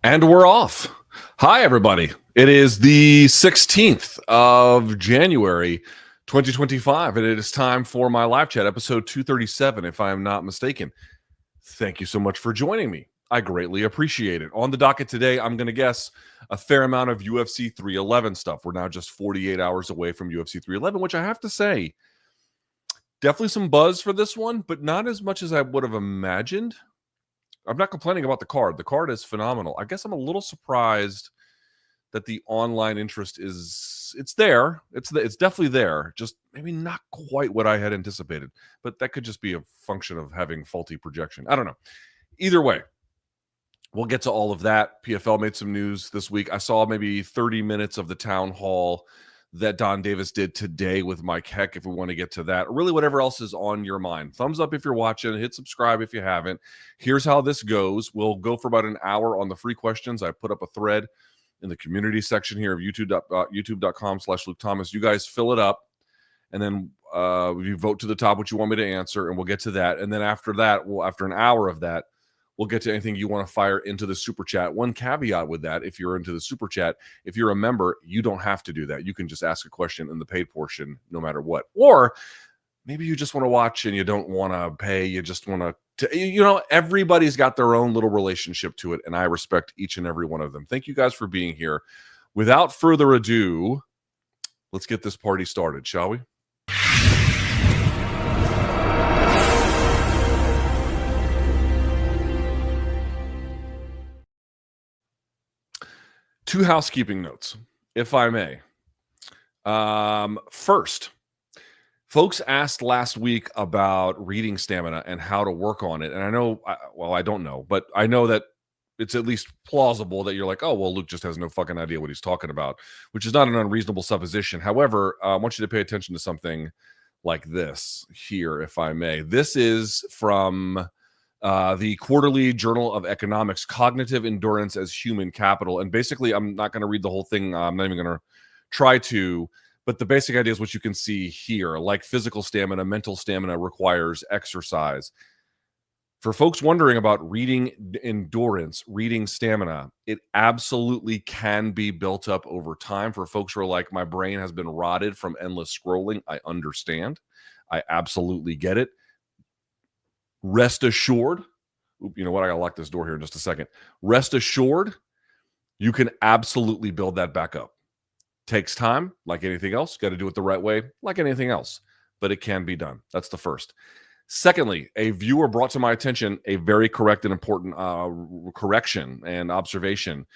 And we're off. Hi, everybody. It is the 16th of January, 2025, and it is time for my live chat, episode 237, if I am not mistaken. Thank you so much for joining me. I greatly appreciate it. On the docket today, I'm going to guess a fair amount of UFC 311 stuff. We're now just 48 hours away from UFC 311, which I have to say, definitely some buzz for this one, but not as much as I would have imagined. I'm not complaining about the card. The card is phenomenal. I guess I'm a little surprised that the online interest it's there. It's definitely there. Just maybe not quite what I had anticipated. But that could just be a function of having faulty projection. I don't know. Either way, we'll get to all of that. PFL made some news this week. I saw maybe 30 minutes of the town hall that Don Davis did today with Mike Heck, if we want to get to that. Or really whatever else is on your mind. Thumbs up if you're watching. Hit subscribe if you haven't. Here's how this goes. We'll go for about an hour on the free questions. I put up a thread in the community section here of youtube.com/Luke Thomas. You guys fill it up, and then you vote to the top what you want me to answer, and we'll get to that. And then after that, after an hour of that, we'll get to anything you want to fire into the super chat. One caveat with that, if you're into the super chat, if you're a member, you don't have to do that. You can just ask a question in the paid portion no matter what. Or maybe you just want to watch and you don't want to pay. You just want to, everybody's got their own little relationship to it, and I respect each and every one of them. Thank you guys for being here. Without further ado, let's get this party started, shall we? Two housekeeping notes, if I may. First, folks asked last week about reading stamina and how to work on it. And I know, I don't know, but I know that it's at least plausible that you're like, oh, well, Luke just has no fucking idea what he's talking about, which is not an unreasonable supposition. However, I want you to pay attention to something like this here, if I may. This is from the Quarterly Journal of Economics, Cognitive Endurance as Human Capital. And basically, I'm not going to read the whole thing. I'm not even going to try to. But the basic idea is what you can see here. Like physical stamina, mental stamina requires exercise. For folks wondering about reading endurance, reading stamina, it absolutely can be built up over time. For folks who are like, my brain has been rotted from endless scrolling, I understand. I absolutely get it. Rest assured, you know what? I gotta lock this door here in just a second. Rest assured, you can absolutely build that back up. Takes time, like anything else. Got to do it the right way, like anything else. But it can be done. That's the first. Secondly, a viewer brought to my attention a very correct and important correction and observation.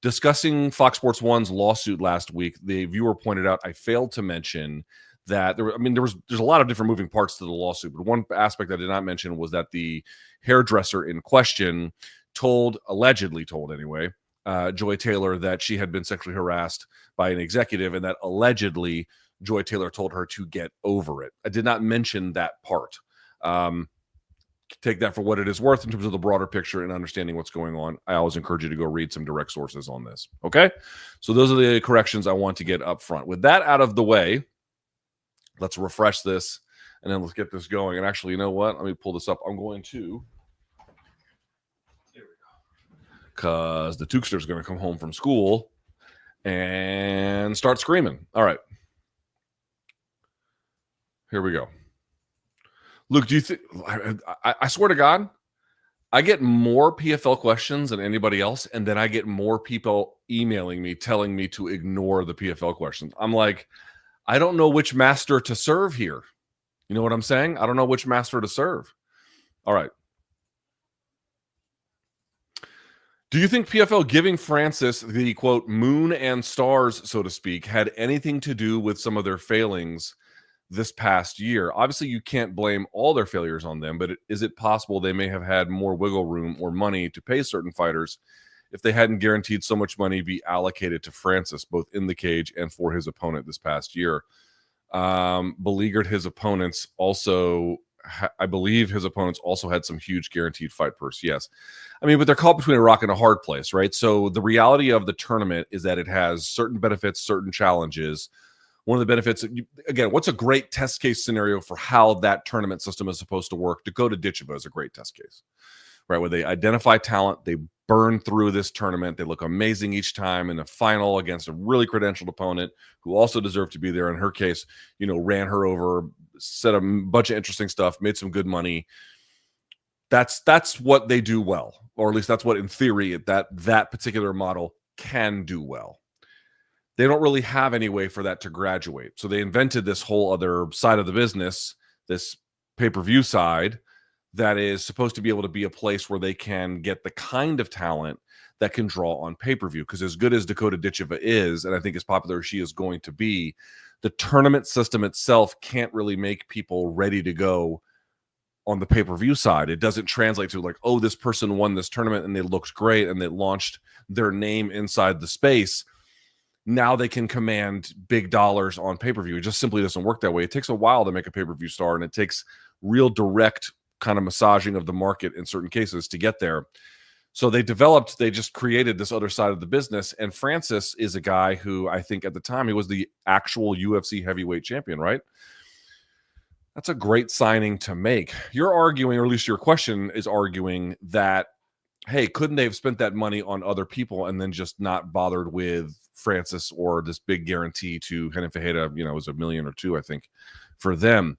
Discussing Fox Sports 1's lawsuit last week, the viewer pointed out I failed to mention that there's a lot of different moving parts to the lawsuit, but one aspect I did not mention was that the hairdresser in question allegedly told Joy Taylor that she had been sexually harassed by an executive, and that allegedly Joy Taylor told her to get over it. I did not mention that part. Take that for what it is worth in terms of the broader picture and understanding what's going on. I always encourage you to go read some direct sources on this. Okay, so those are the corrections I want to get up front. With that out of the way, let's refresh this, and then let's get this going. And actually, you know what? Let me pull this up. I'm going to, there we go, because the Tookster's going to come home from school and start screaming. All right. Here we go. Luke, do you think, I swear to God, I get more PFL questions than anybody else, and then I get more people emailing me telling me to ignore the PFL questions. I'm like, I don't know which master to serve here. You know what I'm saying? I don't know which master to serve. All right. Do you think PFL giving Francis the, quote, moon and stars, so to speak, had anything to do with some of their failings this past year? Obviously, you can't blame all their failures on them, but is it possible they may have had more wiggle room or money to pay certain fighters if they hadn't guaranteed so much money be allocated to Francis, both in the cage and for his opponent this past year? Beleaguered his opponents also, I believe his opponents also had some huge guaranteed fight purse. Yes. I mean, but they're caught between a rock and a hard place, right? So the reality of the tournament is that it has certain benefits, certain challenges. One of the benefits, again, what's a great test case scenario for how that tournament system is supposed to work? Dakota Ditcheva is a great test case, right? Where they identify talent, they burn through this tournament, they look amazing each time in a final against a really credentialed opponent who also deserved to be there. In her case, you know, ran her over, said a bunch of interesting stuff, made some good money. That's what they do well, or at least that's what, in theory, that particular model can do well. They don't really have any way for that to graduate. So they invented this whole other side of the business, this pay-per-view side, that is supposed to be able to be a place where they can get the kind of talent that can draw on pay-per-view. Because as good as Dakota Ditcheva is, and I think as popular as she is going to be, the tournament system itself can't really make people ready to go on the pay-per-view side. It doesn't translate to like, oh, this person won this tournament and they looked great and they launched their name inside the space. Now they can command big dollars on pay-per-view. It just simply doesn't work that way. It takes a while to make a pay-per-view star, and it takes real direct kind of massaging of the market in certain cases to get there. So they just created this other side of the business. And Francis is a guy who I think at the time he was the actual UFC heavyweight champion, right? That's a great signing to make. You're arguing, or at least your question is arguing that, hey, couldn't they have spent that money on other people and then just not bothered with Francis or this big guarantee to Renan Ferreira, you know, it was $1 million or $2 million, I think, for them?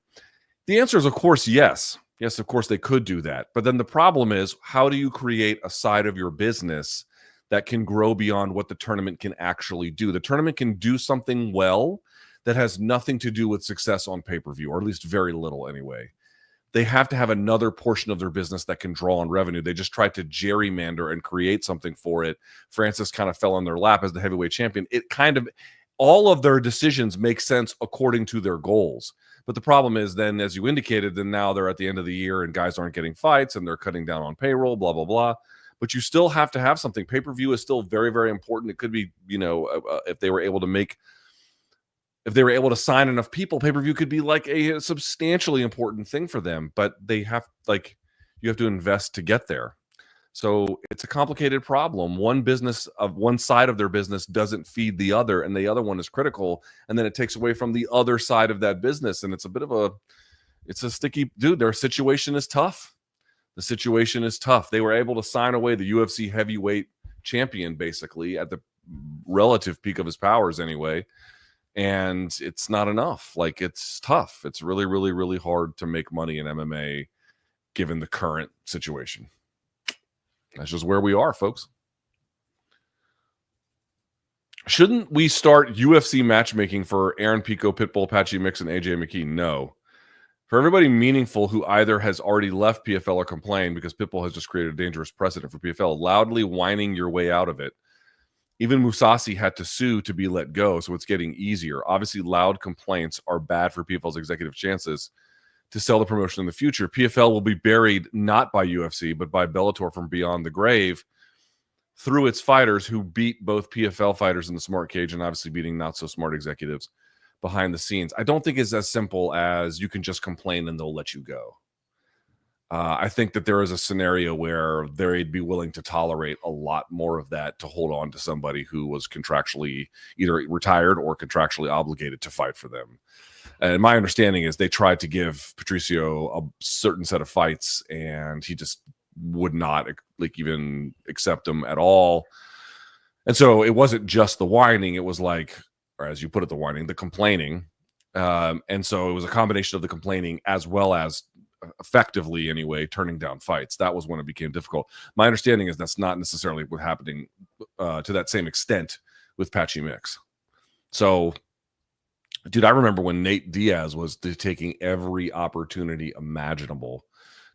The answer is, of course, yes. Yes, of course, they could do that. But then the problem is, how do you create a side of your business that can grow beyond what the tournament can actually do? The tournament can do something well that has nothing to do with success on pay-per-view, or at least very little anyway. They have to have another portion of their business that can draw on revenue. They just tried to gerrymander and create something for it. Francis kind of fell on their lap as the heavyweight champion. It kind of, all of their decisions make sense according to their goals. But the problem is then, as you indicated, then now they're at the end of the year and guys aren't getting fights and they're cutting down on payroll, blah, blah, blah. But you still have to have something. Pay-per-view is still very, very important. It could be, you know, if they were able to sign enough people, pay-per-view could be like a substantially important thing for them. But they have, like, you have to invest to get there. So it's a complicated problem. One side of their business doesn't feed the other, and the other one is critical, and then it takes away from the other side of that business. And it's a sticky, dude, their situation is tough. The situation is tough. They were able to sign away the UFC heavyweight champion, basically, at the relative peak of his powers anyway. And it's not enough. Like, it's tough. It's really, really, really hard to make money in MMA given the current situation. That's just where we are, folks. Shouldn't we start UFC matchmaking for Aaron Pico, Pitbull, Patchy Mix, and AJ McKee? No. For everybody meaningful who either has already left PFL or complained because Pitbull has just created a dangerous precedent for PFL, loudly whining your way out of it. Even Mousasi had to sue to be let go, so it's getting easier. Obviously, loud complaints are bad for PFL's executive chances to sell the promotion in the future. PFL will be buried not by UFC, but by Bellator from beyond the grave through its fighters who beat both PFL fighters in the smart cage and obviously beating not so smart executives behind the scenes. I don't think it's as simple as you can just complain and they'll let you go. I think that there is a scenario where they'd be willing to tolerate a lot more of that to hold on to somebody who was contractually either retired or contractually obligated to fight for them. And my understanding is they tried to give Patricio a certain set of fights, and he just would not like even accept them at all. And so it wasn't just the whining; it was like, or as you put it, the whining, the complaining. And so it was a combination of the complaining as well as effectively, anyway, turning down fights. That was when it became difficult. My understanding is that's not necessarily what's happening to that same extent with Patchy Mix. So, dude, I remember when Nate Diaz was taking every opportunity imaginable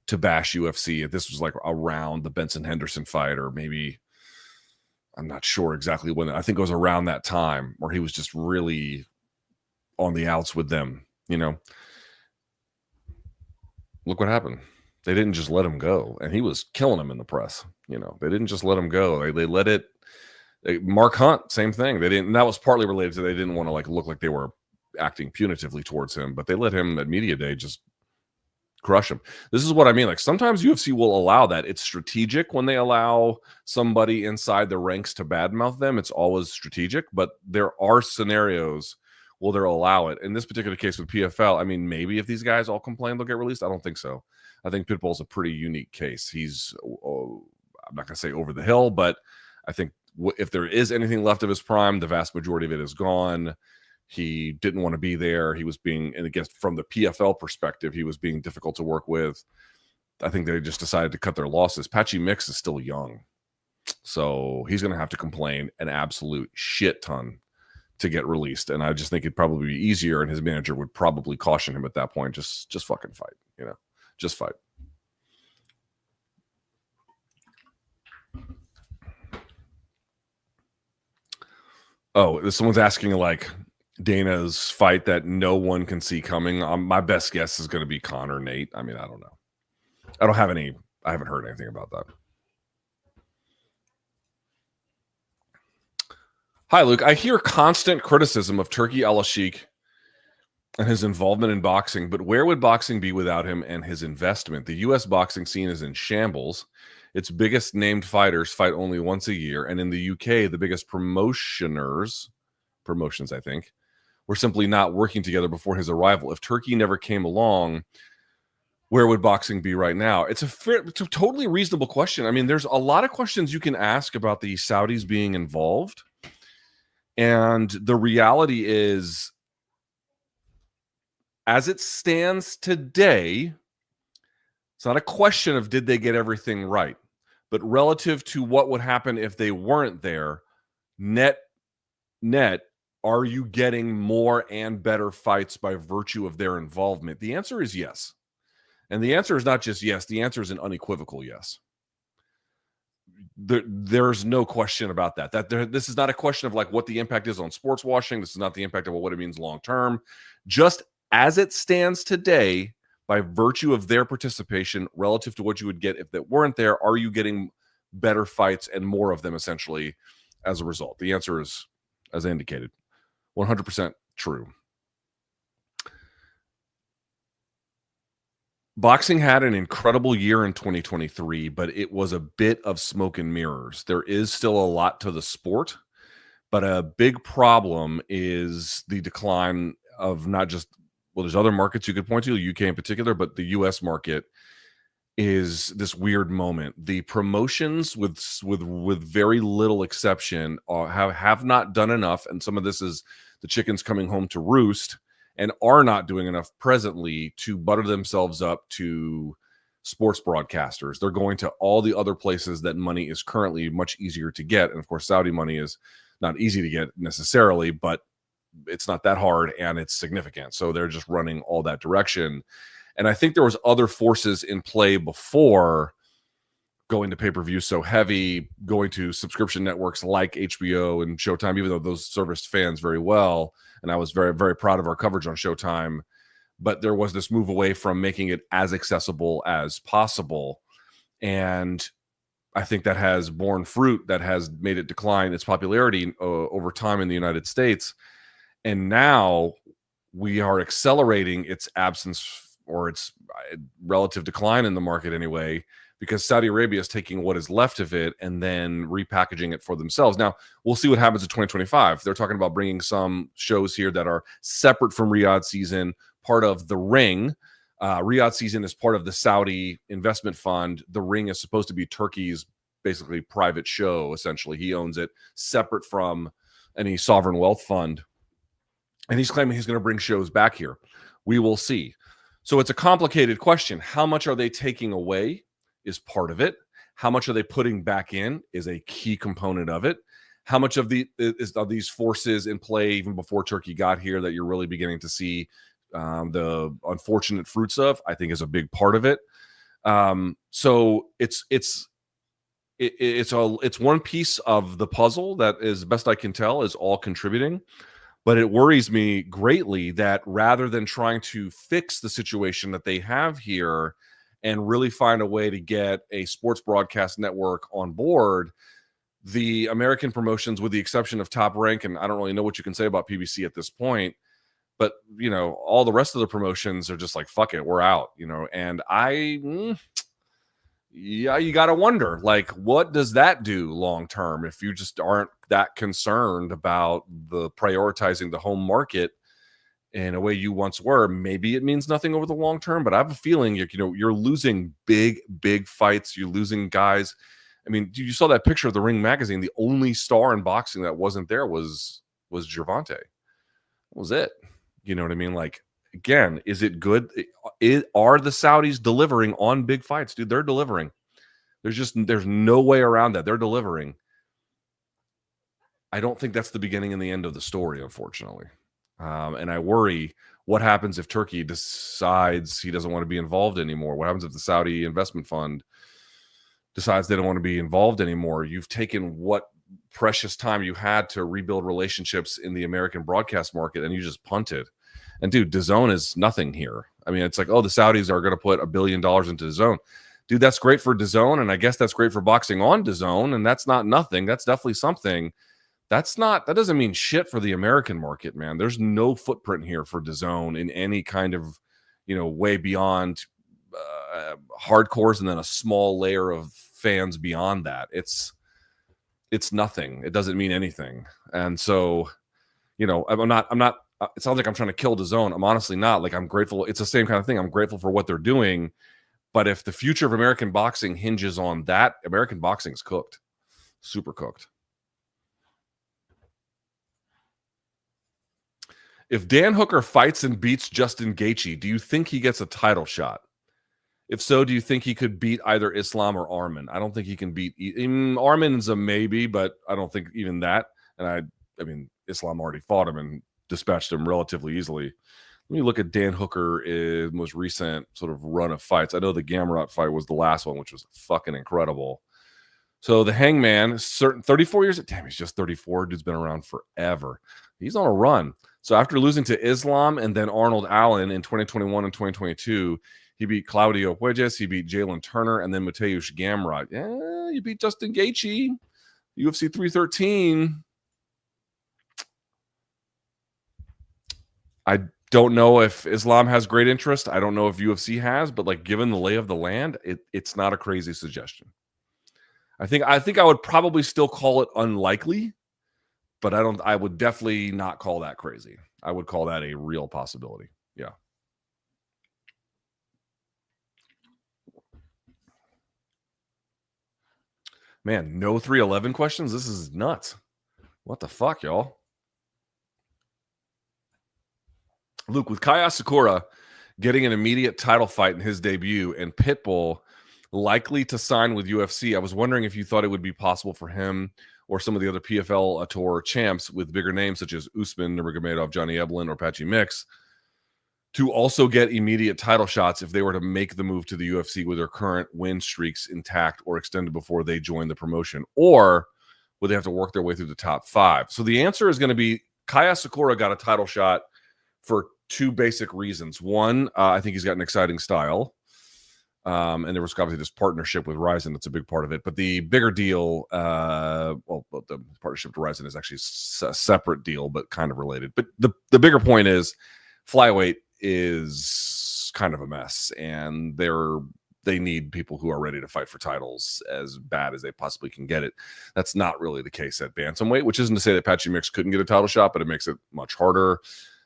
to bash UFC. This was like around the Benson Henderson fight, or maybe, I'm not sure exactly when. I think it was around that time where he was just really on the outs with them, you know. Look what happened. They didn't just let him go, and he was killing him in the press. You know, they didn't just let him go. They let it. Mark Hunt, same thing. They didn't. And that was partly related to they didn't want to like look like they were acting punitively towards him, but they let him at media day just crush him. This is what I mean. Like, sometimes UFC will allow that. It's strategic when they allow somebody inside the ranks to badmouth them. It's always strategic, but there are scenarios will they allow it? In this particular case with PFL, I mean, maybe if these guys all complain, they'll get released. I don't think so. I think Pitbull's a pretty unique case. He's, I'm not going to say over the hill, but I think if there is anything left of his prime, the vast majority of it is gone. He didn't want to be there. He was being, and I guess from the PFL perspective, he was being difficult to work with. I think they just decided to cut their losses. Patchy Mix is still young, so he's going to have to complain an absolute shit ton to get released. And I just think it'd probably be easier, and his manager would probably caution him at that point, just fucking fight, you know, just fight. Oh, someone's asking like Dana's fight that no one can see coming. My best guess is going to be Conor Nate. I mean, I don't know. I haven't heard anything about that. Hi, Luke. I hear constant criticism of Turki Alalshikh and his involvement in boxing, but where would boxing be without him and his investment? The U.S. boxing scene is in shambles. Its biggest named fighters fight only once a year, and in the UK, the biggest promotions, I think, were simply not working together before his arrival. If Turki never came along, where would boxing be right now? It's a totally reasonable question. I mean, there's a lot of questions you can ask about the Saudis being involved. And the reality is, as it stands today, it's not a question of did they get everything right, but relative to what would happen if they weren't there, net, are you getting more and better fights by virtue of their involvement? The answer is yes. And the answer is not just yes. The answer is an unequivocal yes. There's no question about that. This is not a question of like what the impact is on sports washing. This is not the impact of what it means long term. Just as it stands today, by virtue of their participation relative to what you would get if they weren't there, are you getting better fights and more of them essentially as a result? The answer is, as I indicated, 100% true. Boxing had an incredible year in 2023, but it was a bit of smoke and mirrors. There is still a lot to the sport, but a big problem is the decline of not just, well, there's other markets you could point to, the UK in particular, but the US market is this weird moment. The promotions, with very little exception, have not done enough, and some of this is the chickens coming home to roost, and are not doing enough presently to butter themselves up to sports broadcasters. They're going to all the other places that money is currently much easier to get. And of course, Saudi money is not easy to get necessarily, but it's not that hard and it's significant. So they're just running all that direction. And I think there was other forces in play before going to pay-per-view so heavy, going to subscription networks like HBO and Showtime, even though those serviced fans very well. And I was very, very proud of our coverage on Showtime. But there was this move away from making it as accessible as possible. And I think that has borne fruit, that has made it decline its popularity over time in the United States. And now we are accelerating its absence, or its relative decline in the market anyway, because Saudi Arabia is taking what is left of it and then repackaging it for themselves. Now, we'll see what happens in 2025. They're talking about bringing some shows here that are separate from Riyadh season, part of the Ring. Riyadh season is part of the Saudi investment fund. The Ring is supposed to be Turkey's basically private show, essentially. He owns it, separate from any sovereign wealth fund. And he's claiming he's going to bring shows back here. We will see. So it's a complicated question. How much are they taking away is part of it. How much are they putting back in is a key component of it. How much of these forces in play even before Turkey got here that you're really beginning to see the unfortunate fruits of, I think, is a big part of it. So it's one piece of the puzzle that, is best I can tell, is all contributing. But it worries me greatly that rather than trying to fix the situation that they have here and really find a way to get a sports broadcast network on board, the American promotions, with the exception of Top Rank, and I don't really know what you can say about PBC at this point, but, you know, all the rest of the promotions are just like, fuck it, we're out, you know. And you got to wonder, like, what does that do long term if you just aren't that concerned about the prioritizing the home market in a way you once were. Maybe it means nothing over the long term, but I have a feeling you're losing big fights. You're losing guys. I mean, you saw that picture of the Ring magazine. The only star in boxing that wasn't there was Gervonta. That was it. You know what I mean? Like, again, is it good? Are the Saudis delivering on big fights? Dude, they're delivering. There's no way around that. They're delivering. I don't think that's the beginning and the end of the story, unfortunately. And I worry what happens if Turkey decides he doesn't want to be involved anymore. What happens if the Saudi investment fund decides they don't want to be involved anymore? You've taken what precious time you had to rebuild relationships in the American broadcast market, and you just punted. And dude, DAZN is nothing here. I mean, it's like, oh, the Saudis are going to put $1 billion into DAZN. Dude, that's great for DAZN, and I guess that's great for boxing on DAZN, and that's not nothing. That's definitely something. That doesn't mean shit for the American market, man. There's no footprint here for DAZN in any kind of, way beyond hardcores and then a small layer of fans beyond that. It's nothing. It doesn't mean anything. And so, I'm not, it sounds like I'm trying to kill DAZN. I'm honestly not. Like, I'm grateful. It's the same kind of thing. I'm grateful for what they're doing. But if the future of American boxing hinges on that, American boxing's cooked. Super cooked. If Dan Hooker fights and beats Justin Gaethje, do you think he gets a title shot? If so, do you think he could beat either Islam or Arman? I don't think he can beat Arman's a maybe, but I don't think even that. And I mean, Islam already fought him and dispatched him relatively easily. Let me look at Dan Hooker's most recent sort of run of fights. I know the Gamrot fight was the last one, which was fucking incredible. So the Hangman, 34 years. Damn, he's just 34. Dude's been around forever. He's on a run. So after losing to Islam and then Arnold Allen in 2021 and 2022, he beat Claudio Puelles, he beat Jalen Turner, and then Mateusz Gamrot. Yeah, you beat Justin Gaethje, UFC 313. I don't know if Islam has great interest. I don't know if UFC has, but like given the lay of the land, it's not a crazy suggestion. I think I would probably still call it unlikely, but I would definitely not call that crazy. I would call that a real possibility. Yeah. Man, no 311 questions? This is nuts. What the fuck, y'all? Luke, with Kaya Sakura getting an immediate title fight in his debut and Pitbull likely to sign with UFC, I was wondering if you thought it would be possible for him or some of the other PFL Tour champs with bigger names such as Usman Nurmagomedov, Johnny Eblen, or Patchy Mix to also get immediate title shots if they were to make the move to the UFC with their current win streaks intact or extended before they join the promotion, or would they have to work their way through the top 5? So the answer is going to be Kaya Sakura got a title shot for 2 basic reasons. One, I think he's got an exciting style. And there was obviously this partnership with Ryzen. That's a big part of it. But the bigger deal, the partnership with Ryzen is actually a separate deal, but kind of related. But the bigger point is flyweight is kind of a mess. And they need people who are ready to fight for titles as bad as they possibly can get it. That's not really the case at bantamweight, which isn't to say that Patchy Mix couldn't get a title shot, but it makes it much harder.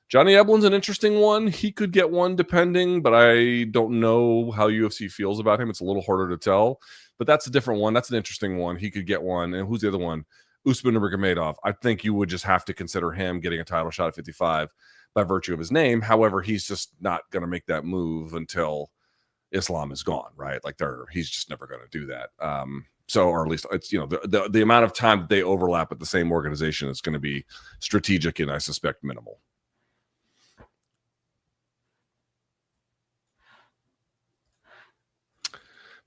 Johnny Eblen's an interesting one. He could get one depending, but I don't know how UFC feels about him. It's a little harder to tell, but that's a different one. That's an interesting one. He could get one. And who's the other one? Usman Nurmagomedov. I think you would just have to consider him getting a title shot at 55 by virtue of his name. However, he's just not going to make that move until Islam is gone, right? Like he's just never going to do that. Or at least it's, the amount of time that they overlap at the same organization is going to be strategic and I suspect minimal.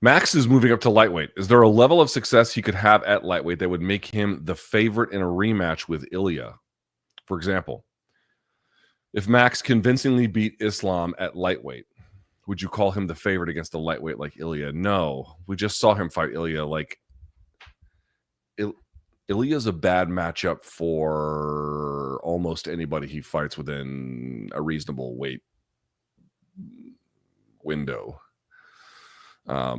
Max is moving up to lightweight. Is there a level of success he could have at lightweight that would make him the favorite in a rematch with Illia? For example, if Max convincingly beat Islam at lightweight, would you call him the favorite against a lightweight like Illia? No. We just saw him fight Illia. Like, Illia's a bad matchup for almost anybody he fights within a reasonable weight window. I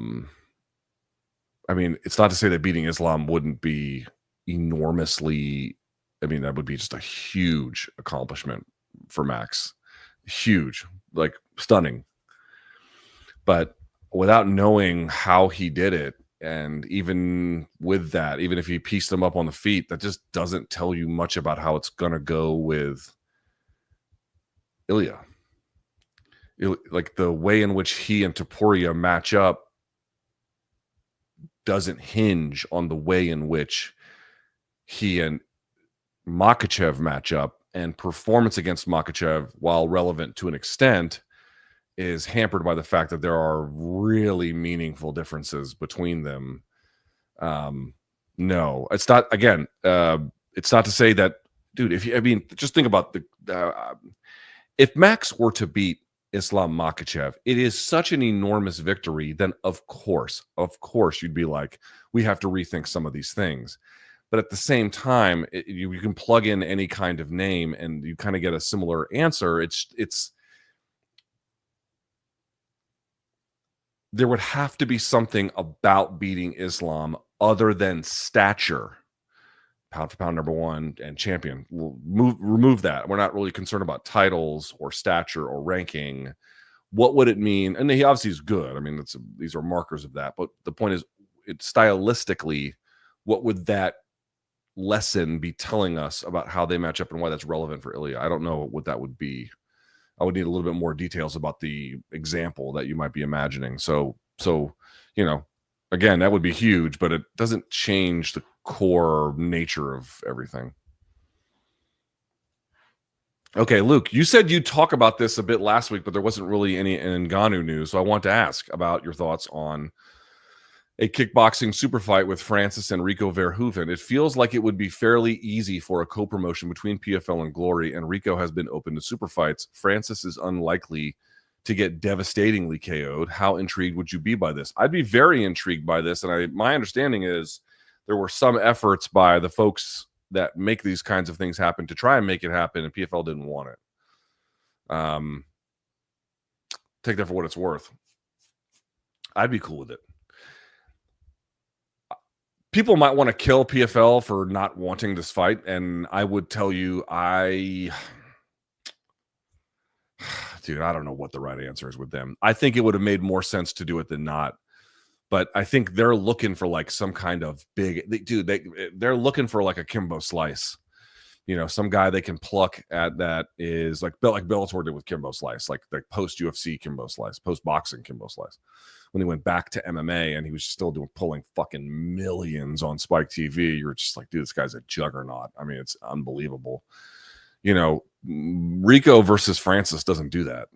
mean, it's not to say that beating Islam wouldn't be enormously, that would be just a huge accomplishment for Max. huge, like stunning. But without knowing how he did it, and even with that, even if he pieced them up on the feet, that just doesn't tell you much about how it's going to go with Illia. Like the way in which he and Topuria match up doesn't hinge on the way in which he and Makhachev match up, and performance against Makhachev, while relevant to an extent, is hampered by the fact that there are really meaningful differences between them. No, it's not. Again, it's not to say that, dude. Just think about if Max were to beat Islam Makhachev, it is such an enormous victory. Then of course, you'd be like, we have to rethink some of these things. But at the same time, you can plug in any kind of name and you kind of get a similar answer. It's there would have to be something about beating Islam other than stature, pound for pound number one and champion. We'll remove that. We're not really concerned about titles or stature or ranking. What would it mean? And he obviously is good. I mean, these are markers of that. But the point is, stylistically, what would that lesson be telling us about how they match up and why that's relevant for Illia? I don't know what that would be. I would need a little bit more details about the example that you might be imagining. So again, that would be huge, but it doesn't change the core nature of everything. Okay, Luke, you said you'd talk about this a bit last week, but there wasn't really any Ngannou news. So I want to ask about your thoughts on a kickboxing super fight with Francis and Rico Verhoeven. It feels like it would be fairly easy for a co-promotion between PFL and Glory, and Rico has been open to super fights. Francis is unlikely to get devastatingly KO'd. How intrigued would you be by this? I'd be very intrigued by this, and my understanding is there were some efforts by the folks that make these kinds of things happen to try and make it happen, and PFL didn't want it. Take that for what it's worth. I'd be cool with it. People might want to kill PFL for not wanting this fight, and I would tell you, dude, I don't know what the right answer is with them. I think it would have made more sense to do it than not, but I think they're looking for like some kind of they're looking for like a Kimbo Slice, some guy they can pluck at that is like Bellator did with Kimbo Slice, like post UFC Kimbo Slice, post boxing Kimbo Slice. When he went back to MMA and he was still pulling fucking millions on Spike TV, you're just like, dude, this guy's a juggernaut. I mean, it's unbelievable. Rico versus Francis doesn't do that.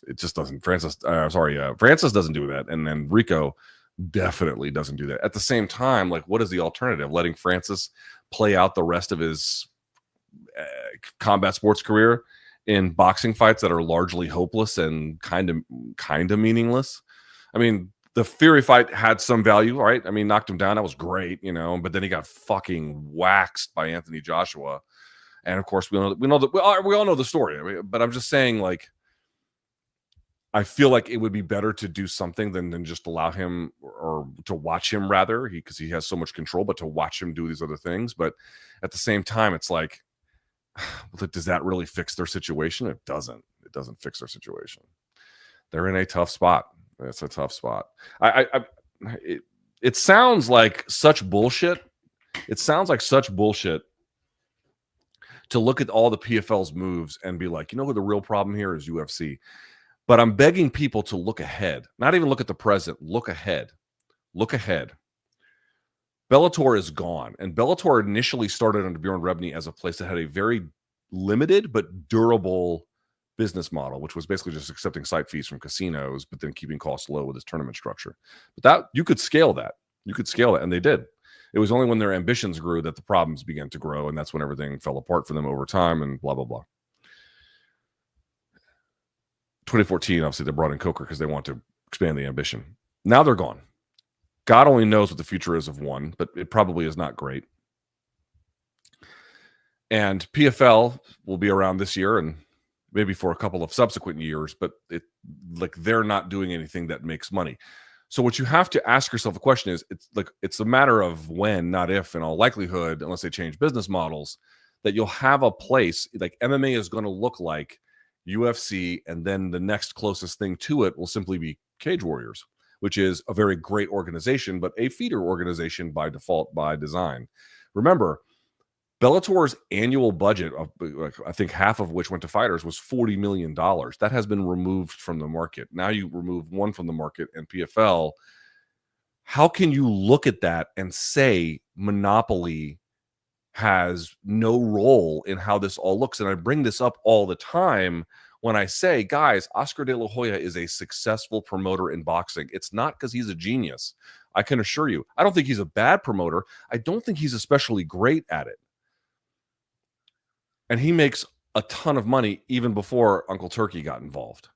It just doesn't. Francis doesn't do that. And then Rico definitely doesn't do that. At the same time, like, what is the alternative? Letting Francis play out the rest of his combat sports career in boxing fights that are largely hopeless and kind of meaningless? I mean, the Fury fight had some value, right? I mean, knocked him down. That was great, but then he got fucking waxed by Anthony Joshua. And of course, we all know the story. But I'm just saying, like, I feel like it would be better to do something than just allow him, or to watch him rather, because he has so much control, but to watch him do these other things. But at the same time, it's like, does that really fix their situation? It doesn't. It doesn't fix their situation. They're in a tough spot. It's a tough spot. It sounds like such bullshit. It sounds like such bullshit to look at all the PFL's moves and be like, what the real problem here is UFC. But I'm begging people to look ahead, not even look at the present, look ahead. Look ahead. Bellator is gone. And Bellator initially started under Bjorn Rebney as a place that had a very limited but durable business model, which was basically just accepting site fees from casinos, but then keeping costs low with its tournament structure. But that you could scale that. And they did. It was only when their ambitions grew that the problems began to grow, and that's when everything fell apart for them over time and blah, blah, blah. 2014, obviously, they brought in Coker because they want to expand the ambition. Now they're gone. God only knows what the future is of one, but it probably is not great. And PFL will be around this year and maybe for a couple of subsequent years, but they're not doing anything that makes money. So what you have to ask yourself a question is, it's a matter of when, not if, in all likelihood, unless they change business models, that you'll have a place like MMA is going to look like UFC, and then the next closest thing to it will simply be Cage Warriors, which is a very great organization, but a feeder organization by default, by design. Remember, Bellator's annual budget, of, I think half of which went to fighters, was $40 million. That has been removed from the market. Now you remove one from the market and PFL. How can you look at that and say monopoly has no role in how this all looks? And I bring this up all the time when I say, guys, Oscar De La Hoya is a successful promoter in boxing. It's not because he's a genius. I can assure you. I don't think he's a bad promoter. I don't think he's especially great at it. And he makes a ton of money even before Uncle Turkey got involved.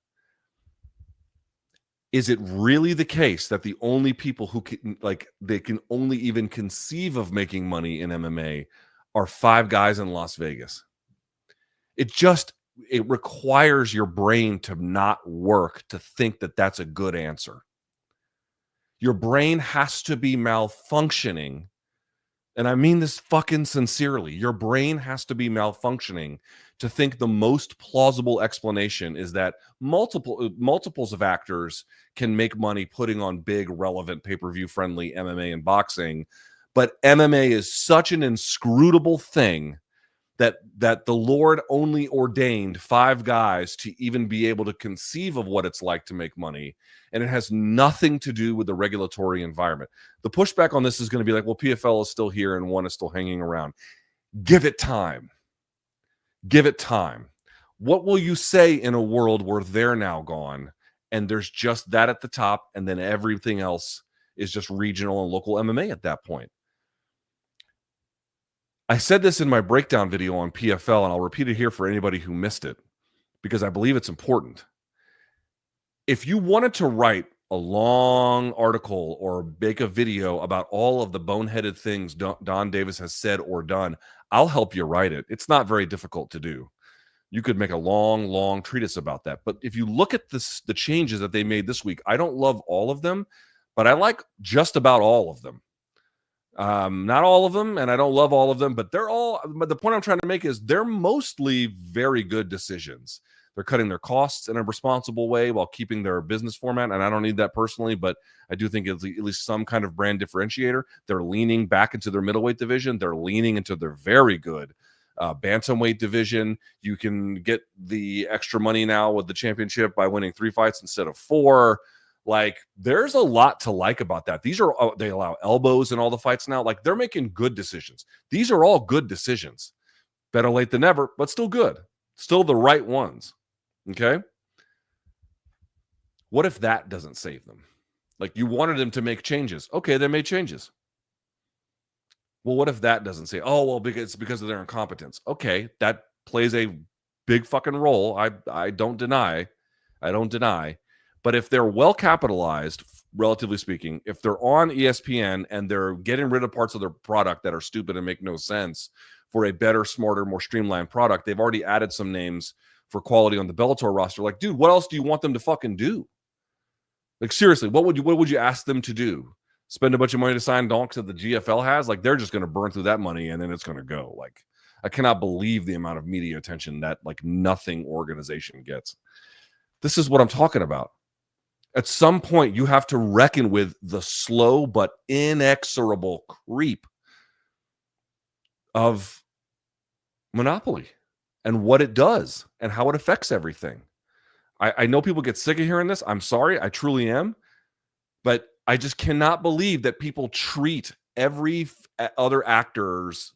Is it really the case that the only people who can, like, they can only even conceive of making money in MMA are 5 guys in Las Vegas? It requires your brain to not work to think that that's a good answer. Your brain has to be malfunctioning. And I mean this fucking sincerely. Your brain has to be malfunctioning to think the most plausible explanation is that multiples of actors can make money putting on big, relevant, pay-per-view friendly MMA and boxing. But MMA is such an inscrutable thing that the Lord only ordained 5 guys to even be able to conceive of what it's like to make money. And it has nothing to do with the regulatory environment. The pushback on this is going to be like, well, PFL is still here and one is still hanging around. Give it time. Give it time. What will you say in a world where they're now gone and there's just that at the top and then everything else is just regional and local MMA at that point? I said this in my breakdown video on PFL, and I'll repeat it here for anybody who missed it, because I believe it's important. If you wanted to write a long article or make a video about all of the boneheaded things Don Davis has said or done, I'll help you write it. It's not very difficult to do. You could make a long, long treatise about that. But if you look at the changes that they made this week, I don't love all of them, but I like just about all of them. Not all of them, and I don't love all of them, but but the point I'm trying to make is they're mostly very good decisions. They're cutting their costs in a responsible way while keeping their business format, and I don't need that personally, but I do think it's at least some kind of brand differentiator. They're leaning back into their middleweight division. They're leaning into their very good bantamweight division. You can get the extra money now with the championship by winning 3 fights instead of 4. Like, there's a lot to like about that. These are, they allow elbows in all the fights now. Like, they're making good decisions. These are all good decisions. Better late than never, but still good. Still the right ones. Okay? What if that doesn't save them? Like, you wanted them to make changes. Okay, they made changes. Well, what if that doesn't say, oh, well, it's because of their incompetence? Okay, that plays a big fucking role. I don't deny. I don't deny. But if they're well capitalized, relatively speaking, if they're on ESPN and they're getting rid of parts of their product that are stupid and make no sense for a better, smarter, more streamlined product, they've already added some names for quality on the Bellator roster. Like, dude, what else do you want them to fucking do? Like, seriously, what would you ask them to do? Spend a bunch of money to sign donks that the GFL has? Like, they're just going to burn through that money and then it's going to go. Like, I cannot believe the amount of media attention that, like, nothing organization gets. This is what I'm talking about. At some point, you have to reckon with the slow but inexorable creep of monopoly and what it does and how it affects everything. I know people get sick of hearing this. I'm sorry. I truly am. But I just cannot believe that people treat every other actor's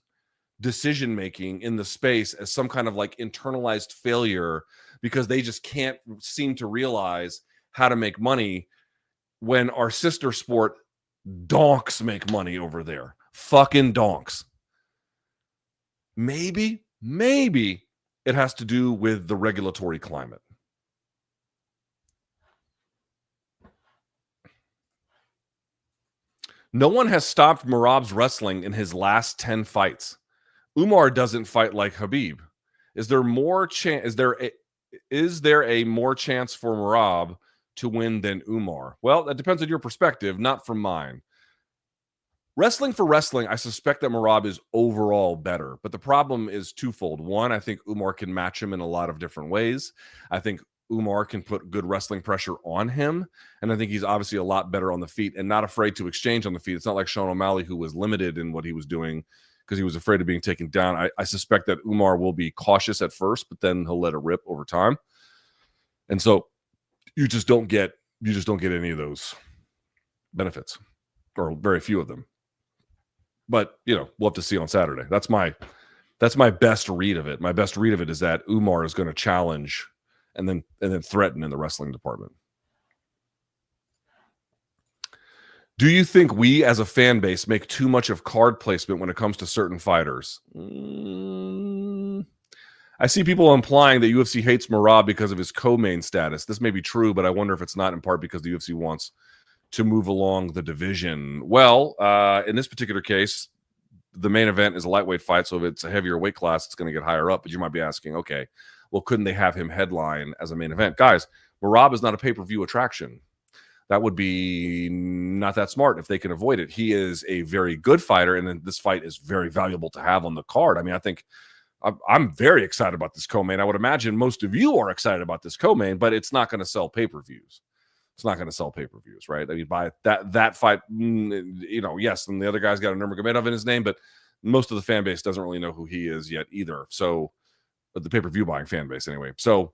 decision-making in the space as some kind of like internalized failure because they just can't seem to realize how to make money when our sister sport donks make money over there. Fucking donks. Maybe it has to do with the regulatory climate. No one has stopped Merab's wrestling in his last 10 fights. Umar doesn't fight like Khabib. Is there more chance? Is there a more chance for Merab to win than Umar? Well, that depends on your perspective, not from mine. Wrestling for wrestling, I suspect that Merab is overall better, but the problem is twofold. One, I think Umar can match him in a lot of different ways. I think Umar can put good wrestling pressure on him, and I think he's obviously a lot better on the feet and not afraid to exchange on the feet. It's not like Sean O'Malley, who was limited in what he was doing because he was afraid of being taken down. I suspect that Umar will be cautious at first, but then he'll let it rip over time. And so you just don't get any of those benefits, or very few of them. But, we'll have to see on Saturday. That's my best read of it. My best read of it is that Umar is going to challenge and then threaten in the wrestling department. Do you think we as a fan base make too much of card placement when it comes to certain fighters? I see people implying that UFC hates Merab because of his co-main status. This may be true, but I wonder if it's not in part because the UFC wants to move along the division. Well, in this particular case, the main event is a lightweight fight, so if it's a heavier weight class, it's going to get higher up. But you might be asking, okay, well, couldn't they have him headline as a main event? Guys, Merab is not a pay-per-view attraction. That would be not that smart if they can avoid it. He is a very good fighter, and then this fight is very valuable to have on the card. I mean, I think I'm very excited about this co-main. I would imagine most of you are excited about this co-main, but it's not going to sell pay-per-views. It's not going to sell pay-per-views, right? I mean, by that fight, yes, and the other guy's got a Nurmagomedov in his name, but most of the fan base doesn't really know who he is yet either. So, but the pay-per-view buying fan base anyway. So,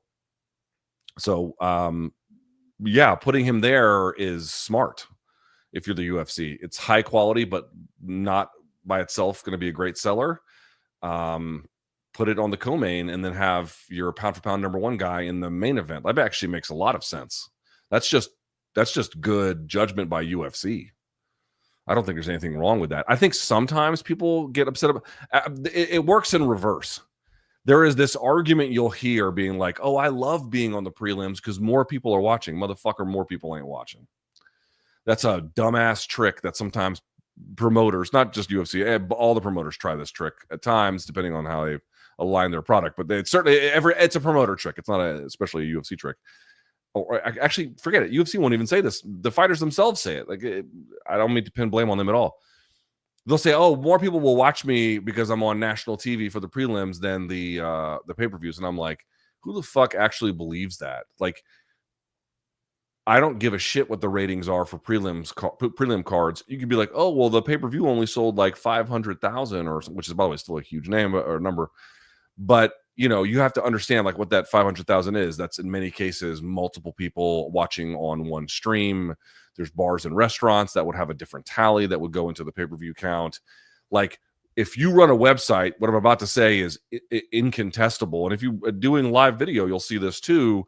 putting him there is smart. If you're the UFC, it's high quality, but not by itself going to be a great seller. Put it on the co-main and then have your pound-for-pound number one guy in the main event. That actually makes a lot of sense. That's just good judgment by UFC. I don't think there's anything wrong with that. I think sometimes people get upset about it works in reverse. There is this argument you'll hear being like, oh, I love being on the prelims because more people are watching. Motherfucker, more people ain't watching. That's a dumbass trick that sometimes promoters, not just UFC, all the promoters try this trick at times, depending on how they align their product. But it's a promoter trick. It's not especially a UFC trick. Or actually, forget it. UFC won't even say this. The fighters themselves say it. I don't mean to pin blame on them at all. They'll say, "Oh, more people will watch me because I'm on national TV for the prelims than the pay-per-views." And I'm like, who the fuck actually believes that? Like, I don't give a shit what the ratings are for prelim cards. You could be like, "Oh, well, the pay-per-view only sold like 500,000, or which is, by the way, still a huge name or number." But you have to understand like what that 500,000 is. That's in many cases multiple people watching on one stream. There's bars and restaurants that would have a different tally that would go into the pay-per-view count. Like, if you run a website, what I'm about to say is incontestable. And if you are doing live video, you'll see this too.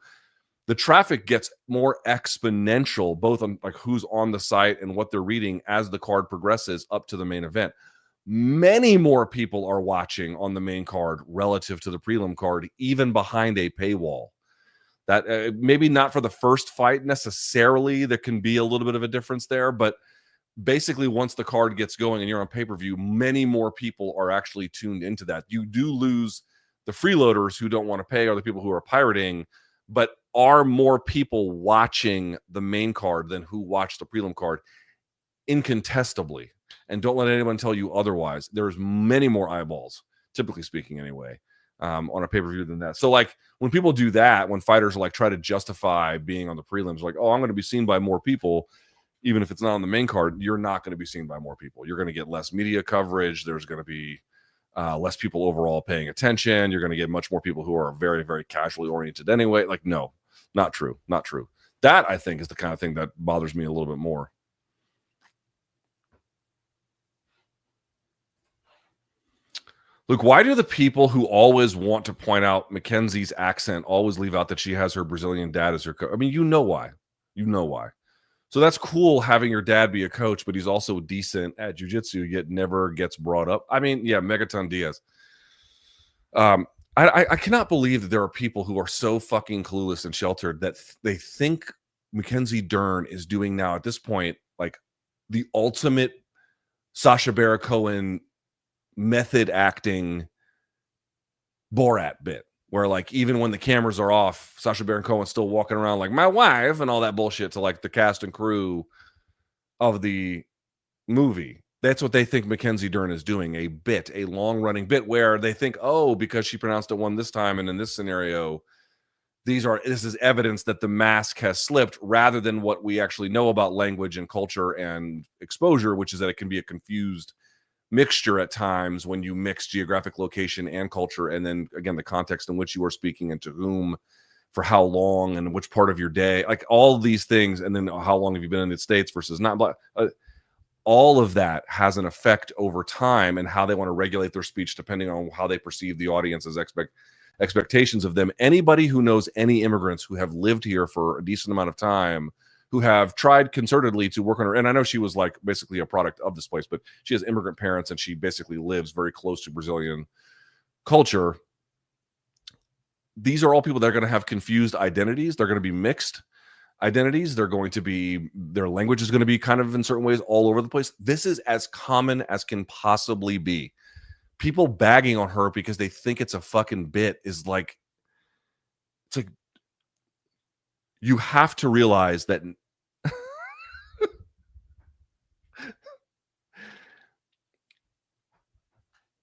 The traffic gets more exponential, both on like who's on the site and what they're reading as the card progresses up to the main event. Many more people are watching on the main card relative to the prelim card, even behind a paywall. That maybe not for the first fight necessarily. There can be a little bit of a difference there, but basically once the card gets going and you're on pay-per-view, many more people are actually tuned into that. You do lose the freeloaders who don't want to pay or the people who are pirating, but are more people watching the main card than who watch the prelim card? Incontestably. And don't let anyone tell you otherwise. There's many more eyeballs, typically speaking anyway, on a pay-per-view than that. So like when people do that, when fighters like try to justify being on the prelims, like, oh, I'm going to be seen by more people, even if it's not on the main card, you're not going to be seen by more people. You're going to get less media coverage. There's going to be less people overall paying attention. You're going to get much more people who are very, very casually oriented anyway. Like, no, not true. Not true. That, I think, is the kind of thing that bothers me a little bit more. Luke, why do the people who always want to point out Mackenzie's accent always leave out that she has her Brazilian dad as her coach? I mean, you know why. You know why. So that's cool having your dad be a coach, but he's also decent at jiu-jitsu, yet never gets brought up. I mean, yeah, Megaton Diaz. I cannot believe that there are people who are so fucking clueless and sheltered that they think Mackenzie Dern is doing now at this point like the ultimate Sacha Baron Cohen method acting Borat bit, where like even when the cameras are off, Sacha Baron Cohen's still walking around like my wife and all that bullshit to like the cast and crew of the movie. That's what they think Mackenzie Dern is doing, a long-running bit where they think, oh, because she pronounced it one this time and in this scenario, this is evidence that the mask has slipped, rather than what we actually know about language and culture and exposure, which is that it can be a confused mixture at times when you mix geographic location and culture, and then again the context in which you are speaking and to whom, for how long, and which part of your day, like all these things, and then how long have you been in the States versus not. All of that has an effect over time and how they want to regulate their speech depending on how they perceive the audience's expectations of them. Anybody who knows any immigrants who have lived here for a decent amount of time, who have tried concertedly to work on her, and I know she was like basically a product of this place, but she has immigrant parents and she basically lives very close to Brazilian culture. These are all people that are going to have confused identities. They're going to be mixed identities. Their language is going to be kind of in certain ways all over the place. This is as common as can possibly be. People bagging on her because they think it's a fucking bit is like, it's like, you have to realize that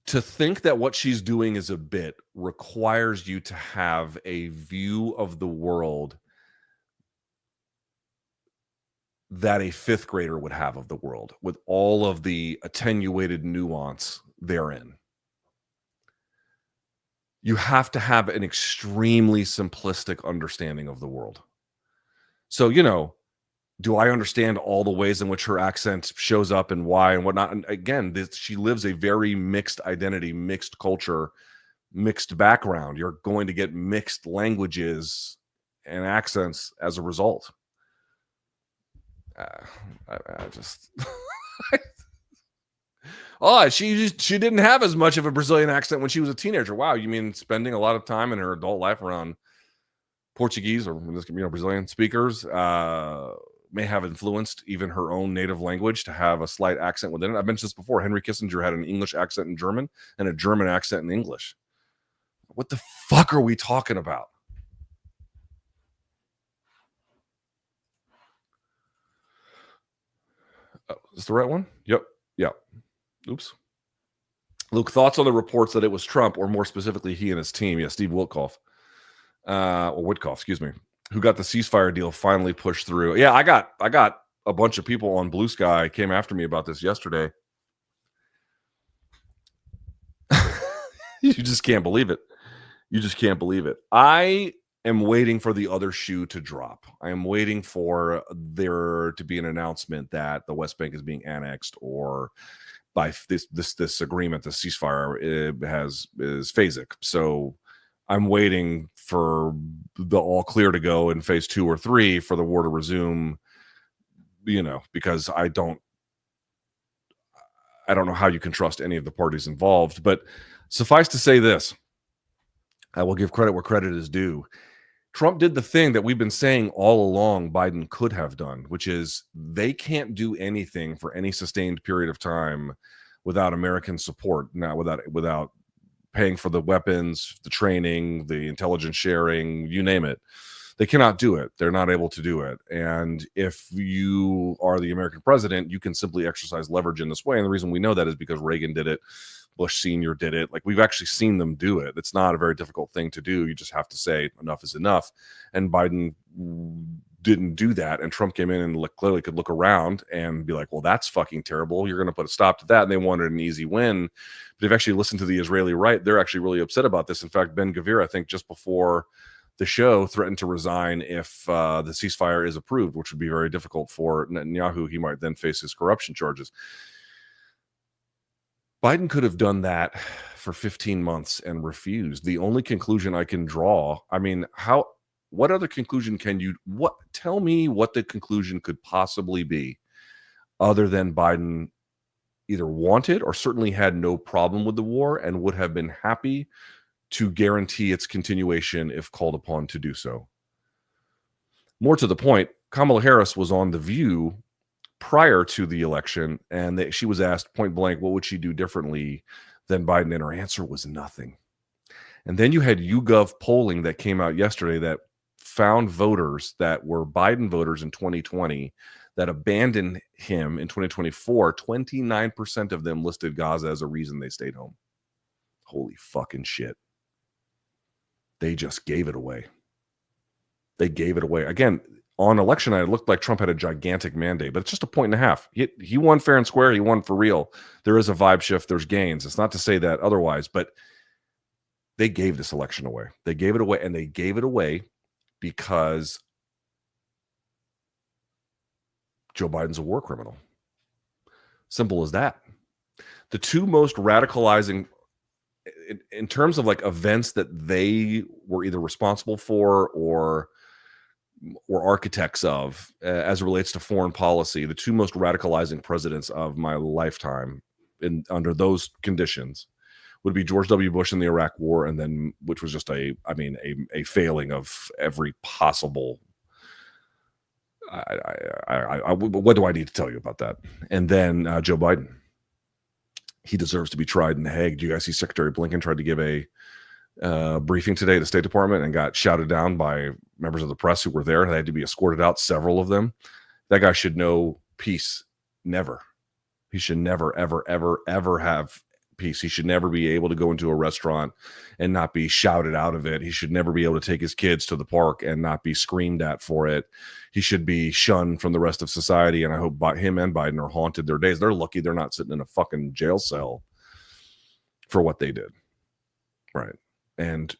to think that what she's doing is a bit requires you to have a view of the world that a fifth grader would have of the world, with all of the attenuated nuance therein. You have to have an extremely simplistic understanding of the world. So, do I understand all the ways in which her accent shows up and why and whatnot? And again, she lives a very mixed identity, mixed culture, mixed background. You're going to get mixed languages and accents as a result. I just she didn't have as much of a Brazilian accent when she was a teenager. Wow, you mean spending a lot of time in her adult life around Portuguese or Brazilian speakers may have influenced even her own native language to have a slight accent within it. I've mentioned this before. Henry Kissinger had an English accent in German and a German accent in English. What the fuck are we talking about? Is this the right one? Yep. Yeah. Oops. Luke, thoughts on the reports that it was Trump, or more specifically, he and his team? Yeah, Steve Witkoff, excuse me, who got the ceasefire deal finally pushed through. Yeah, I got a bunch of people on Bluesky came after me about this yesterday. You just can't believe it. You just can't believe it. I am waiting for the other shoe to drop. I am waiting for there to be an announcement that the West Bank is being annexed, or by this agreement, the ceasefire is phasic. So I'm waiting for the all clear to go in phase 2 or 3 for the war to resume, because I don't know how you can trust any of the parties involved. But suffice to say this, I will give credit where credit is due. Trump did the thing that we've been saying all along Biden could have done, which is they can't do anything for any sustained period of time without American support, without paying for the weapons, the training, the intelligence sharing, you name it. They cannot do it. They're not able to do it. And if you are the American president, you can simply exercise leverage in this way. And the reason we know that is because Reagan did it. Bush Sr. did it. Like, we've actually seen them do it. It's not a very difficult thing to do. You just have to say enough is enough. And Biden didn't do that. And Trump came in and clearly could look around and be like, well, that's fucking terrible. You're going to put a stop to that. And they wanted an easy win. But if you actually listen to the Israeli right, they're actually really upset about this. In fact, Ben Gvir, I think just before the show, threatened to resign if the ceasefire is approved, which would be very difficult for Netanyahu. He might then face his corruption charges. Biden could have done that for 15 months and refused. The only conclusion I can draw, what other conclusion tell me what the conclusion could possibly be other than Biden either wanted or certainly had no problem with the war and would have been happy to guarantee its continuation if called upon to do so. More to the point, Kamala Harris was on The View prior to the election, and she was asked point blank, what would she do differently than Biden? And her answer was nothing. And then you had YouGov polling that came out yesterday that found voters that were Biden voters in 2020 that abandoned him in 2024, 29% of them listed Gaza as a reason they stayed home. Holy fucking shit. They just gave it away. They gave it away. Again, on election night, it looked like Trump had a gigantic mandate, but it's just a point and a half. He won fair and square. He won for real. There is a vibe shift. There's gains. It's not to say that otherwise, but they gave this election away. They gave it away, and they gave it away because Joe Biden's a war criminal. Simple as that. The two most radicalizing, in terms of like events that they were either responsible for or architects of, as it relates to foreign policy, the two most radicalizing presidents of my lifetime under those conditions would be George W. Bush in the Iraq War, and then, which was just a failing of every possible. What do I need to tell you about that? And then Joe Biden. He deserves to be tried in The Hague. Do you guys see Secretary Blinken tried to give a briefing today at the State Department and got shouted down by members of the press who were there, and they had to be escorted out, several of them. That guy should know peace. Never. He should never, ever, ever, ever have peace. He should never be able to go into a restaurant and not be shouted out of it. He should never be able to take his kids to the park and not be screamed at for it. He should be shunned from the rest of society, and I hope him and Biden are haunted their days. They're lucky they're not sitting in a fucking jail cell for what they did. Right. And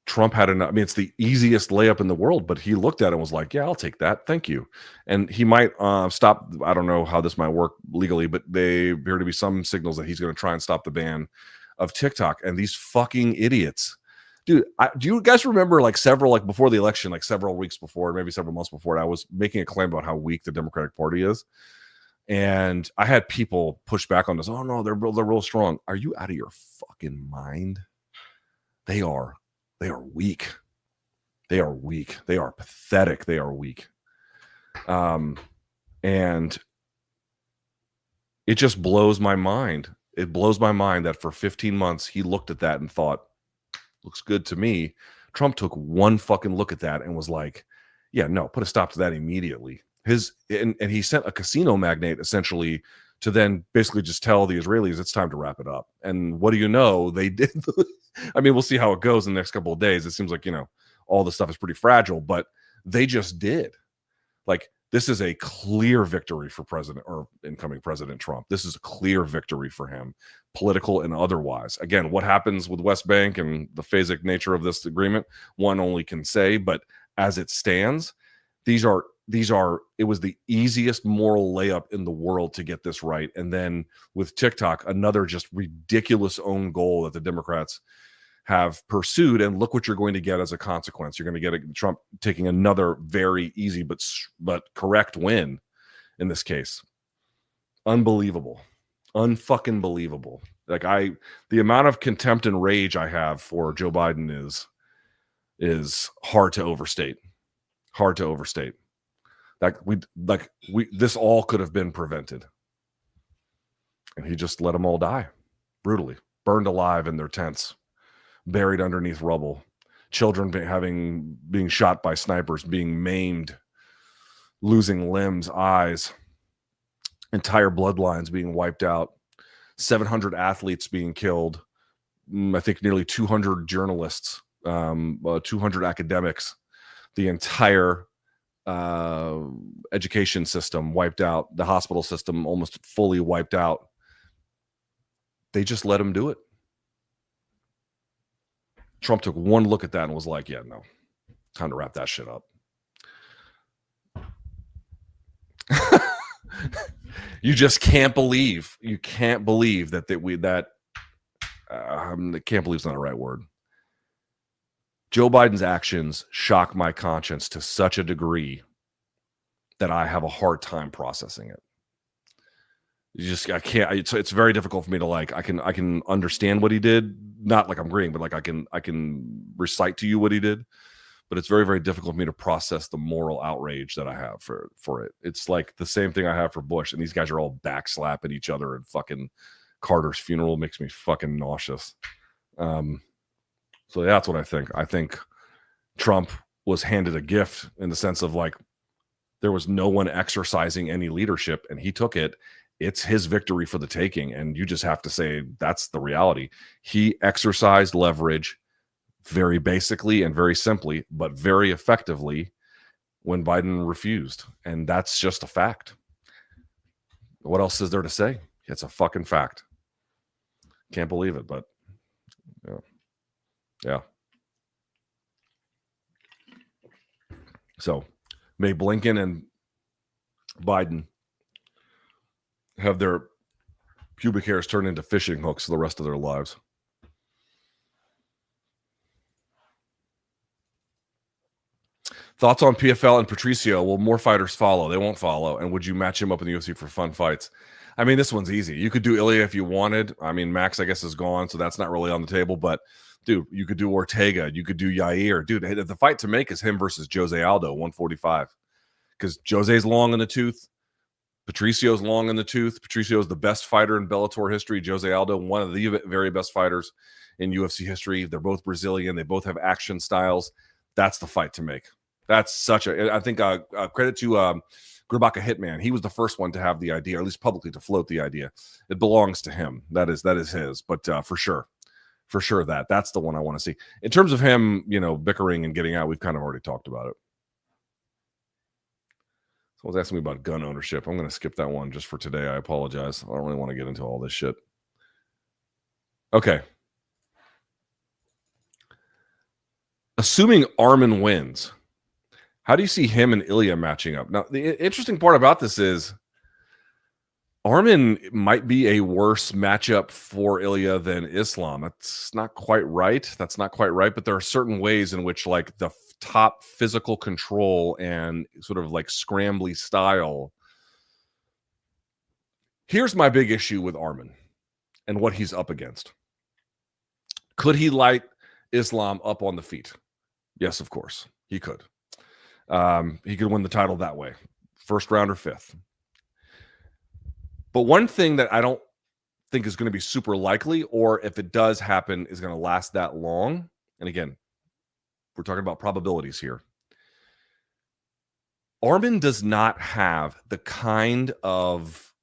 Trump had it's the easiest layup in the world, but he looked at it and was like, yeah, I'll take that. Thank you. And he might stop. I don't know how this might work legally, but there appear to be some signals that he's going to try and stop the ban of TikTok. And these fucking idiots, dude, do you guys remember before the election, like several weeks before, maybe several months before, I was making a claim about how weak the Democratic Party is. And I had people push back on this. Oh no, they're real strong. Are you out of your fucking mind? They are weak. They are weak. They are pathetic. They are weak. And it just blows my mind. It blows my mind that for 15 months he looked at that and thought, looks good to me. Trump took one fucking look at that and was like, yeah, no, put a stop to that immediately. And he sent a casino magnate essentially to then basically just tell the Israelis it's time to wrap it up. And what do you know? They did. I mean, we'll see how it goes in the next couple of days. It seems like, all the stuff is pretty fragile, but they just did. Like, this is a clear victory for incoming President Trump. This is a clear victory for him, political and otherwise. Again, what happens with West Bank and the phasic nature of this agreement, one only can say, but as it stands, it was the easiest moral layup in the world to get this right. And then with TikTok, another just ridiculous own goal that the Democrats have pursued. And look what you're going to get as a consequence. You're going to get Trump taking another very easy but correct win in this case. Unbelievable. Unfucking believable. The amount of contempt and rage I have for Joe Biden is hard to overstate. Hard to overstate. This all could have been prevented. And he just let them all die brutally, burned alive in their tents, buried underneath rubble, children being shot by snipers, being maimed, losing limbs, eyes, entire bloodlines being wiped out, 700 athletes being killed, I think nearly 200 journalists, 200 academics, the entire education system wiped out, the hospital system almost fully wiped out. They just let him do it. Trump took one look at that and was like, yeah, no, time to wrap that shit up. You just can't believe. You can't believe that I can't believe it's not the right word. Joe Biden's actions shock my conscience to such a degree that I have a hard time processing it. I can't. It's very difficult for me to I can understand what he did, not like I'm agreeing, but I can recite to you what he did. But it's very, very difficult for me to process the moral outrage that I have for it. It's like the same thing I have for Bush, and these guys are all backslapping each other at fucking Carter's funeral. Makes me fucking nauseous. So that's what I think. I think Trump was handed a gift in the sense of There was no one exercising any leadership, and he took it. It's his victory for the taking, and you just have to say that's the reality. He exercised leverage very basically and very simply, but very effectively when Biden refused, and that's just a fact. What else is there to say? It's a fucking fact. Can't believe it, but yeah. So may Blinken and Biden have their pubic hairs turn into fishing hooks for the rest of their lives. Thoughts on PFL and Patricio? Will more fighters follow? They won't follow. And would you match him up in the UFC for fun fights? I mean, this one's easy. You could do Illia if you wanted. I mean, Max, I guess, is gone, so that's not really on the table. But, dude, you could do Ortega. You could do Yair. Dude, the fight to make is him versus Jose Aldo, 145. Because Jose's long in the tooth. Patricio's long in the tooth. Patricio's the best fighter in Bellator history. Jose Aldo, one of the very best fighters in UFC history. They're both Brazilian. They both have action styles. That's the fight to make. That's such a, I think, credit to Grabaka Hitman. He was the first one to have the idea, or at least publicly to float the idea. It belongs to him. That is his. But for sure, that's the one I want to see. In terms of him, bickering and getting out, we've kind of already talked about it. Someone's asking me about gun ownership. I'm going to skip that one just for today. I apologize. I don't really want to get into all this shit. Okay. Assuming Arman wins, how do you see him and Illia matching up? Now, the interesting part about this is Arman might be a worse matchup for Illia than Islam. That's not quite right. But there are certain ways in which, like, the top physical control and sort of like scrambly style. Here's my big issue with Arman and what he's up against. Could he light Islam up on the feet? Yes, of course. He could. He could win the title that way. First round or fifth. But one thing that I don't think is going to be super likely, or if it does happen, is going to last that long. And again, we're talking about probabilities here. Arman does not have the kind of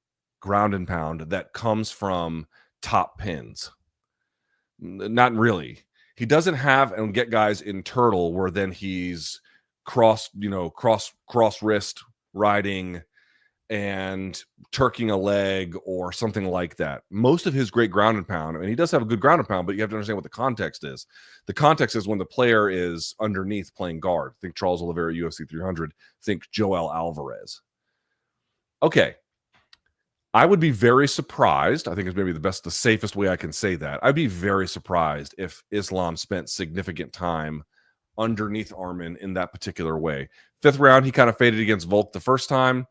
ground and pound that comes from top pins. Not really. He doesn't have and get guys in turtle where then he's cross wrist riding and turking a leg or something like that. Most of his great ground and pound, and he does have a good ground and pound, but you have to understand what the context is. The context is when the player is underneath playing guard. Think Charles Oliveira, UFC 300. Think Joel Alvarez. Okay. I would be very surprised. I think it's maybe the safest way I can say that. I'd be very surprised if Islam spent significant time underneath Arman in that particular way. Fifth round, he kind of faded against Volk the first time.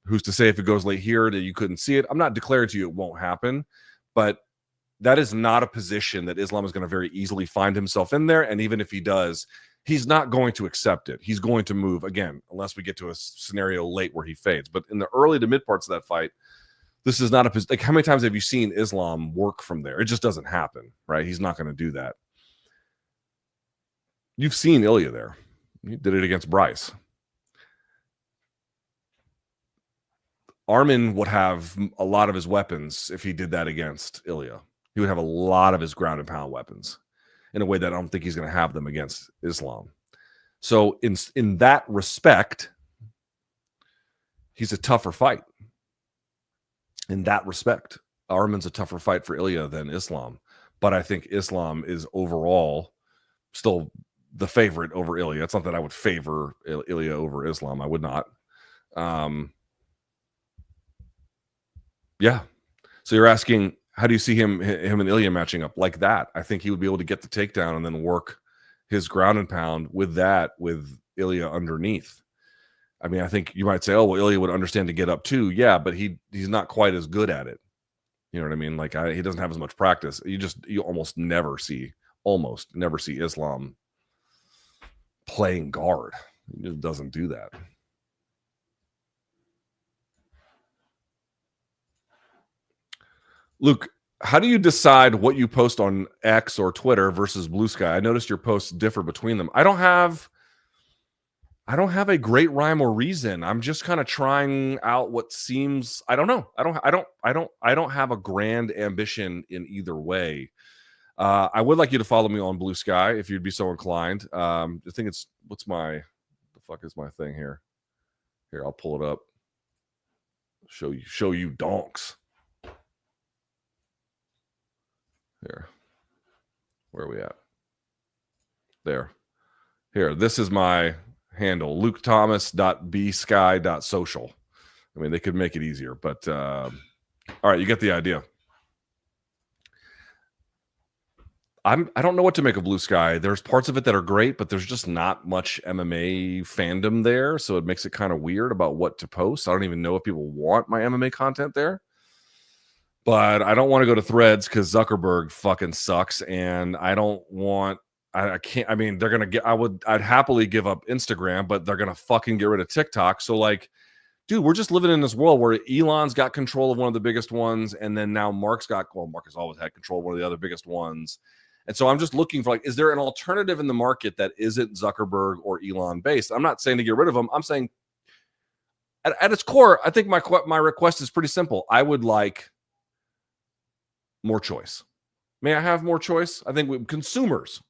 Who's to say if it goes late here that you couldn't see it? I'm not declaring to you it won't happen, but that is not a position that Islam is going to very easily find himself in there. And even if he does, he's not going to accept it. He's going to move again, unless we get to a scenario late where he fades. But in the early to mid parts of that fight, this is not a position. Like, how many times have you seen Islam work from there? It just doesn't happen, right? He's not going to do that. You've seen Illia there. He did it against Bryce. Arman would have a lot of his weapons if he did that against Illia. He would have a lot of his ground and pound weapons in a way that I don't think he's going to have them against Islam. So in that respect, he's a tougher fight. In that respect, Arman's a tougher fight for Illia than Islam. But I think Islam is overall still the favorite over Illia. It's not that I would favor Illia over Islam. I would not. Yeah. So you're asking, how do you see him and Illia matching up like that? I think he would be able to get the takedown and then work his ground and pound with Illia underneath. I mean, I think you might say, oh, well, Illia would understand to get up too. Yeah, but he's not quite as good at it. You know what I mean? Like, he doesn't have as much practice. You almost never see Islam playing guard. He just doesn't do that. Luke, how do you decide what you post on X or Twitter versus Bluesky? I noticed your posts differ between them. I don't have I don't have a great rhyme or reason. I'm just kind of trying out what seems. I don't know. I don't have a grand ambition in either way. I would like you to follow me on Blue Sky if you'd be so inclined. I think it's the fuck is my thing here? Here, I'll pull it up. Show you donks. Here. Where are we at? There. Here, this is my handle, lukethomas.bsky.social. I mean, they could make it easier, but all right, you get the idea. I don't know what to make of Blue Sky. There's parts of it that are great, but there's just not much MMA fandom there, so it makes it kind of weird about what to post. I don't even know if people want my MMA content there. But I don't want to go to Threads because Zuckerberg fucking sucks, and I don't want. I can't. I mean, they're gonna get. I'd happily give up Instagram, but they're gonna fucking get rid of TikTok. So, like, dude, we're just living in this world where Elon's got control of one of the biggest ones, and then now Mark has always had control of one of the other biggest ones. And so I'm just looking for, like, is there an alternative in the market that isn't Zuckerberg or Elon based? I'm not saying to get rid of them. I'm saying at its core, I think my request is pretty simple. I would like more choice. May I have more choice? I think consumers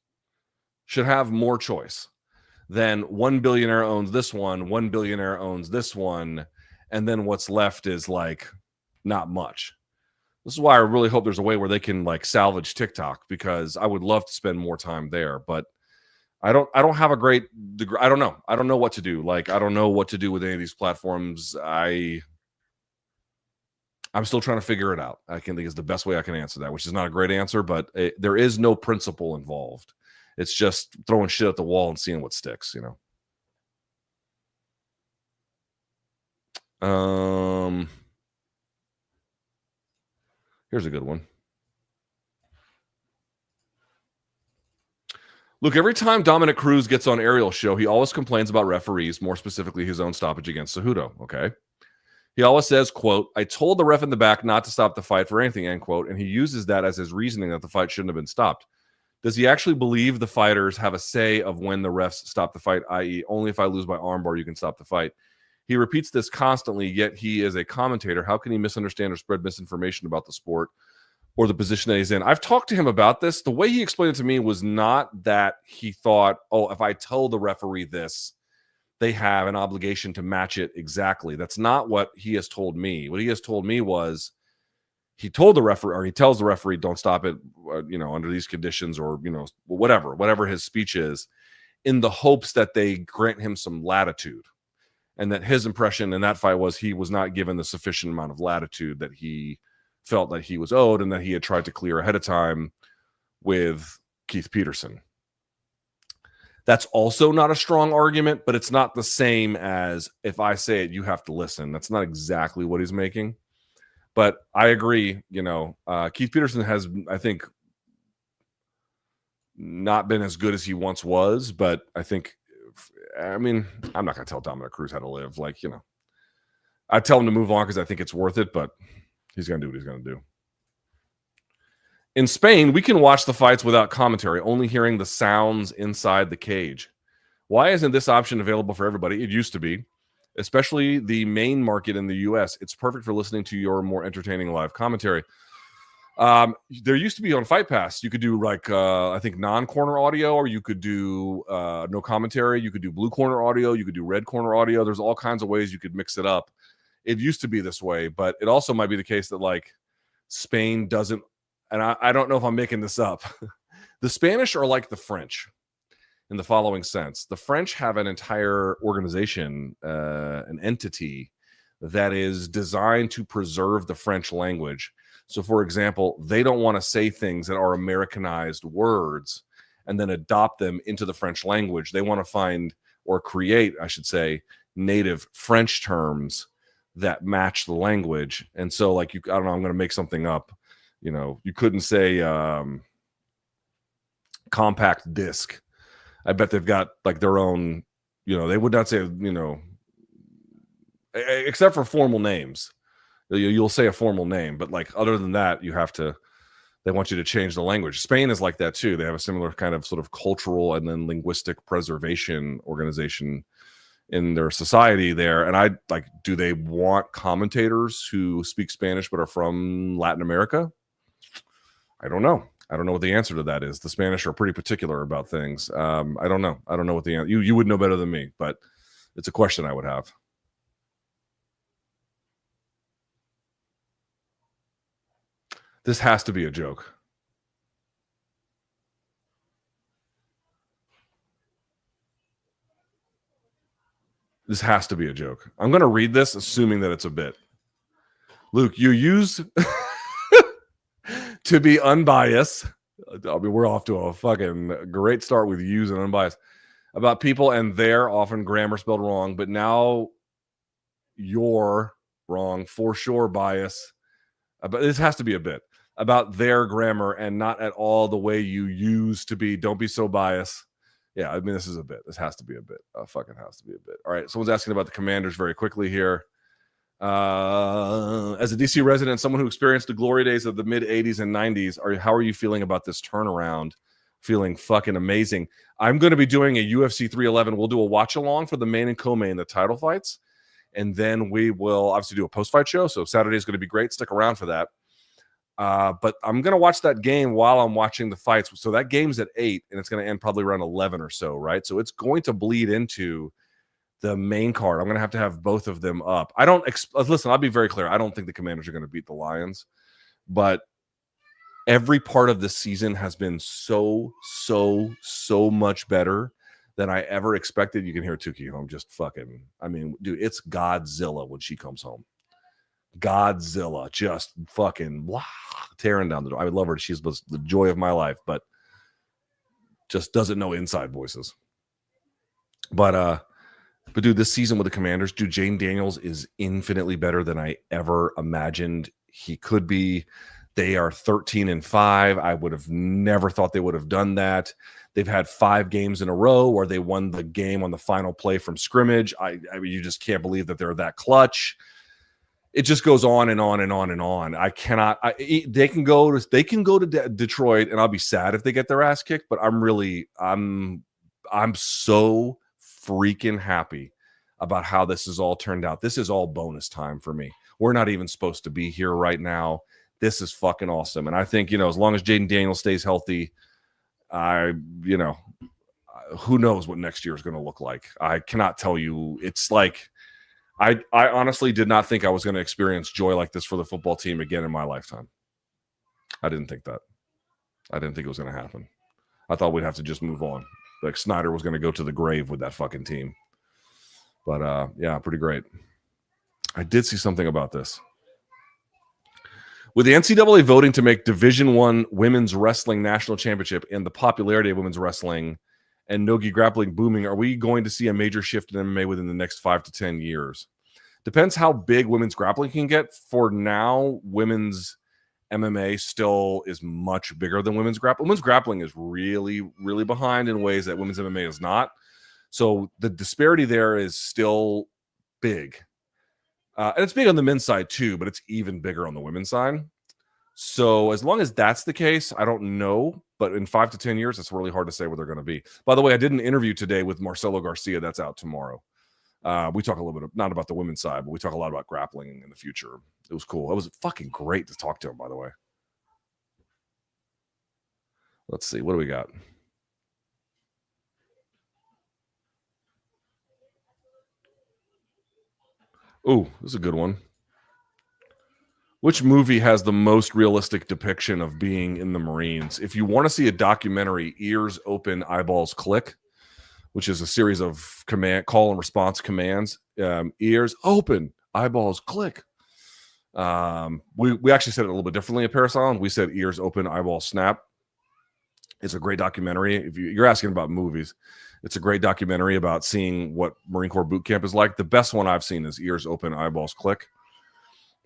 should have more choice than one billionaire owns this one billionaire owns this one, and then what's left is like not much. This is why I really hope there's a way where they can like salvage TikTok, because I would love to spend more time there, but I don't have a great degree. I don't know. I don't know what to do. Like, I don't know what to do with any of these platforms. I'm still trying to figure it out. I can think is the best way I can answer that, which is not a great answer, but there is no principle involved. It's just throwing shit at the wall and seeing what sticks, you know? Here's a good one. Look, every time Dominic Cruz gets on Ariel's show, he always complains about referees, more specifically his own stoppage against Cejudo, okay? He always says, quote, "I told the ref in the back not to stop the fight for anything," end quote, and he uses that as his reasoning that the fight shouldn't have been stopped. Does he actually believe the fighters have a say of when the refs stop the fight, i.e., only if I lose my armbar, you can stop the fight? He repeats this constantly, yet he is a commentator. How can he misunderstand or spread misinformation about the sport or the position that he's in? I've talked to him about this. The way he explained it to me was not that he thought, oh, if I tell the referee this, they have an obligation to match it exactly. That's not what he has told me. What he has told me was he told the referee, or he tells the referee, don't stop it, under these conditions, or, whatever his speech is, in the hopes that they grant him some latitude. And that his impression in that fight was he was not given the sufficient amount of latitude that he felt that he was owed, and that he had tried to clear ahead of time with Keith Peterson. That's also not a strong argument, but it's not the same as if I say it, you have to listen. That's not exactly what he's making. But I agree, Keith Peterson has, I think, not been as good as he once was, but I think, I'm not going to tell Dominic Cruz how to live. I tell him to move on because I think it's worth it, but he's going to do what he's going to do. In Spain, we can watch the fights without commentary, only hearing the sounds inside the cage. Why isn't this option available for everybody? It used to be, especially the main market in the U.S. It's perfect for listening to your more entertaining live commentary. There used to be on Fight Pass, you could do I think non-corner audio, or you could do no commentary. You could do blue corner audio. You could do red corner audio. There's all kinds of ways you could mix it up. It used to be this way, but it also might be the case that Spain doesn't, and I don't know if I'm making this up. The Spanish are like the French in the following sense. The French have an entire organization, an entity that is designed to preserve the French language. So, for example, they don't want to say things that are Americanized words and then adopt them into the French language. They want to find, or create, I should say, native French terms that match the language. And so, I don't know, I'm going to make something up. You couldn't say compact disc. I bet they've got their own, they would not say, except for formal names. You'll say a formal name, but other than that, they want you to change the language. Spain is like that too. They have a similar kind of sort of cultural and then linguistic preservation organization in their society there. And I like, do they want commentators who speak Spanish but are from Latin America? I don't know. I don't know what the answer to that is. The Spanish are pretty particular about things. I don't know. I don't know what the answer. You would know better than me, but it's a question I would have. This has to be a joke. This has to be a joke. I'm going to read this assuming that it's a bit. Luke, you use to be unbiased. I mean, we're off to a fucking great start with use and unbiased about people and their, often grammar spelled wrong, but now you're wrong for sure bias. But this has to be a bit about their grammar and not at all the way you use to be. Don't be so biased. Yeah, I mean, this is a bit. This has to be a bit. Fucking has to be a bit. All right, someone's asking about the Commanders very quickly here. As a DC resident, someone who experienced the glory days of the mid 80s and 90s, how are you feeling about this turnaround? Feeling fucking amazing. I'm going to be doing a UFC 311. We'll do a watch along for the main and co-main, the title fights, and then we will obviously do a post-fight show. So Saturday is going to be great. Stick around for that. But I'm going to watch that game while I'm watching the fights. So that game's at 8, and it's going to end probably around 11 or so, right? So it's going to bleed into the main card. I'm going to have both of them up. I don't listen, I'll be very clear. I don't think the Commanders are going to beat the Lions, but every part of this season has been so much better than I ever expected. You can hear Tuki home just fucking, I mean, dude, it's Godzilla when she comes home. Godzilla just fucking tearing down the door. I love her. She's the joy of my life, but just doesn't know inside voices. But dude, this season with the Commanders, dude, Jane Daniels is infinitely better than I ever imagined he could be. They are 13-5. I would have never thought they would have done that. They've had 5 games in a row where they won the game on the final play from scrimmage. I mean, you just can't believe that they're that clutch. It just goes on and on and on and on. I cannot. They can go to Detroit, and I'll be sad if they get their ass kicked. But I'm so freaking happy about how this has all turned out. This is all bonus time for me. We're not even supposed to be here right now. This is fucking awesome. And I think, as long as Jaden Daniels stays healthy, who knows what next year is going to look like. I cannot tell you. It's like, I honestly did not think I was going to experience joy like this for the football team again in my lifetime. I didn't think that. I didn't think it was going to happen. I thought we'd have to just move on. Like Snyder was going to go to the grave with that fucking team. But yeah, pretty great. I did see something about this. With the NCAA voting to make Division I Women's Wrestling National Championship and the popularity of women's wrestling and no-gi grappling booming, are we going to see a major shift in MMA within the next 5 to 10 years? Depends how big women's grappling can get. For now, women's MMA still is much bigger than women's grappling. Women's grappling is really, really behind in ways that women's MMA is not. So the disparity there is still big. And it's big on the men's side too, but it's even bigger on the women's side. So as long as that's the case, I don't know. But in 5 to 10 years, it's really hard to say where they're going to be. By the way, I did an interview today with Marcelo Garcia. That's out tomorrow. We talk a little bit, not about the women's side, but we talk a lot about grappling in the future. It was cool. It was fucking great to talk to him, by the way. Let's see. What do we got? Oh, this is a good one. Which movie has the most realistic depiction of being in the Marines? If you want to see a documentary, Ears Open, Eyeballs Click, which is a series of call and response commands. Ears open, eyeballs click. We actually said it a little bit differently at Paris Island. We said ears open, eyeballs snap. It's a great documentary. If you're asking about movies, it's a great documentary about seeing what Marine Corps boot camp is like. The best one I've seen is Ears Open, Eyeballs Click.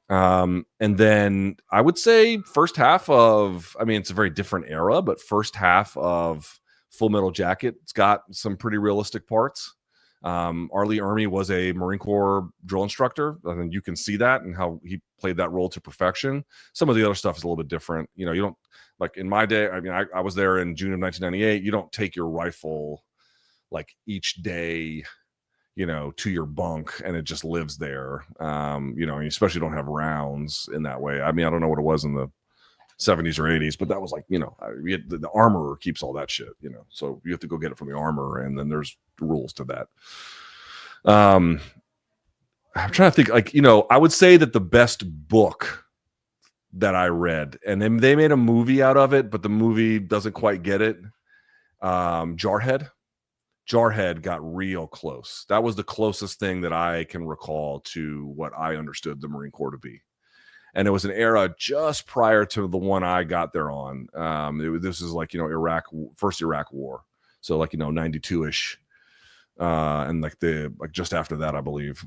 And then I would say first half of, I mean, it's a very different era, but first half of Full Metal Jacket, it's got some pretty realistic parts. Arlie Ermy was a Marine Corps drill instructor. I mean, you can see that and how he played that role to perfection. Some of the other stuff is a little bit different. You don't, like in my day, I mean, I was there in June of 1998. You don't take your rifle like each day. to your bunk, and it just lives there. And you especially don't have rounds in that way. I mean, I don't know what it was in the 70s or 80s, but that was like, the armorer keeps all that shit, so you have to go get it from the armorer, and then there's rules to that. I'm trying to think, I would say that the best book that I read, and then they made a movie out of it, but the movie doesn't quite get it. Jarhead got real close. That was the closest thing that I can recall to what I understood the Marine Corps to be. And it was an era just prior to the one I got there on. This is like, first Iraq war. So like, 92-ish. And like just after that, I believe.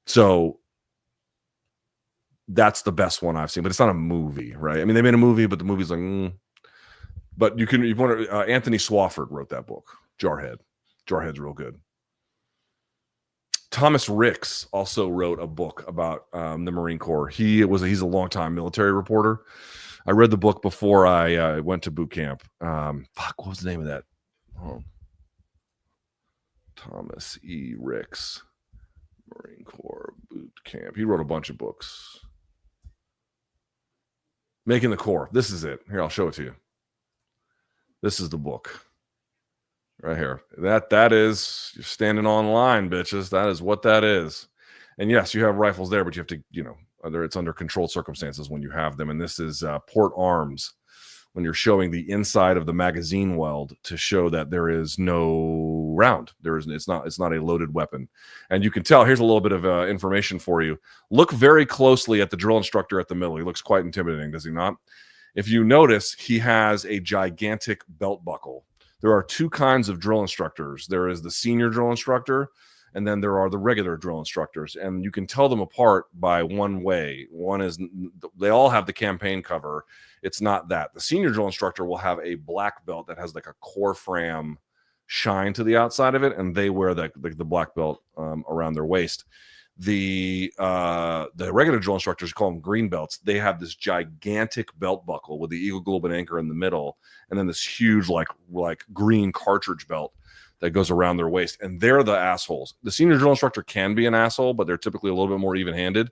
So that's the best one I've seen, but it's not a movie, right? I mean, they made a movie, but the movie's like, But Anthony Swofford wrote that book, Jarhead. Jarhead's real good. Thomas Ricks also wrote a book about the Marine Corps. He's a longtime military reporter. I read the book before I went to boot camp. What was the name of that? Oh. Thomas E. Ricks, Marine Corps boot camp. He wrote a bunch of books. Making the Corps. This is it. Here, I'll show it to you. This is the book. Right here. That is, you're standing on line, bitches. That is what that is. And yes, you have rifles there, but you have to, it's under controlled circumstances when you have them. And this is port arms, when you're showing the inside of the magazine weld to show that there is no round. It's not a loaded weapon. And you can tell, here's a little bit of information for you. Look very closely at the drill instructor at the middle. He looks quite intimidating, does he not? If you notice, he has a gigantic belt buckle. There are two kinds of drill instructors. There is the senior drill instructor, and then there are the regular drill instructors. And you can tell them apart by one way. One is they all have the campaign cover. It's not that. The senior drill instructor will have a black belt that has like a core frame shine to the outside of it, and they wear the black belt around their waist. The regular drill instructors, call them green belts. They have this gigantic belt buckle with the Eagle Globe and Anchor in the middle, and then this huge like green cartridge belt that goes around their waist. And they're the assholes. The senior drill instructor can be an asshole, but they're typically a little bit more even-handed.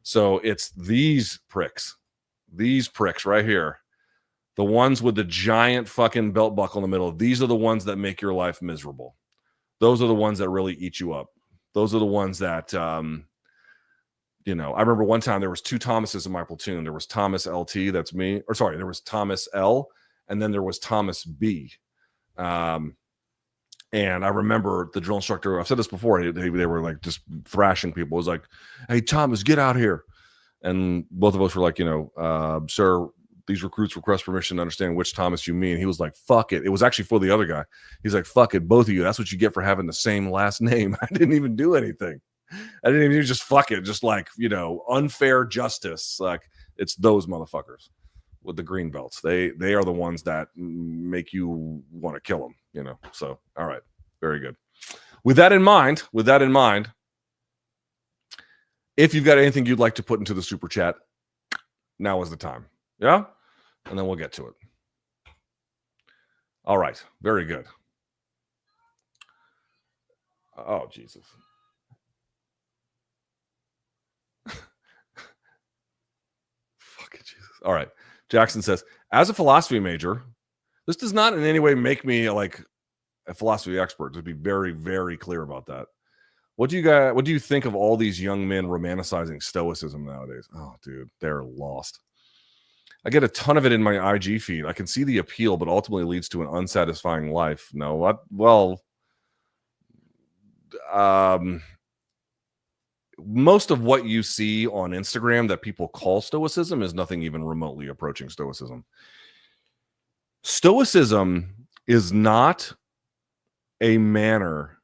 So it's these pricks right here, the ones with the giant fucking belt buckle in the middle. These are the ones that make your life miserable. Those are the ones that really eat you up. Those are the ones that, I remember one time there was two Thomases in my platoon. There was Thomas LT, that's me. Or sorry, there was Thomas L, and then there was Thomas B. And I remember the drill instructor, I've said this before, they were like just thrashing people. It was like, hey, Thomas, get out here. And both of us were like, sir, these recruits request permission to understand which Thomas you mean. He was like, fuck it. It was actually for the other guy. He's like, fuck it, both of you. That's what you get for having the same last name. I didn't even do anything. I didn't even just fuck it. Just like, unfair justice. Like, it's those motherfuckers with the green belts. They are the ones that make you want to kill them, So, all right. Very good. With that in mind, if you've got anything you'd like to put into the super chat, now is the time. Yeah? And then we'll get to it. All right. Very good. Oh, Jesus. Fucking Jesus. All right. Jackson says, as a philosophy major, this does not in any way make me like a philosophy expert. To be very, very clear about that. What do you think of all these young men romanticizing Stoicism nowadays? Oh, dude, they're lost. I get a ton of it in my IG feed. I can see the appeal, but ultimately leads to an unsatisfying life. No, most of what you see on Instagram that people call Stoicism is nothing even remotely approaching Stoicism. Stoicism is not a manner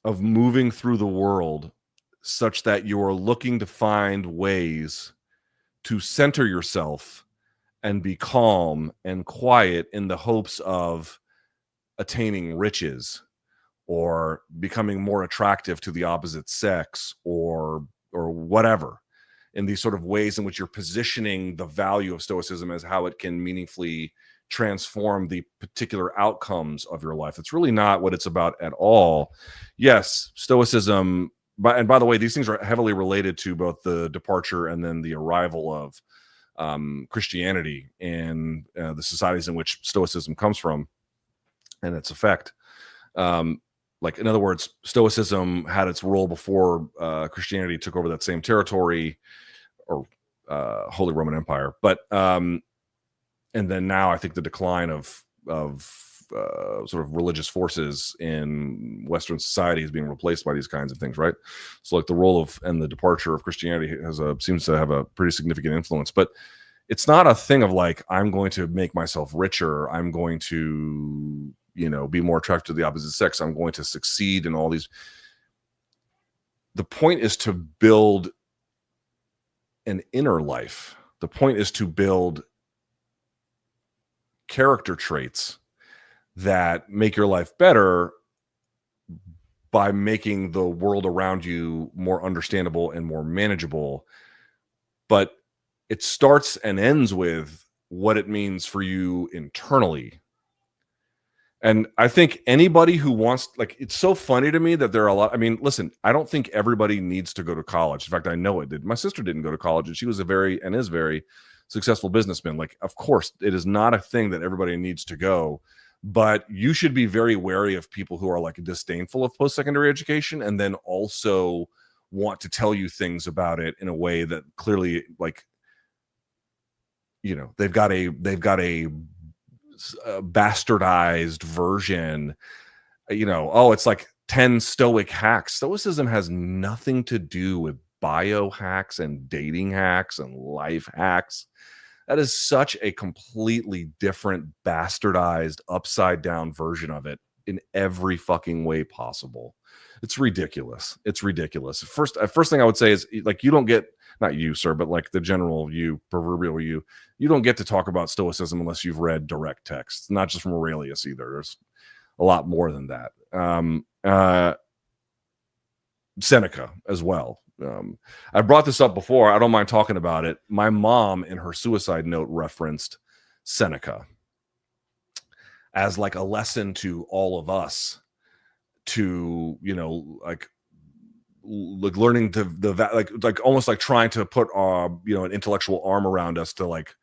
of moving through the world such that you are looking to find ways to center yourself and be calm and quiet in the hopes of attaining riches or becoming more attractive to the opposite sex or whatever, in these sort of ways in which you're positioning the value of Stoicism as how it can meaningfully transform the particular outcomes of your life. It's really not what it's about at all. Yes, Stoicism, and by the way, these things are heavily related to both the departure and then the arrival of Christianity and the societies in which Stoicism comes from and its effect. Like, in other words, Stoicism had its role before Christianity took over that same territory, or Holy Roman Empire. But and then now I think the decline of sort of religious forces in Western society is being replaced by these kinds of things, right? So like the role of and the departure of Christianity seems to have a pretty significant influence. But it's not a thing of like, I'm going to make myself richer, I'm going to, you know, be more attracted to the opposite sex, I'm going to succeed in all these. The point is to build an inner life. The point is to build character traits that make your life better by making the world around you more understandable and more manageable. But it starts and ends with what it means for you internally. And I think anybody who wants, like, it's so funny to me that there are a lot. I mean, listen, I don't think everybody needs to go to college. In fact, I know it did. My sister didn't go to college, and she was a very successful businessman. Like, of course, it is not a thing that everybody needs to go, but you should be very wary of people who are like disdainful of post-secondary education and then also want to tell you things about it in a way that clearly, like, you know, they've got a bastardized version, you know, oh, it's like 10 stoic hacks. Stoicism has nothing to do with biohacks and dating hacks and life hacks. That is such a completely different, bastardized, upside down version of it in every fucking way possible. It's ridiculous. It's ridiculous. First thing I would say is, like, you don't get, not you, sir, but like the general you, proverbial you don't get to talk about Stoicism unless you've read direct texts, not just from Aurelius either. There's a lot more than that. Seneca as well. I brought this up before. I don't mind talking about it. My mom, in her suicide note, referenced Seneca as like a lesson to all of us to, you know, like learning to like almost like trying to put you know, an intellectual arm around us to like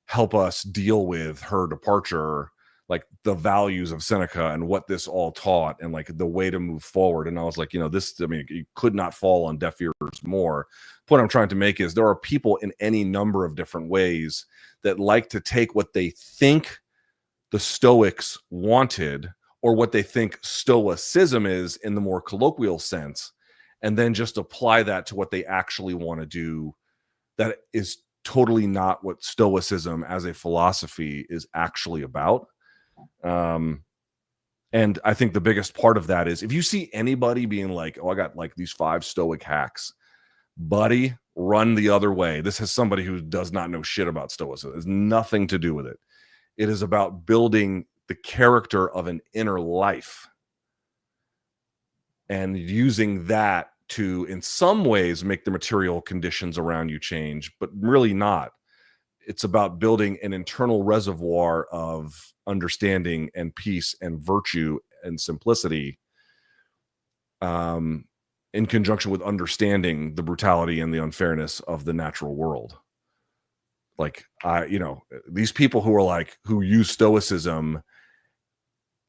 help us deal with her departure, like the values of Seneca and what this all taught and like the way to move forward. And I was like, you know, this, I mean, it could not fall on deaf ears more. Point I'm trying to make is there are people in any number of different ways that like to take what they think the Stoics wanted, or what they think Stoicism is in the more colloquial sense, and then just apply that to what they actually want to do. That is totally not what Stoicism as a philosophy is actually about. And I think the biggest part of that is if you see anybody being like, oh, I got like these 5 Stoic hacks, buddy, run the other way. This is somebody who does not know shit about Stoicism. It has nothing to do with it. It is about building the character of an inner life and using that to, in some ways, make the material conditions around you change, but really not. It's about building an internal reservoir of understanding and peace and virtue and simplicity, in conjunction with understanding the brutality and the unfairness of the natural world. Like, you know, these people who are like, who use Stoicism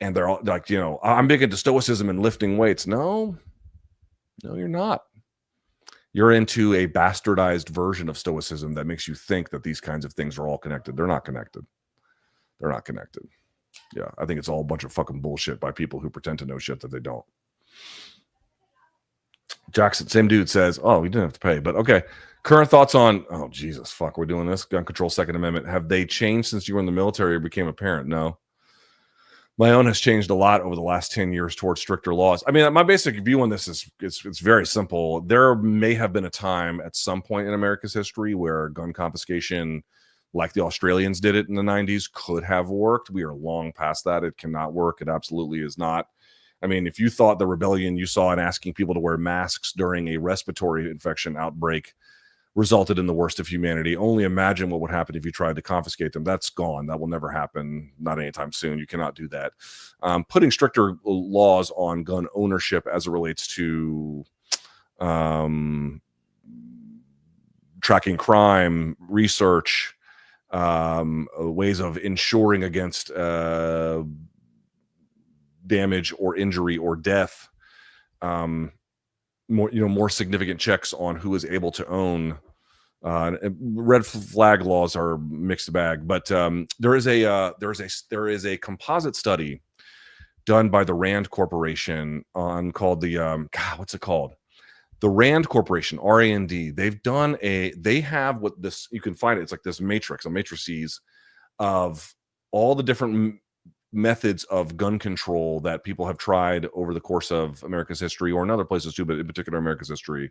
and they're all like, you know, I'm big into Stoicism and lifting weights. No, you're not. You're into a bastardized version of Stoicism that makes you think that these kinds of things are all connected. They're not connected. They're not connected. Yeah, I think it's all a bunch of fucking bullshit by people who pretend to know shit that they don't. Jackson, same dude, says, oh, we didn't have to pay, but okay. Current thoughts on, oh, Jesus, fuck, we're doing this. Gun control, Second Amendment. Have they changed since you were in the military or became a parent? No. My own has changed a lot over the last 10 years towards stricter laws. I mean, my basic view on this is it's very simple. There may have been a time at some point in America's history where gun confiscation, like the Australians did it in the 90s, could have worked. We are long past that. It cannot work. It absolutely is not. I mean, if you thought the rebellion you saw in asking people to wear masks during a respiratory infection outbreak resulted in the worst of humanity. Only imagine what would happen if you tried to confiscate them. That's gone. That will never happen. Not anytime soon. You cannot do that. Putting stricter laws on gun ownership as it relates to tracking crime, research, ways of insuring against damage or injury or death, more significant checks on who is able to own. Red flag laws are mixed bag, but there is a composite study done by the Rand Corporation on called the what's it called? The Rand Corporation, R-A-N-D. They have what this, you can find it. It's like this matrix, matrices of all the different methods of gun control that people have tried over the course of America's history, or in other places too, but in particular America's history.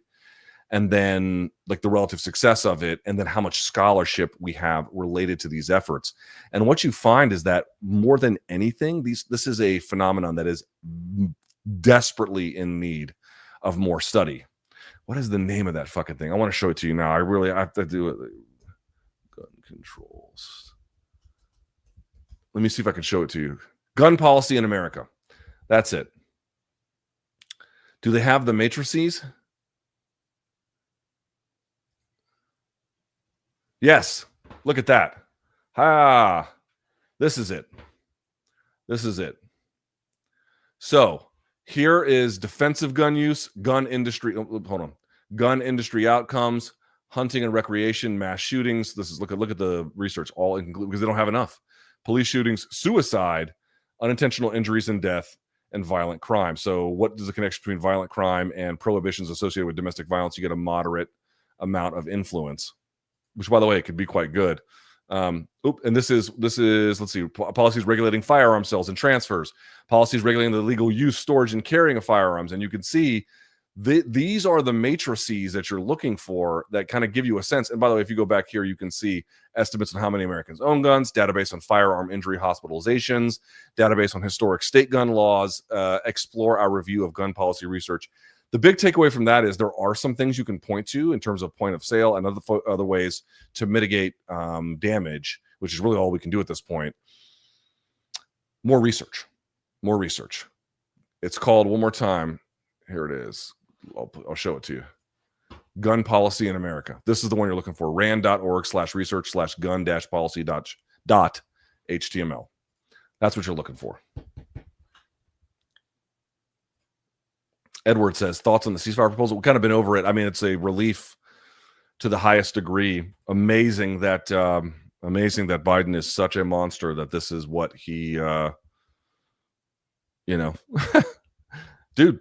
And then like the relative success of it, and then how much scholarship we have related to these efforts. And what you find is that more than anything, this is a phenomenon that is desperately in need of more study. What is the name of that fucking thing? I want to show it to you now. I have to do it. Gun controls. Let me see if I can show it to you. Gun policy in America. That's it. Do they have the matrices? Yes. Look at that. This is it. This is it. So here is defensive gun use, gun industry. Hold on. Gun industry outcomes, hunting and recreation, mass shootings. This is look at the research, all because they don't have enough. Police shootings, suicide, unintentional injuries and death, and violent crime. So what is the connection between violent crime and prohibitions associated with domestic violence? You get a moderate amount of influence, which, by the way, it could be quite good. And this is let's see, policies regulating firearm sales and transfers, policies regulating the legal use, storage, and carrying of firearms. And you can see these are the matrices that you're looking for that kind of give you a sense. And by the way, if you go back here, you can see estimates on how many Americans own guns, database on firearm injury hospitalizations, database on historic state gun laws, explore our review of gun policy research. The big takeaway from that is there are some things you can point to in terms of point of sale and other ways to mitigate damage, which is really all we can do at this point. More research. It's called, one more time, here it is. I'll show it to you. Gun policy in America. This is the one you're looking for. rand.org/research/gun-policy.html. That's what you're looking for. Edward says, thoughts on the ceasefire proposal? We've kind of been over it. I mean, it's a relief to the highest degree. Amazing that Biden is such a monster that this is what he, dude,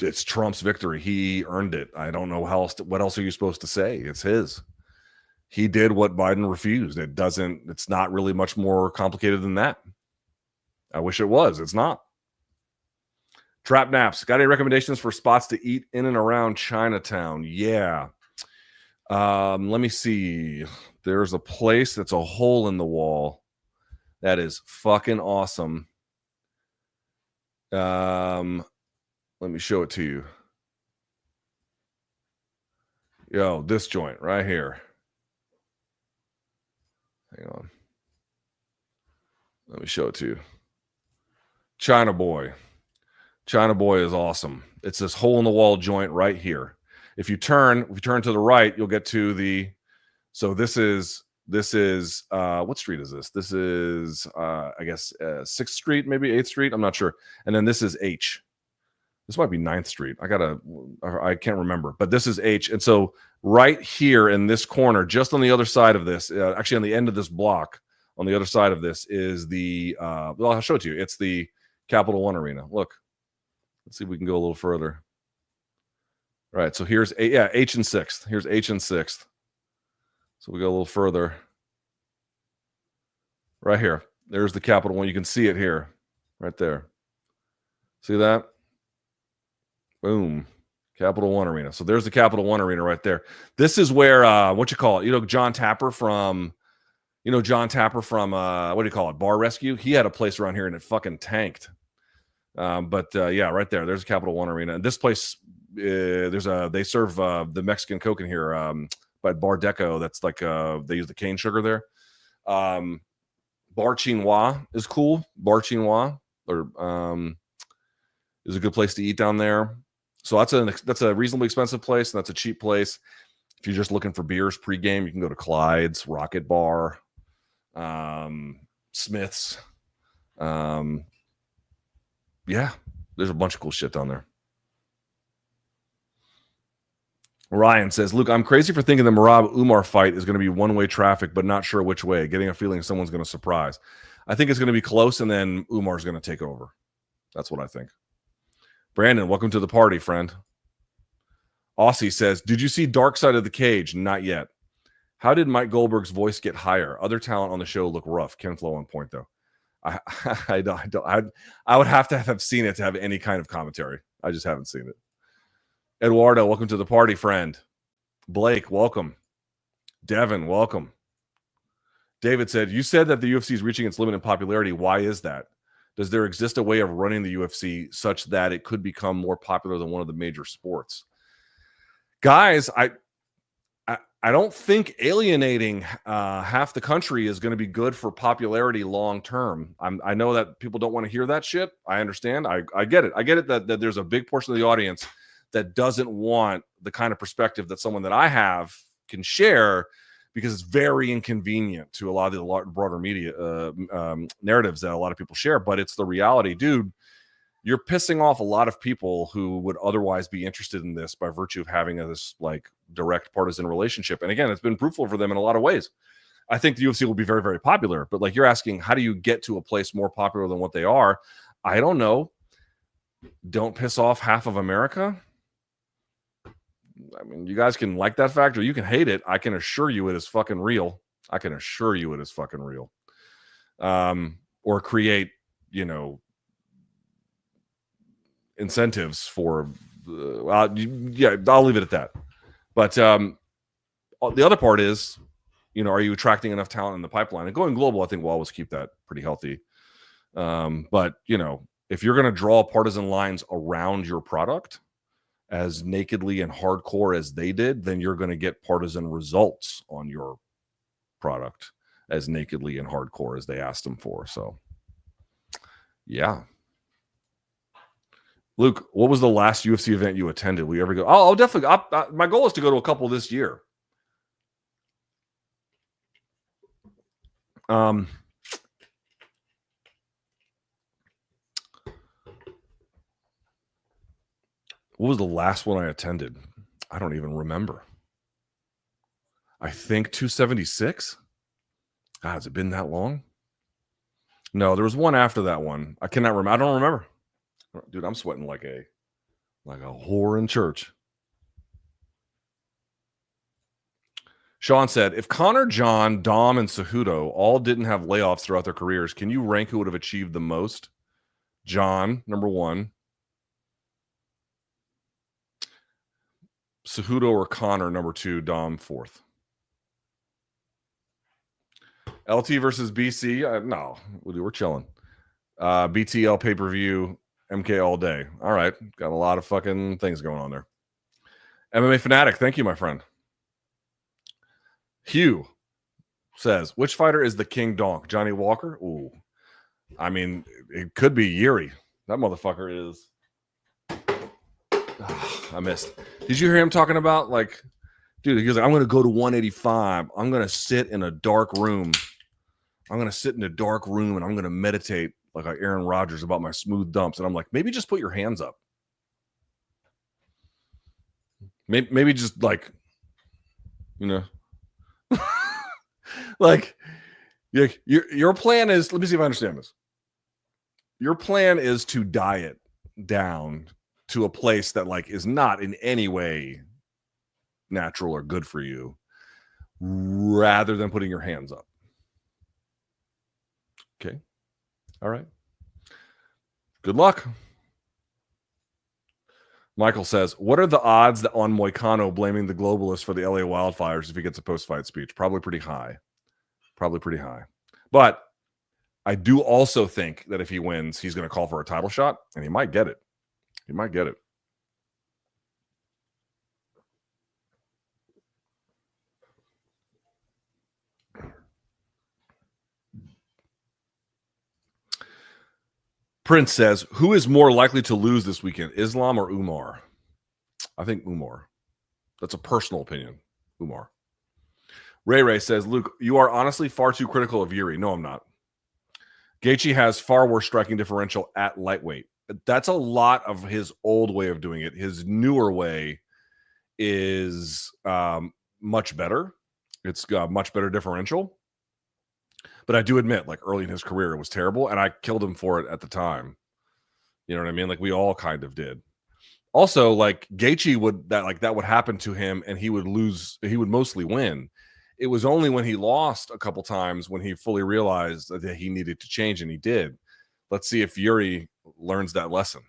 it's Trump's victory. He earned it. I don't know what else are you supposed to say? It's his. He did what Biden refused. It's not really much more complicated than that. I wish it was. It's not. Trap Naps, got any recommendations for spots to eat in and around Chinatown? Yeah. Let me see. There's a place that's a hole in the wall that is fucking awesome. Let me show it to you. Yo, this joint right here. Hang on. Let me show it to you. China Boy. China Boy is awesome. It's this hole in the wall joint right here. If you turn to the right, you'll get to the. So this is what street is this? This is I guess 6th Street, maybe 8th Street. I'm not sure. And then this is H. This might be 9th Street. I can't remember, but this is H. And so right here in this corner, just on the other side of this, actually on the end of this block, on the other side of this is the. Well, I'll show it to you. It's the Capital One Arena. Look. Let's see if we can go a little further. All right, so here's H and 6th. Here's H and 6th. So we go a little further. Right here. There's the Capital One. You can see it here. Right there. See that? Boom. Capital One Arena. So there's the Capital One Arena right there. This is where John Tapper from what do you call it? Bar Rescue. He had a place around here and it fucking tanked. Right there, there's Capital One Arena. And this place they serve the Mexican Coke in here by Bar Deco. That's like they use the cane sugar there. Bar Chinois is cool. Bar Chinois is a good place to eat down there. So that's a reasonably expensive place, and that's a cheap place. If you're just looking for beers pregame, you can go to Clyde's, Rocket Bar, Smith's. Yeah, there's a bunch of cool shit down there. Ryan says, Luke, I'm crazy for thinking the Merab Umar fight is going to be one-way traffic, but not sure which way. Getting a feeling someone's going to surprise. I think it's going to be close, and then Umar's going to take over. That's what I think. Brandon, welcome to the party, friend. Aussie says, did you see Dark Side of the Cage? Not yet. How did Mike Goldberg's voice get higher? Other talent on the show look rough. Ken Flo on point, though. I would have to have seen it to have any kind of commentary. I just haven't seen it. Eduardo, welcome to the party, friend. Blake, welcome. Devin, welcome. David said, you said that the UFC is reaching its limit in popularity. Why is that? Does there exist a way of running the UFC such that it could become more popular than one of the major sports? Guys, I don't think alienating half the country is going to be good for popularity long term. I know that people don't want to hear that shit. I understand. I get it. I get it that there's a big portion of the audience that doesn't want the kind of perspective that someone that I have can share, because it's very inconvenient to a lot of the broader media narratives that a lot of people share. But it's the reality, dude. You're pissing off a lot of people who would otherwise be interested in this by virtue of having this like direct partisan relationship. And again, it's been fruitful for them in a lot of ways. I think the UFC will be very, very popular. But like you're asking, how do you get to a place more popular than what they are? I don't know. Don't piss off half of America. I mean, you guys can like that fact or you can hate it. I can assure you it is fucking real. I can assure you it is fucking real. Or create, incentives for, yeah, I'll leave it at that. But the other part is, are you attracting enough talent in the pipeline? And going global, I think we'll always keep that pretty healthy. But, if you're going to draw partisan lines around your product as nakedly and hardcore as they did, then you're going to get partisan results on your product as nakedly and hardcore as they asked them for. So, yeah. Luke, what was the last UFC event you attended? Will you ever go? I'll definitely. My goal is to go to a couple this year. What was the last one I attended? I don't even remember. I think 276. God, has it been that long? No, there was one after that one. I cannot remember. I don't remember. Dude, I'm sweating like a whore in church. Sean said, if Connor, John, Dom, and Cejudo all didn't have layoffs throughout their careers, can you rank who would have achieved the most? John, number 1. Cejudo or Connor, number 2. Dom, 4th. LT versus BC? No, we're chilling. BTL pay-per-view. MK all day. All right. Got a lot of fucking things going on there. MMA Fanatic. Thank you, my friend. Hugh says, which fighter is the King Donk? Johnny Walker? Ooh. I mean, it could be Yuri. That motherfucker is... I missed. Did you hear him talking about, like, dude, he goes, I'm going to go to 185. I'm going to sit in a dark room. I'm going to sit in a dark room and I'm going to meditate like Aaron Rodgers about my smooth dumps. And I'm like, maybe just put your hands up. Maybe just like, like your plan is, let me see if I understand this. Your plan is to diet down to a place that like is not in any way natural or good for you, rather than putting your hands up. Okay. All right. Good luck. Michael says, what are the odds that on Moicano blaming the globalists for the LA wildfires if he gets a post-fight speech? Probably pretty high. But I do also think that if he wins, he's going to call for a title shot, and he might get it. Prince says, who is more likely to lose this weekend, Islam or Umar? I think Umar. That's a personal opinion. Umar. Ray says, Luke, you are honestly far too critical of Yuri. No, I'm not. Gaethje has far worse striking differential at lightweight. That's a lot of his old way of doing it. His newer way is much better. It's got much better differential. But I do admit, like early in his career, it was terrible, and I killed him for it at the time. You know what I mean? Like we all kind of did. Also, like Gaethje that would happen to him, and he would lose. He would mostly win. It was only when he lost a couple times when he fully realized that he needed to change, and he did. Let's see if Yuri learns that lesson.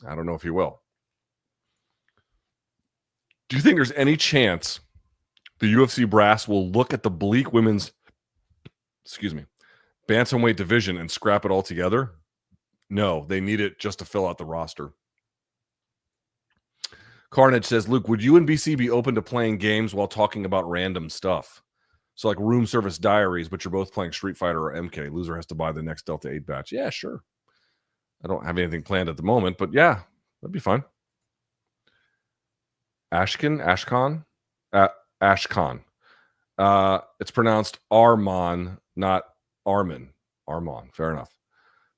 I don't know if he will. Do you think there's any chance the UFC brass will look at the bleak women's, bantamweight division and scrap it all together? No, they need it just to fill out the roster. Carnage says, Luke, would you and BC be open to playing games while talking about random stuff? So like room service diaries, but you're both playing Street Fighter or MK. Loser has to buy the next Delta 8 batch. Yeah, sure. I don't have anything planned at the moment, but yeah, that'd be fun. Ashkan. It's pronounced Arman, not Arman. Arman, fair enough.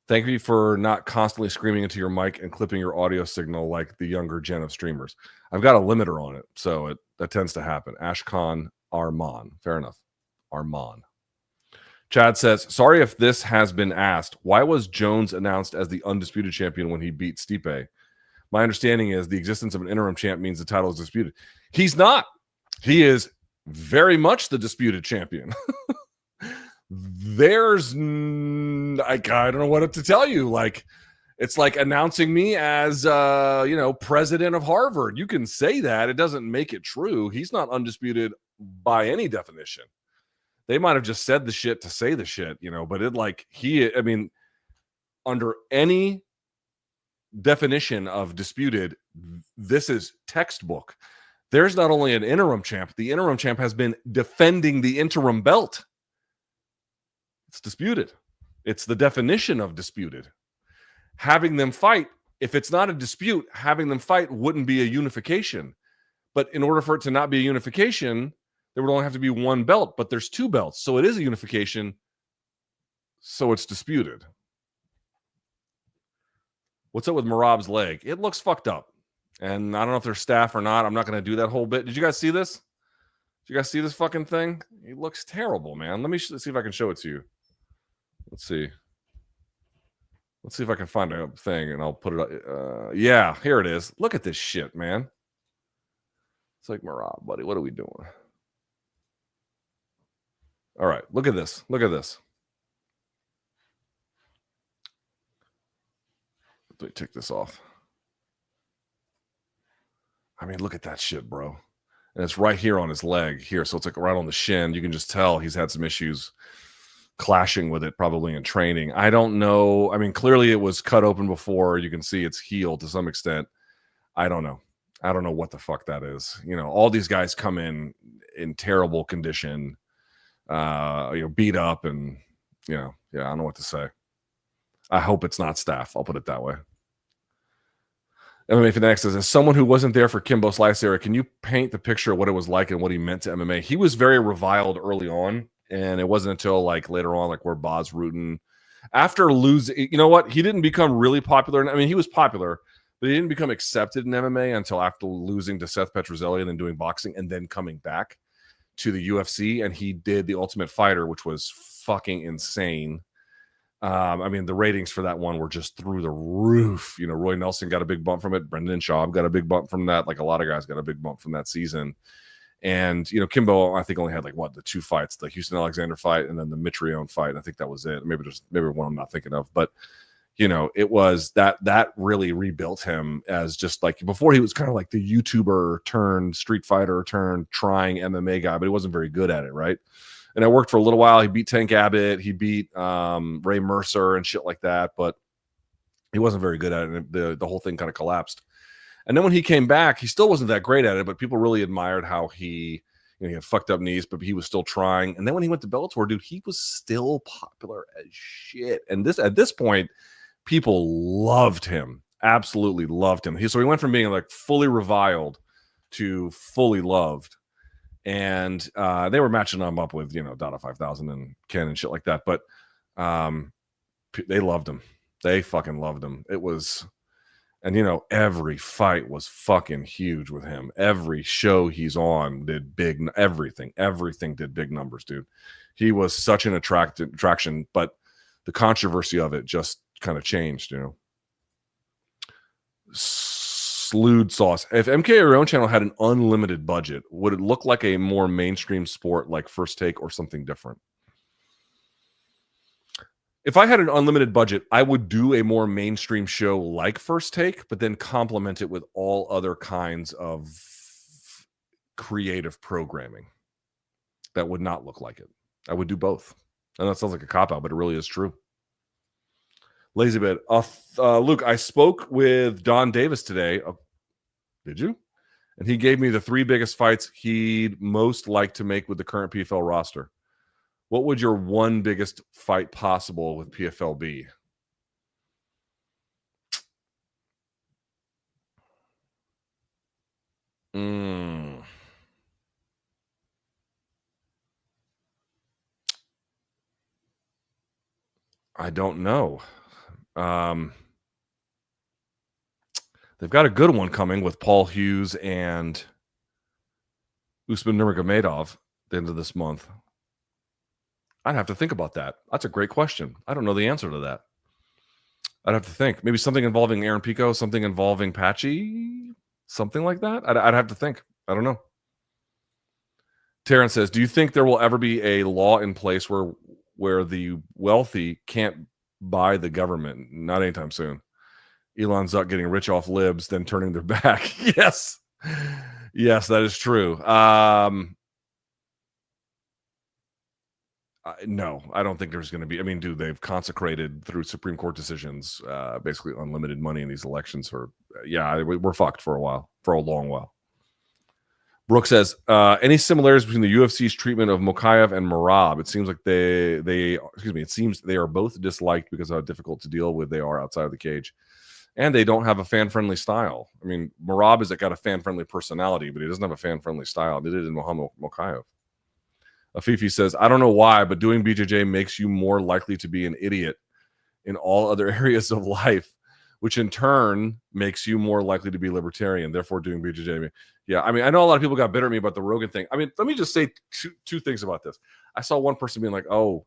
Thank you for not constantly screaming into your mic and clipping your audio signal like the younger gen of streamers. I've got a limiter on it, so that tends to happen. Ashkan Arman, fair enough. Arman. Chad says, sorry if this has been asked. Why was Jones announced as the undisputed champion when he beat Stipe? My understanding is the existence of an interim champ means the title is disputed. He's not. He is very much the disputed champion. There's I don't know what to tell you. Like, it's like announcing me as president of Harvard. You can say that. It doesn't make it true. He's not undisputed by any definition. They might have just said the shit to say the shit, but under any definition of disputed, this is textbook. There's not only an interim champ, the interim champ has been defending the interim belt. It's disputed. It's the definition of disputed. Having them fight, if it's not a dispute, having them fight wouldn't be a unification. But in order for it to not be a unification, there would only have to be one belt, but there's two belts. So it is a unification. So it's disputed. What's up with Merab's leg? It looks fucked up. And I don't know if they're staff or not. I'm not going to do that whole bit. Did you guys see this? Did you guys see this fucking thing? It looks terrible, man. Let me see if I can show it to you. Let's see. Let's see if I can find a thing and I'll put it up. Yeah, here it is. Look at this shit, man. It's like, Merab, buddy, what are we doing? All right, look at this. Look at this. Let me take this off. I mean, look at that shit, bro. And it's right here on his leg here. So it's like right on the shin. You can just tell he's had some issues clashing with it probably in training. I don't know. I mean, clearly it was cut open before. You can see it's healed to some extent. I don't know. I don't know what the fuck that is. All these guys come in terrible condition, beat up and, yeah, I don't know what to say. I hope it's not staff. I'll put it that way. MMA Fanatic says, as someone who wasn't there for Kimbo Slice era, can you paint the picture of what it was like and what he meant to MMA? He was very reviled early on, and it wasn't until like later on, like where Boz Rutan, after losing, you know what? He didn't become really popular. I mean, he was popular, but he didn't become accepted in MMA until after losing to Seth Petrozelli and then doing boxing and then coming back to the UFC. And he did the Ultimate Fighter, which was fucking insane. I mean, the ratings for that one were just through the roof. Roy Nelson got a big bump from it. Brendan Schaub got a big bump from that. Like a lot of guys got a big bump from that season. And, Kimbo, I think only had the two fights, the Houston Alexander fight and then the Mitrione fight. I think that was it. Maybe one I'm not thinking of. But, it was that really rebuilt him as just like before he was kind of like the YouTuber turned Street Fighter turned trying MMA guy, but he wasn't very good at it, right? And it worked for a little while. He beat Tank Abbott. He beat Ray Mercer and shit like that. But he wasn't very good at it. And the whole thing kind of collapsed. And then when he came back, he still wasn't that great at it. But people really admired how he had fucked up knees, but he was still trying. And then when he went to Bellator, dude, he was still popular as shit. And at this point, People loved him, absolutely loved him. So he went from being like fully reviled to fully loved. And they were matching him up with, Dada 5000 and Ken and shit like that. But they loved him. They fucking loved him. It was, and every fight was fucking huge with him. Every show he's on did big, everything did big numbers, dude. He was such an attraction, but the controversy of it just kind of changed, Slewed sauce. If MK or your own channel had an unlimited budget, would it look like a more mainstream sport like First Take or something different? If I had an unlimited budget, I would do a more mainstream show like First Take, but then complement it with all other kinds of creative programming that would not look like it. I would do both. And that sounds like a cop-out, but it really is true. Lazy bit. Luke, I spoke with Don Davis today. Did you? And he gave me the 3 biggest fights he'd most like to make with the current PFL roster. What would your 1 biggest fight possible with PFL be? I don't know. They've got a good one coming with Paul Hughes and Usman Nurmagomedov at the end of this month. I'd have to think about that. That's a great question. I don't know the answer to that. I'd have to think. Maybe something involving Aaron Pico, something involving Patchy, something like that. I'd have to think. I don't know. Terrence says, do you think there will ever be a law in place where the wealthy can't buy the government? Not anytime soon. Elon Musk getting rich off libs, then turning their back. Yes. Yes, that is true. No, I don't think there's going to be. I mean, dude, they've consecrated through Supreme Court decisions basically unlimited money in these elections for, we're fucked for a while, for a long while. Brooke says, any similarities between the UFC's treatment of Makhachev and Merab? It seems like it seems they are both disliked because of how difficult to deal with they are outside of the cage. And they don't have a fan-friendly style. I mean, Merab has got a fan-friendly personality, but he doesn't have a fan-friendly style. They did it in Muhammad Makhachev. Afifi says, I don't know why, but doing BJJ makes you more likely to be an idiot in all other areas of life, which in turn makes you more likely to be libertarian. Therefore, doing BJJ. Yeah, I mean, I know a lot of people got bitter at me about the Rogan thing. I mean, let me just say two things about this. I saw one person being like, oh,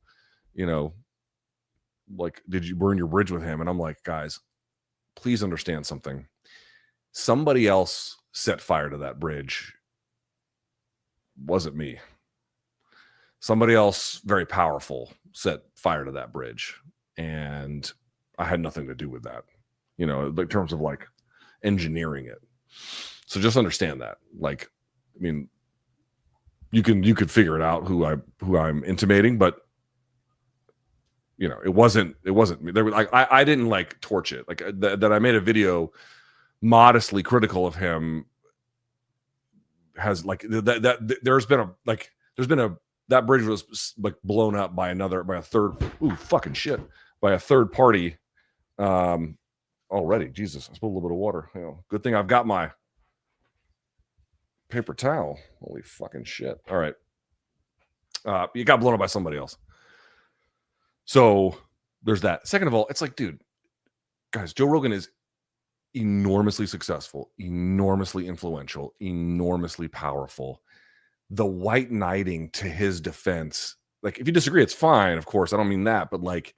like, did you burn your bridge with him? And I'm like, guys, please understand something. Somebody else set fire to that bridge. Wasn't me. Somebody else very powerful set fire to that bridge. And I had nothing to do with that, in terms of like engineering it. So just understand that. Like, I mean, you could figure it out who I'm intimating, but it wasn't me. There was like I didn't like torch it. Like that I made a video modestly critical of him has like there's been that bridge was like blown up by a third party already. Jesus, I spilled a little bit of water. Good thing I've got my paper towel. Holy fucking shit. All right. You got blown up by somebody else. So there's that. Second of all, it's like, dude, guys, Joe Rogan is enormously successful, enormously influential, enormously powerful. The white knighting to his defense, like if you disagree, it's fine. Of course, I don't mean that, but like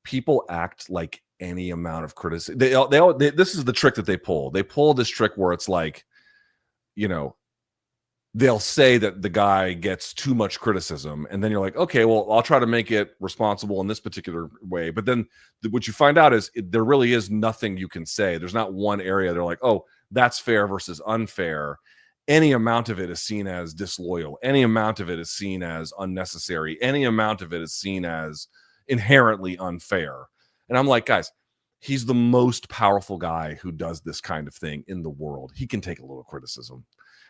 people act like any amount of criticism. This is the trick that they pull. They pull this trick where it's like, they'll say that the guy gets too much criticism, and then you're like, okay, well, I'll try to make it responsible in this particular way. But then what you find out is there really is nothing you can say. There's not one area they're like, oh, that's fair versus unfair. Any amount of it is seen as disloyal. Any amount of it is seen as unnecessary. Any amount of it is seen as inherently unfair. And I'm like, guys, he's the most powerful guy who does this kind of thing in the world. He can take a little criticism.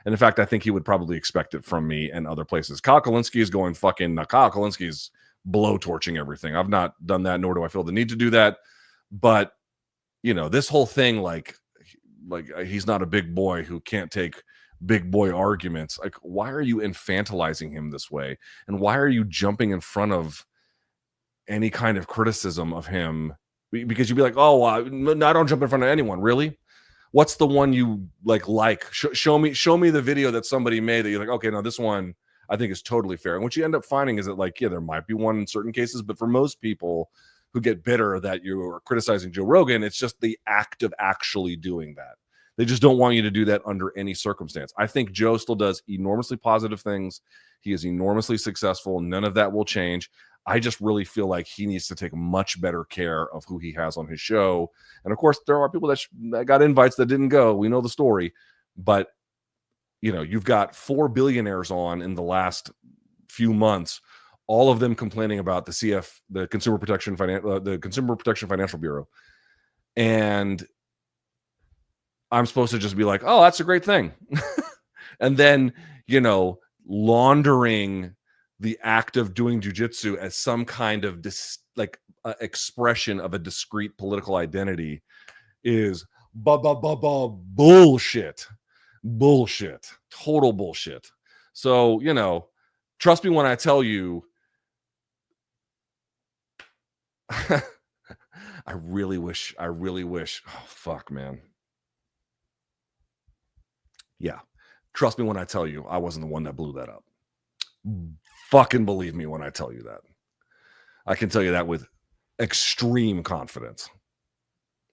And in fact, I think he would probably expect it from me and other places. Kyle Kalinske is going fucking, Kyle Kalinske is blowtorching everything. I've not done that, nor do I feel the need to do that. But this whole thing, like he's not a big boy who can't take big boy arguments. Like, why are you infantilizing him this way? And why are you jumping in front of any kind of criticism of him? Because you'd be like, oh, I don't jump in front of anyone. Really? What's the one you like? Show me the video that somebody made that you're like, okay, no, this one I think is totally fair. And what you end up finding is that, like, yeah, there might be one in certain cases, but for most people who get bitter that you are criticizing Joe Rogan, it's just the act of actually doing that. They just don't want you to do that under any circumstance. I think Joe still does enormously positive things. He is enormously successful. None of that will change. I just really feel like he needs to take much better care of who he has on his show. And of course, there are people that got invites that didn't go. We know the story. But, you've got 4 billionaires on in the last few months, all of them complaining about the Consumer Protection Financial Bureau. And I'm supposed to just be like, oh, that's a great thing. And then, laundering the act of doing jujitsu as some kind of expression of a discrete political identity is bullshit. Bullshit. Total bullshit. So, trust me when I tell you, I really wish. Oh, fuck, man. Yeah. Trust me when I tell you, I wasn't the one that blew that up. Fucking believe me when I tell you that. I can tell you that with extreme confidence.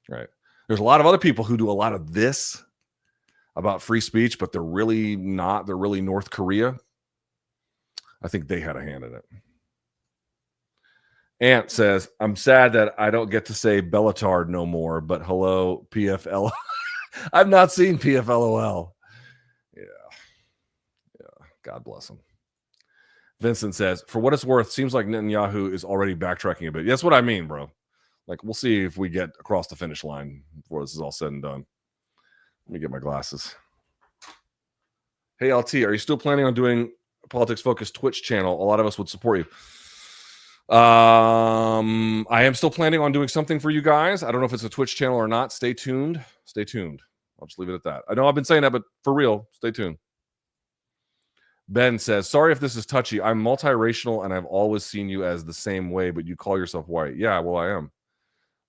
Right? There's a lot of other people who do a lot of this about free speech, but they're really not. They're really North Korea. I think they had a hand in it. Ant says, I'm sad that I don't get to say Bellatar no more, but hello, PFL. I've not seen PFLOL. Yeah. God bless him. Vincent says, for what it's worth, seems like Netanyahu is already backtracking a bit. That's what I mean, bro. Like, we'll see if we get across the finish line before this is all said and done. Let me get my glasses. Hey, LT, are you still planning on doing a politics-focused Twitch channel? A lot of us would support you. I am still planning on doing something for you guys. I don't know if it's a Twitch channel or not. Stay tuned. I'll just leave it at that. I know I've been saying that, but for real, stay tuned. Ben says, sorry if this is touchy. I'm multiracial and I've always seen you as the same way, but you call yourself white. Yeah, well, I am.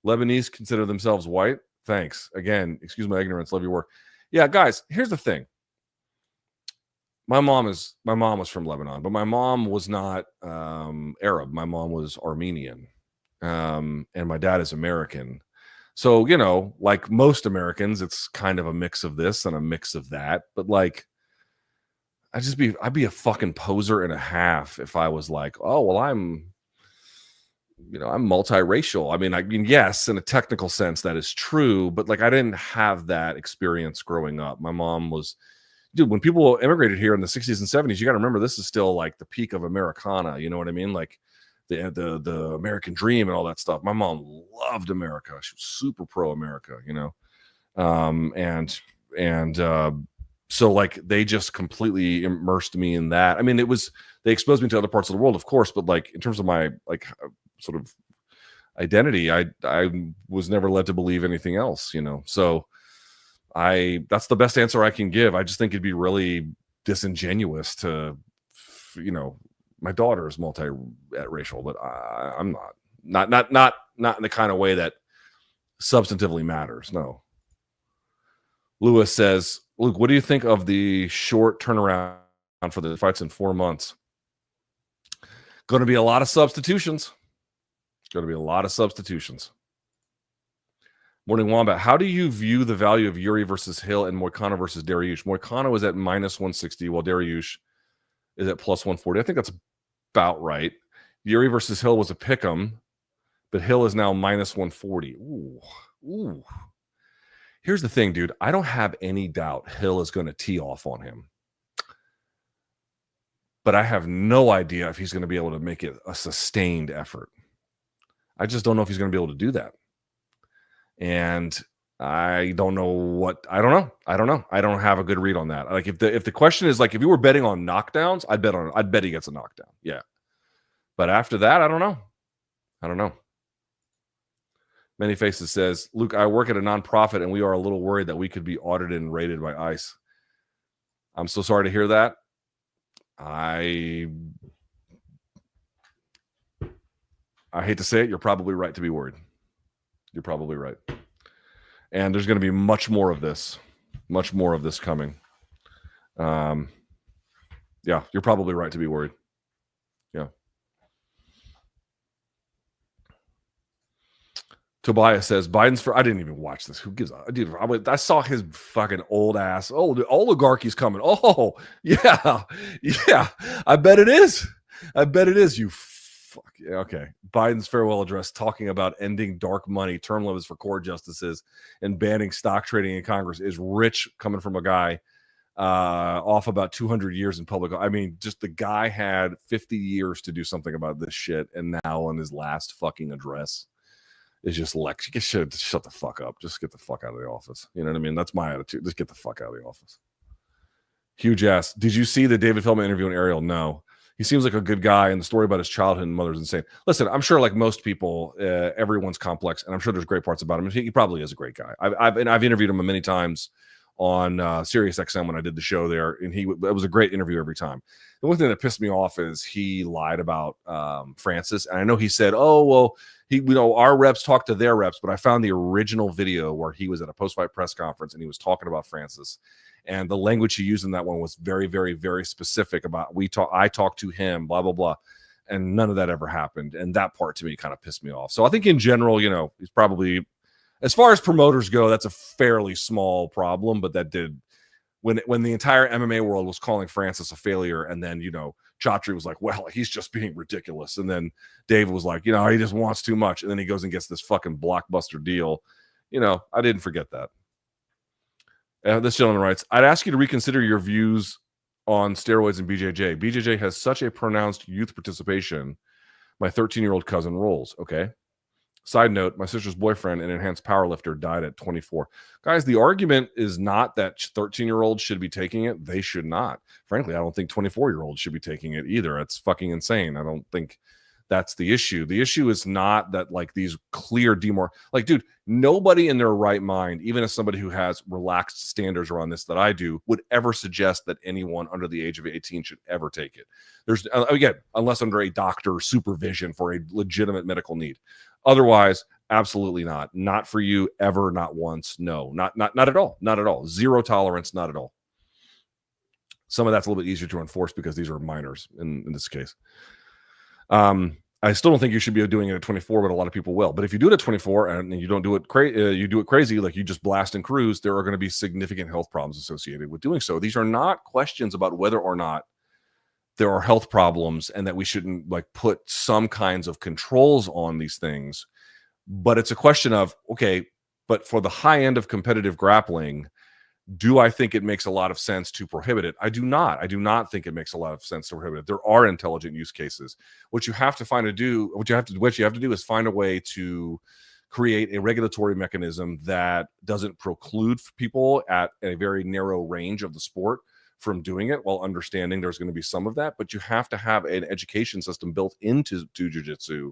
Lebanese consider themselves white. Thanks. Again, excuse my ignorance. Love your work. Yeah, guys, here's the thing. My mom was from Lebanon, but my mom was not Arab. My mom was Armenian. And my dad is American. So, like most Americans, it's kind of a mix of this and a mix of that. But like, I'd be a fucking poser and a half if I was like, oh, well, I'm multiracial. I mean, yes, in a technical sense, that is true. But like, I didn't have that experience growing up. My mom was, dude, when people immigrated here in the 60s and 70s, you got to remember, this is still like the peak of Americana. You know what I mean? Like the American dream and all that stuff. My mom loved America. She was super pro America, so like they just completely immersed me in that. I mean, they exposed me to other parts of the world, of course, but like in terms of my like sort of identity, I was never led to believe anything else, So that's the best answer I can give. I just think it'd be really disingenuous to, my daughter is multiracial, but I'm not in the kind of way that substantively matters. No. Lewis says, Luke, what do you think of the short turnaround for the fights in 4 months? Going to be a lot of substitutions. Morning Wombat, how do you view the value of Yuri versus Hill and Moicano versus Dariush? Moicano is at -160, while Dariush is at +140. I think that's about right. Yuri versus Hill was a pick'em, but Hill is now -140. Ooh. Here's the thing, dude. I don't have any doubt Hill is going to tee off on him. But I have no idea if he's going to be able to make it a sustained effort. I just don't know if he's going to be able to do that. And I don't know. I don't know. I don't have a good read on that. Like if the question is like, if you were betting on knockdowns, I'd bet he gets a knockdown. Yeah. But after that, I don't know. Many Faces says, Luke, I work at a nonprofit and we are a little worried that we could be audited and raided by ICE. I'm so sorry to hear that. I hate to say it. You're probably right to be worried. You're probably right. And there's going to be much more of this coming. Yeah, you're probably right to be worried. Yeah. Tobias says Biden's for. I didn't even watch this. Who gives a dude? I saw his fucking old ass. Oh, the oligarchy's coming. Oh, yeah. I bet it is. You fuck. Yeah, okay. Biden's farewell address talking about ending dark money, term limits for court justices, and banning stock trading in Congress is rich coming from a guy off about 200 years in public. I mean, just the guy had 50 years to do something about this shit, and now on his last fucking address is just like, shut the fuck up. Just get the fuck out of the office. You know what I mean? That's my attitude. Just get the fuck out of the office. Huge ass. Did you see the David Feldman interview on Ariel? No. He seems like a good guy, and the story about his childhood and mother is insane. Listen, I'm sure, like most people, everyone's complex, and I'm sure there's great parts about him. He probably is a great guy. I've interviewed him many times on Sirius XM when I did the show there, and it was a great interview every time. The one thing that pissed me off is he lied about Francis, and I know he said, "Oh, well, our reps talked to their reps," but I found the original video where he was at a post-fight press conference and he was talking about Francis, and the language he used in that one was very, very, very specific about I talked to him, blah blah blah, and none of that ever happened, and that part to me kind of pissed me off. So I think in general, he's probably, as far as promoters go, that's a fairly small problem, but that did when the entire MMA world was calling Francis a failure, and then Chatri was like, well, he's just being ridiculous, and then David was like, he just wants too much, and then he goes and gets this fucking blockbuster deal. I didn't forget that. This gentleman writes, I'd ask you to reconsider your views on steroids and BJJ. BJJ has such a pronounced youth participation. My 13-year-old cousin rolls. Okay. Side note, my sister's boyfriend, an enhanced powerlifter, died at 24. Guys, the argument is not that 13-year-olds should be taking it. They should not. Frankly, I don't think 24-year-olds should be taking it either. It's fucking insane. I don't think that's the issue. The issue is not that, like, these clear dude, nobody in their right mind, even as somebody who has relaxed standards around this that I do, would ever suggest that anyone under the age of 18 should ever take it. There's, again, unless under a doctor's supervision for a legitimate medical need. Otherwise, absolutely not. Not for you ever, not once. No, not at all. Not at all. Zero tolerance, not at all. Some of that's a little bit easier to enforce because these are minors in this case. I still don't think you should be doing it at 24, but a lot of people will. But if you do it at 24 and you don't do it you do it crazy, like you just blast and cruise, there are going to be significant health problems associated with doing so. These are not questions about whether or not there are health problems and that we shouldn't put some kinds of controls on these things. But it's a question of, okay, but for the high end of competitive grappling, do I think it makes a lot of sense to prohibit it? I do not. I do not think it makes a lot of sense to prohibit it. There are intelligent use cases. What you have to do is find a way to create a regulatory mechanism that doesn't preclude people at a very narrow range of the sport from doing it, while understanding there's going to be some of that. But you have to have an education system built into jiu-jitsu,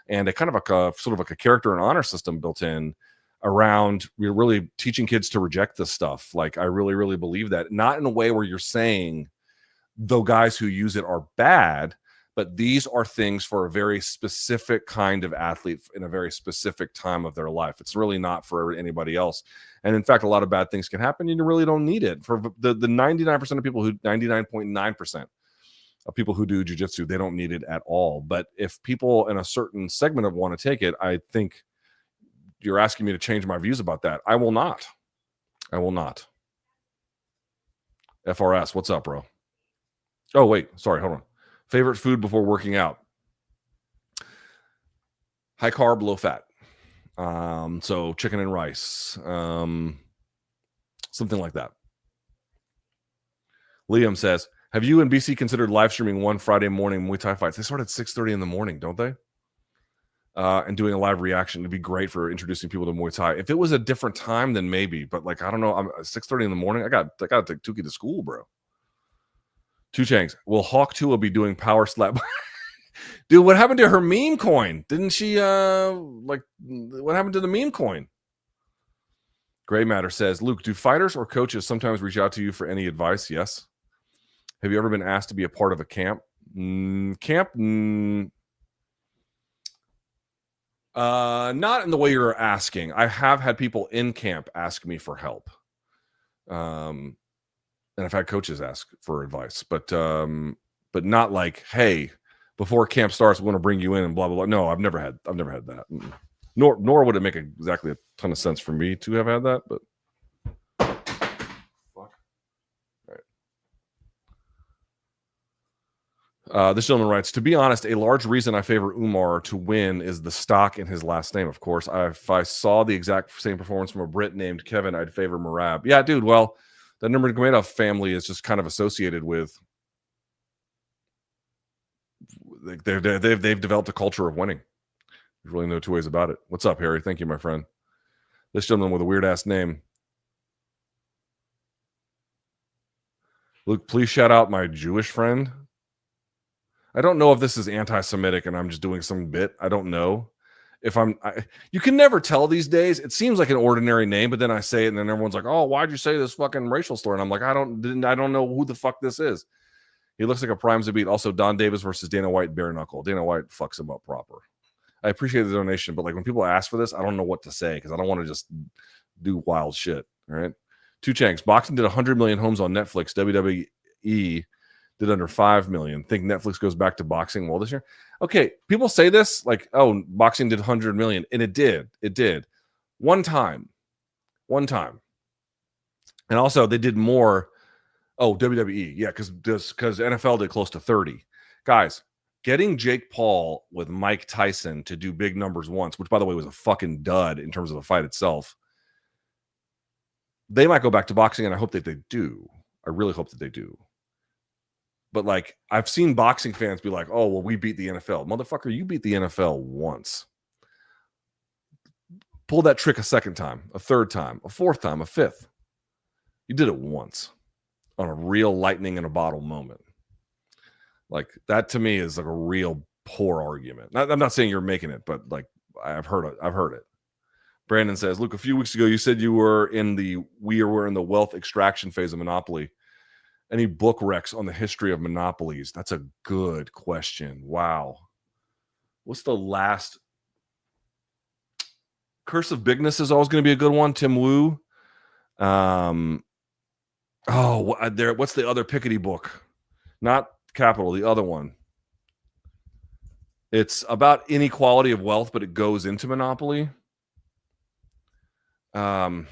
and a kind of sort of a character and honor system built in around really teaching kids to reject this stuff. Like, I really, really believe that. Not in a way where you're saying the guys who use it are bad, but these are things for a very specific kind of athlete in a very specific time of their life. It's really not for anybody else. And in fact, a lot of bad things can happen. You really don't need it. For the 99% of people 99.9% of people who do jiu-jitsu, they don't need it at all. But if people in a certain segment of want to take it, I think you're asking me to change my views about that. I will not. FRS, what's up, bro? Oh, wait. Sorry, hold on. Favorite food before working out? High carb, low fat. So chicken and rice. Something like that. Liam says, have you and BC considered live streaming one Friday morning Muay Thai fights? They start at 6:30 in the morning, don't they? And doing a live reaction would be great for introducing people to Muay Thai. If it was a different time, then maybe. But I don't know. I'm 6:30 in the morning. I got to take Tuki to school, bro. Two Changs. Will Hawk Tua be doing power slap? Dude, what happened to her meme coin? Didn't she, what happened to the meme coin? Gray Matter says, Luke, do fighters or coaches sometimes reach out to you for any advice? Yes. Have you ever been asked to be a part of a camp? Not in the way you're asking. I have had people in camp ask me for help. And I've had coaches ask for advice, but not like, hey, before camp starts, we want to bring you in and blah, blah, blah. No, I've never had that. Nor would it make exactly a ton of sense for me to have had that, but fuck. All right. This gentleman writes, to be honest, a large reason I favor Umar to win is the stock in his last name, of course. If I saw the exact same performance from a Brit named Kevin, I'd favor Merab. Yeah, dude, well, the Nurmagomedov family is just kind of associated with, they've developed a culture of winning. There's really no two ways about it. What's up, Harry? Thank you, my friend. This gentleman with a weird-ass name. Luke, please shout out my Jewish friend. I don't know if this is anti-Semitic and I'm just doing some bit. I don't know. You can never tell these days. It seems like an ordinary name, but then I say it and then everyone's like, oh, why'd you say this fucking racial slur? And I'm like, I don't know who the fuck this is. He looks like a prime Zabit. Also, Don Davis versus Dana White, bare knuckle. Dana White fucks him up proper. I appreciate the donation, but like when people ask for this, I don't know what to say because I don't want to just do wild shit. All right. Two Chanks. Boxing did 100 million homes on Netflix. WWE did under 5 million. Think Netflix goes back to boxing well this year? Okay. People say this like, oh, boxing did 100 million. And it did. It did. One time. And also they did more. Oh, WWE. Yeah. Because NFL did close to 30. Guys, getting Jake Paul with Mike Tyson to do big numbers once, which, by the way, was a fucking dud in terms of the fight itself. They might go back to boxing, and I hope that they do. I really hope that they do. But, like, I've seen boxing fans be like, oh, well, we beat the NFL. Motherfucker, you beat the NFL once. Pull that trick a second time, a third time, a fourth time, a fifth. You did it once on a real lightning in a bottle moment. Like, that to me is like a real poor argument. I'm not saying you're making it, but like I've heard it. Brandon says, Luke, a few weeks ago you said we were in the wealth extraction phase of Monopoly. Any book recs on the history of monopolies? That's a good question. Wow. What's the last? Curse of Bigness is always going to be a good one. Tim Wu. What's the other Piketty book? Not Capital, the other one. It's about inequality of wealth, but it goes into monopoly. God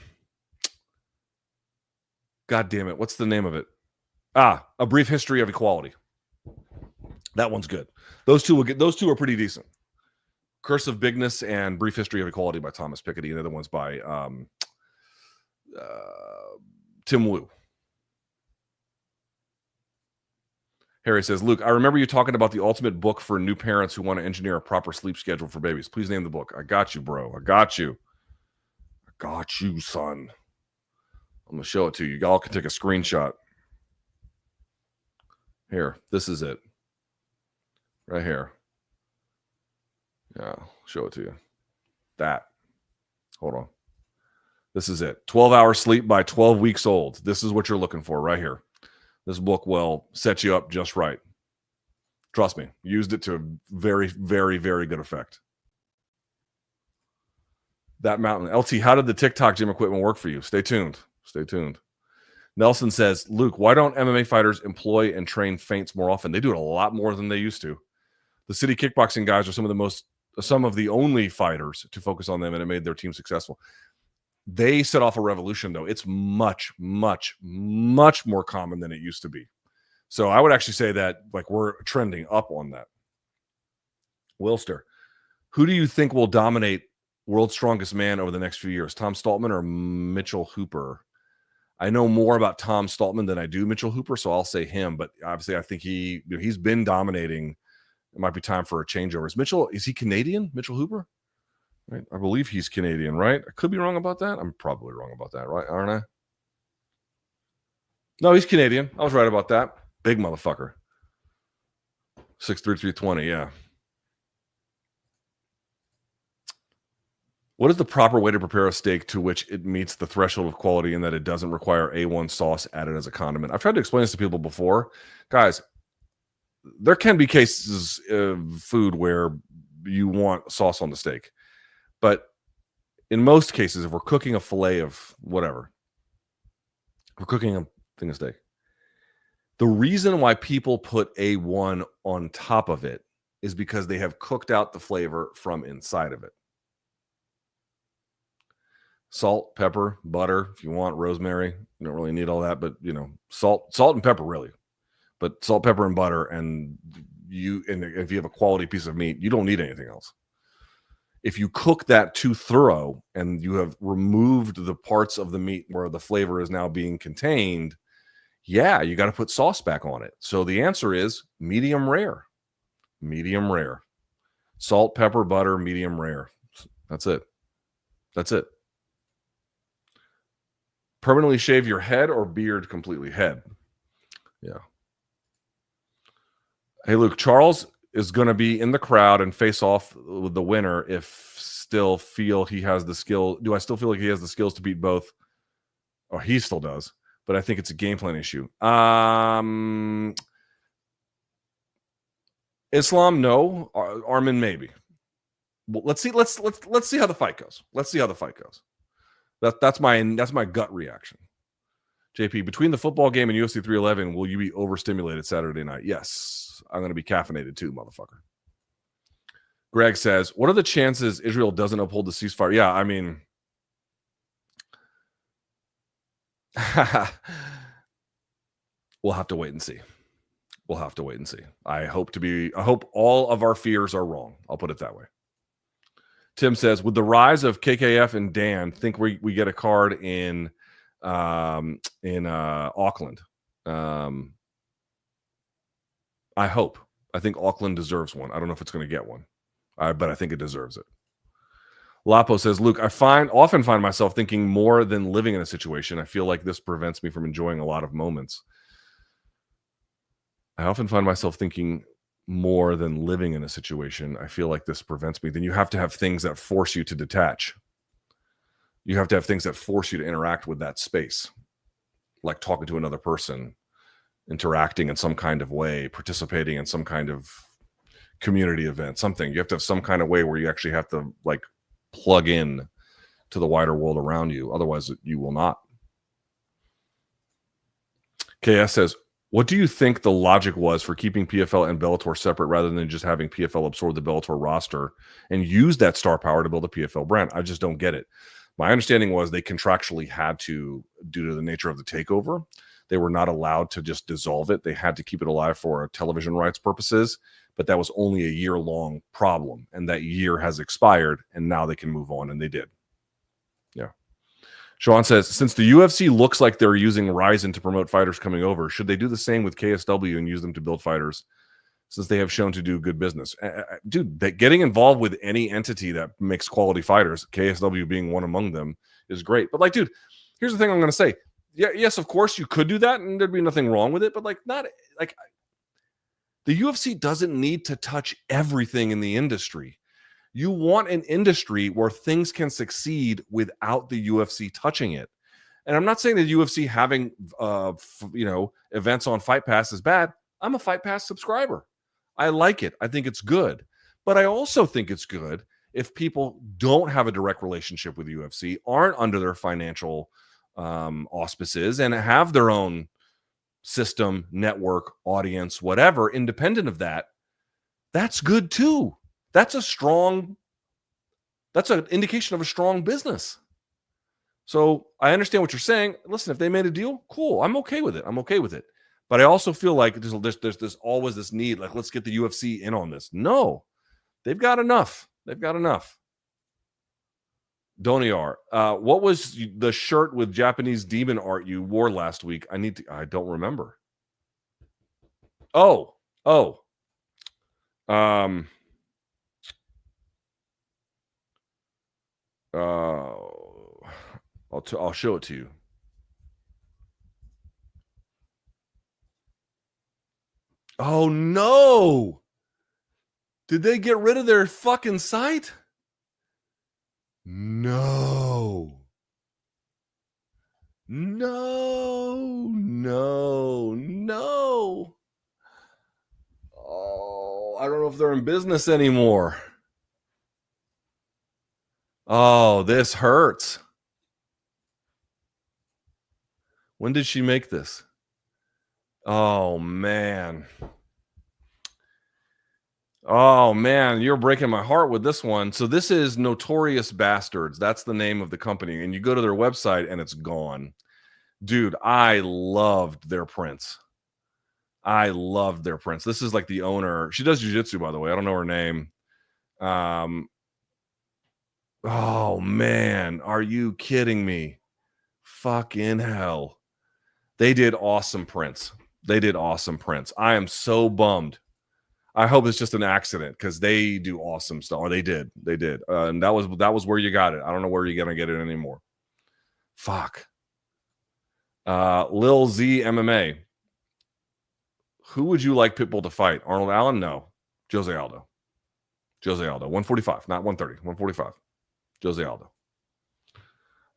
damn it. What's the name of it? A Brief History of Equality. That one's good. Those two are pretty decent. Curse of Bigness and Brief History of Equality by Thomas Piketty. And the other one's by Tim Wu. Harry says, Luke, I remember you talking about the ultimate book for new parents who want to engineer a proper sleep schedule for babies. Please name the book. I got you, bro. I got you, son. I'm going to show it to you. Y'all can take a screenshot. Here. This is it. Right here. Yeah, I'll show it to you. That. Hold on. This is it. 12 hours sleep by 12 weeks old. This is what you're looking for right here. This book will set you up just right. Trust me. Used it to very, very, very good effect. That mountain. LT, how did the TikTok gym equipment work for you? Stay tuned. Nelson says, Luke, why don't MMA fighters employ and train feints more often? They do it a lot more than they used to. The city kickboxing guys are some of the only fighters to focus on them, and it made their team successful. They set off a revolution, though. It's much, much, much more common than it used to be. So I would actually say that like we're trending up on that. Wilster, who do you think will dominate World's Strongest Man over the next few years? Tom Stoltman or Mitchell Hooper? I know more about Tom Stoltman than I do Mitchell Hooper, so I'll say him. But obviously, I think he's been dominating. It might be time for a changeover. Is he Canadian, Mitchell Hooper? Right? I believe he's Canadian, right? I could be wrong about that. I'm probably wrong about that, right? Aren't I? No, he's Canadian. I was right about that. Big motherfucker. 6'3", 320, yeah. What is the proper way to prepare a steak to which it meets the threshold of quality and that it doesn't require A1 sauce added as a condiment? I've tried to explain this to people before. Guys, there can be cases of food where you want sauce on the steak. But in most cases, if we're cooking a fillet of whatever, we're cooking a thing of steak. The reason why people put A1 on top of it is because they have cooked out the flavor from inside of it. Salt, pepper, butter, if you want, rosemary. You don't really need all that, but salt and pepper really. But salt, pepper, and butter, and if you have a quality piece of meat, you don't need anything else. If you cook that too thorough and you have removed the parts of the meat where the flavor is now being contained, yeah, you got to put sauce back on it. So the answer is medium rare. Medium rare. Salt, pepper, butter, medium rare. That's it. That's it. Permanently shave your head or beard completely? Head. Yeah. Hey, Luke, Charles is going to be in the crowd and face off with the winner if still feel he has the skill. Do I still feel like he has the skills to beat both? Or he still does, but I think it's a game plan issue. Islam, no. Arman, maybe. Well, let's see how the fight goes. Let's see how the fight goes. That's my gut reaction. JP, between the football game and UFC 311, will you be overstimulated Saturday night? Yes. I'm going to be caffeinated too, motherfucker. Greg says, what are the chances Israel doesn't uphold the ceasefire? Yeah, I mean, we'll have to wait and see. We'll have to wait and see. I hope all of our fears are wrong. I'll put it that way. Tim says, with the rise of KKF and Dan, think we get a card in Auckland. I hope. I think Auckland deserves one. I don't know if it's going to get one, but I think it deserves it. Lapo says, Luke, I often find myself thinking more than living in a situation. I feel like this prevents me from enjoying a lot of moments. I often find myself thinking more than living in a situation. I feel like this prevents me. Then you have to have things that force you to detach. You have to have things that force you to interact with that space, like talking to another person, interacting in some kind of way, participating in some kind of community event, something. You have to have some kind of way where you actually have to like plug in to the wider world around you. Otherwise, you will not. KS says, what do you think the logic was for keeping PFL and Bellator separate rather than just having PFL absorb the Bellator roster and use that star power to build a PFL brand? I just don't get it. My understanding was they contractually had to, due to the nature of the takeover, they were not allowed to just dissolve it. They had to keep it alive for television rights purposes, but that was only a year-long problem, and that year has expired, and now they can move on, and they did. Yeah. Sean says, since the UFC looks like they're using Ryzen to promote fighters coming over, should they do the same with KSW and use them to build fighters since they have shown to do good business? Dude, getting involved with any entity that makes quality fighters, KSW being one among them, is great. But, like, dude, here's the thing I'm going to say. Yeah, yes, of course, you could do that, and there'd be nothing wrong with it. But, like, not like the UFC doesn't need to touch everything in the industry. You want an industry where things can succeed without the UFC touching it. And I'm not saying that UFC having events on Fight Pass is bad. I'm a Fight Pass subscriber. I like it. I think it's good. But I also think it's good if people don't have a direct relationship with the UFC, aren't under their financial auspices, and have their own system, network, audience, whatever, independent of that. That's good too. That's an indication of a strong business. So I understand what you're saying. Listen, if they made a deal, cool. I'm okay with it. But I also feel like there's always this need, like, let's get the UFC in on this. No, they've got enough. Doniar, what was the shirt with Japanese demon art you wore last week? I don't remember. Oh. I'll show it to you. Oh no! Did they get rid of their fucking site? No. No. No. No. Oh, I don't know if they're in business anymore. Oh, this hurts. When did she make this? Oh, man. Oh, man, you're breaking my heart with this one. So this is Notorious Bastards. That's the name of the company. And you go to their website and it's gone. Dude, I loved their prints. This is like the owner. She does jiu-jitsu, by the way. I don't know her name. Oh, man. Are you kidding me? Fucking hell. They did awesome prints. I am so bummed. I hope it's just an accident because they do awesome stuff. Or they did. And that was where you got it. I don't know where you're gonna get it anymore. Fuck. Lil Z MMA. Who would you like Pitbull to fight? Arnold Allen? No. Jose Aldo. 145, not 130. 145. Jose Aldo.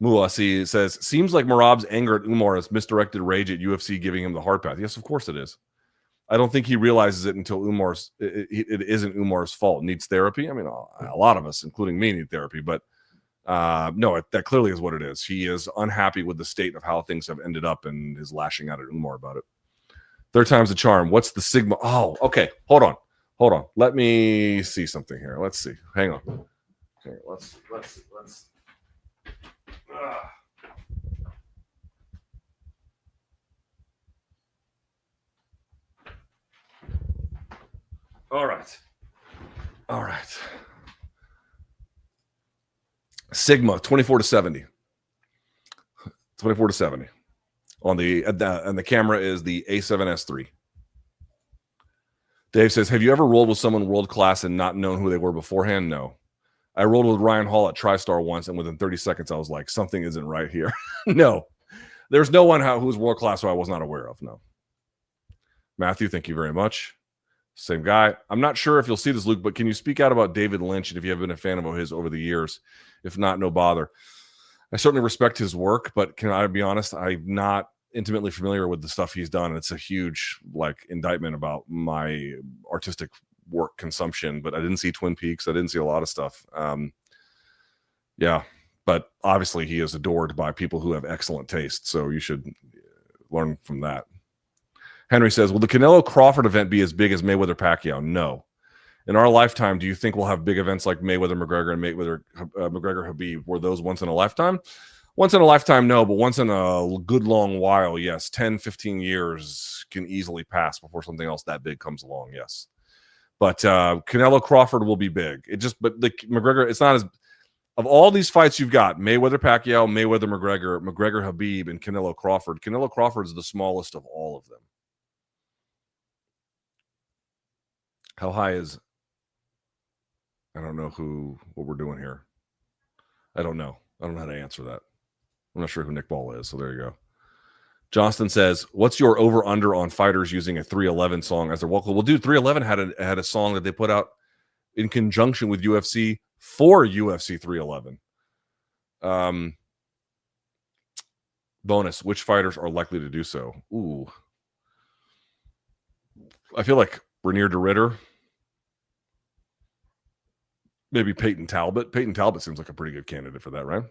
Muasi says, seems like Merab's anger at Umar is misdirected rage at UFC giving him the hard path. Yes, of course it is. I don't think he realizes it until it isn't Umar's fault. Needs therapy. I mean, a lot of us, including me, need therapy. But no, that clearly is what it is. He is unhappy with the state of how things have ended up and is lashing out at Umar about it. Third time's the charm. What's the Sigma? Oh, okay. Hold on. Let me see something here. Let's see. Hang on. Okay, let's. All right. Sigma 24-70. 24-70. On the camera is the A7S3. Dave says, have you ever rolled with someone world class and not known who they were beforehand? No. I rolled with Ryan Hall at TriStar once, and within 30 seconds, I was like, something isn't right here. No. There's no one who's world class who I was not aware of. No. Matthew, thank you very much. Same guy. I'm not sure if you'll see this, Luke, but can you speak out about David Lynch and if you have been a fan of his over the years? If not, no bother. I certainly respect his work, but can I be honest? I'm not intimately familiar with the stuff he's done. It's a huge indictment about my artistic work consumption, but I didn't see Twin Peaks. I didn't see a lot of stuff. Yeah, but obviously he is adored by people who have excellent taste, so you should learn from that. Henry says, will the Canelo Crawford event be as big as Mayweather Pacquiao? No. In our lifetime, do you think we'll have big events like Mayweather McGregor and Mayweather McGregor Khabib? Were those once in a lifetime? Once in a lifetime, no, but once in a good long while, yes. 10, 15 years can easily pass before something else that big comes along, yes. But Canelo Crawford will be big. But the McGregor, it's not as, of all these fights you've got, Mayweather Pacquiao, Mayweather McGregor, McGregor Khabib, and Canelo Crawford is the smallest of all of them. How high is, I don't know what we're doing here. I don't know how to answer that. I'm not sure who Nick Ball is, so there you go. Johnston says, what's your over-under on fighters using a 311 song as their vocal? Well, dude, 311 had a song that they put out in conjunction with UFC for UFC 311. Bonus, which fighters are likely to do so? Ooh. I feel like Renier de Ridder. Maybe Peyton Talbot. Peyton Talbot seems like a pretty good candidate for that, right?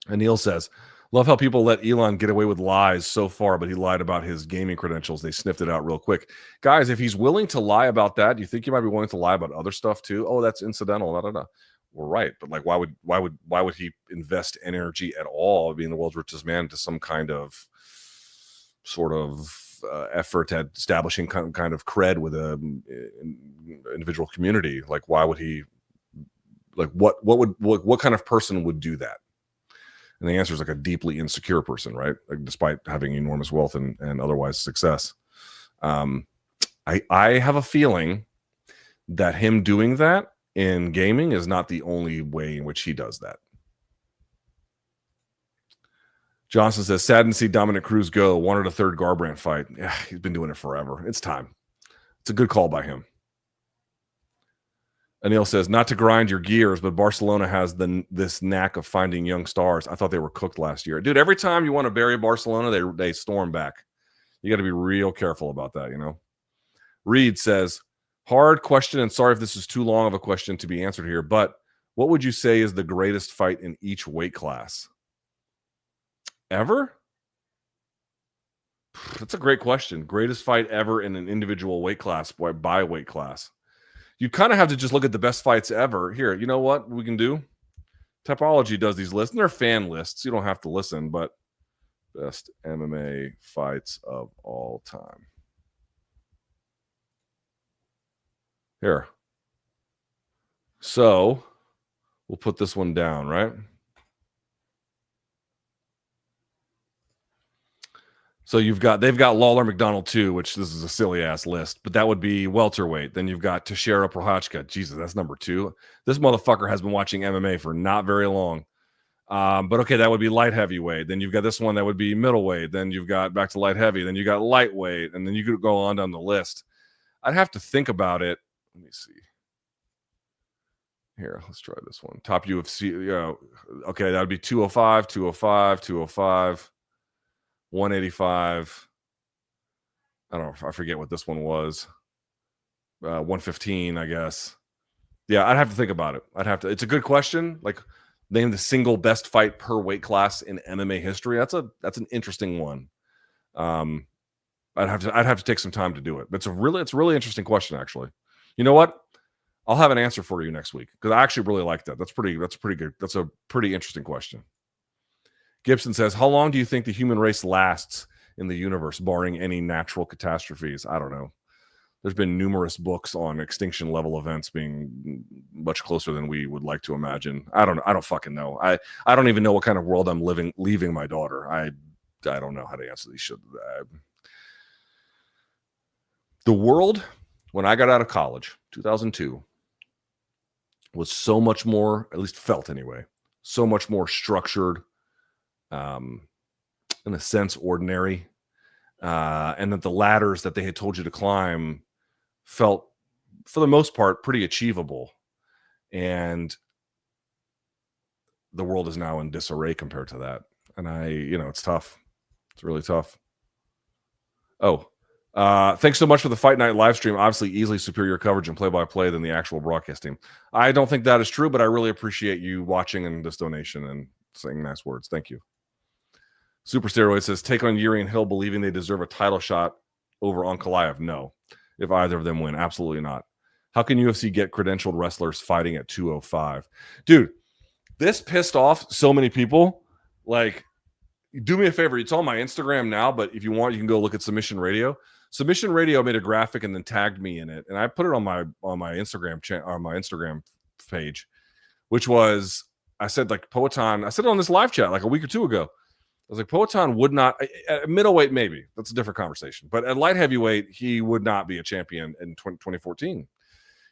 And Neil says, love how people let Elon get away with lies so far, but he lied about his gaming credentials. They sniffed it out real quick. Guys, if he's willing to lie about that, do you think he might be willing to lie about other stuff too? Oh, that's incidental. No. We're right. But why would he invest energy at all, being the world's richest man, into some kind of sort of effort at establishing kind of cred with a individual community? Why would he, what kind of person would do that? And the answer is a deeply insecure person, right? Despite having enormous wealth and otherwise success. I have a feeling that him doing that in gaming is not the only way in which he does that. Johnson says, sad to see Dominic Cruz go. Wanted a third Garbrandt fight. Yeah, he's been doing it forever. It's time. It's a good call by him. Anil says, not to grind your gears, but Barcelona has this knack of finding young stars. I thought they were cooked last year. Dude, every time you want to bury Barcelona, they storm back. You got to be real careful about that, you know? Reed says, hard question, and sorry if this is too long of a question to be answered here, but what would you say is the greatest fight in each weight class? Ever? That's a great question. Greatest fight ever in an individual weight class, by weight class. You kind of have to just look at the best fights ever. Here, you know what we can do? Topology does these lists, and they're fan lists. You don't have to listen, but best MMA fights of all time. Here. So we'll put this one down, right? So they've got Lawler McDonald too, which this is a silly ass list, but that would be welterweight. Then you've got Teixeira Prochazka. Jesus, that's number 2. This motherfucker has been watching MMA for not very long. But okay, that would be light heavyweight. Then you've got this one that would be middleweight. Then you've got back to light heavy. Then you got lightweight, and then you could go on down the list. I'd have to think about it. Let me see. Here, let's try this one. Top UFC. Okay, that would be 205, 205, 205. 185. I don't know. I forget what this one was. 115, I guess. Yeah, I'd have to think about it. It's a good question. Like, name the single best fight per weight class in MMA history. That's an interesting one. I'd have to take some time to do it. But it's a really interesting question, actually. You know what? I'll have an answer for you next week because I actually really like that. That's pretty good. That's a pretty interesting question. Gibson says, how long do you think the human race lasts in the universe, barring any natural catastrophes? I don't know. There's been numerous books on extinction level events being much closer than we would like to imagine. I don't fucking know. I don't even know what kind of world I'm leaving my daughter. I don't know how to answer these shit. The world, when I got out of college, 2002, was so much more, at least felt anyway, so much more structured, in a sense, ordinary, and that the ladders that they had told you to climb felt, for the most part, pretty achievable. And the world is now in disarray compared to that. And it's tough. It's really tough. Thanks so much for the Fight Night live stream. Obviously, easily superior coverage and play-by-play than the actual broadcast team. I don't think that is true, but I really appreciate you watching and this donation and saying nice words. Thank you. Super Steroid says, take on Yuri and Hill believing they deserve a title shot over Ankalaev. No. If either of them win, absolutely not. How can UFC get credentialed wrestlers fighting at 205? Dude, this pissed off so many people. Like, do me a favor. It's on my Instagram now, but if you want, you can go look at Submission Radio. Submission Radio made a graphic and then tagged me in it, and I put it on my Instagram my Instagram page, which was, I said, like, Poatan. I said it on this live chat like a week or two ago. I was like, Poatan would not, at middleweight maybe, that's a different conversation, but at light heavyweight he would not be a champion in 2014.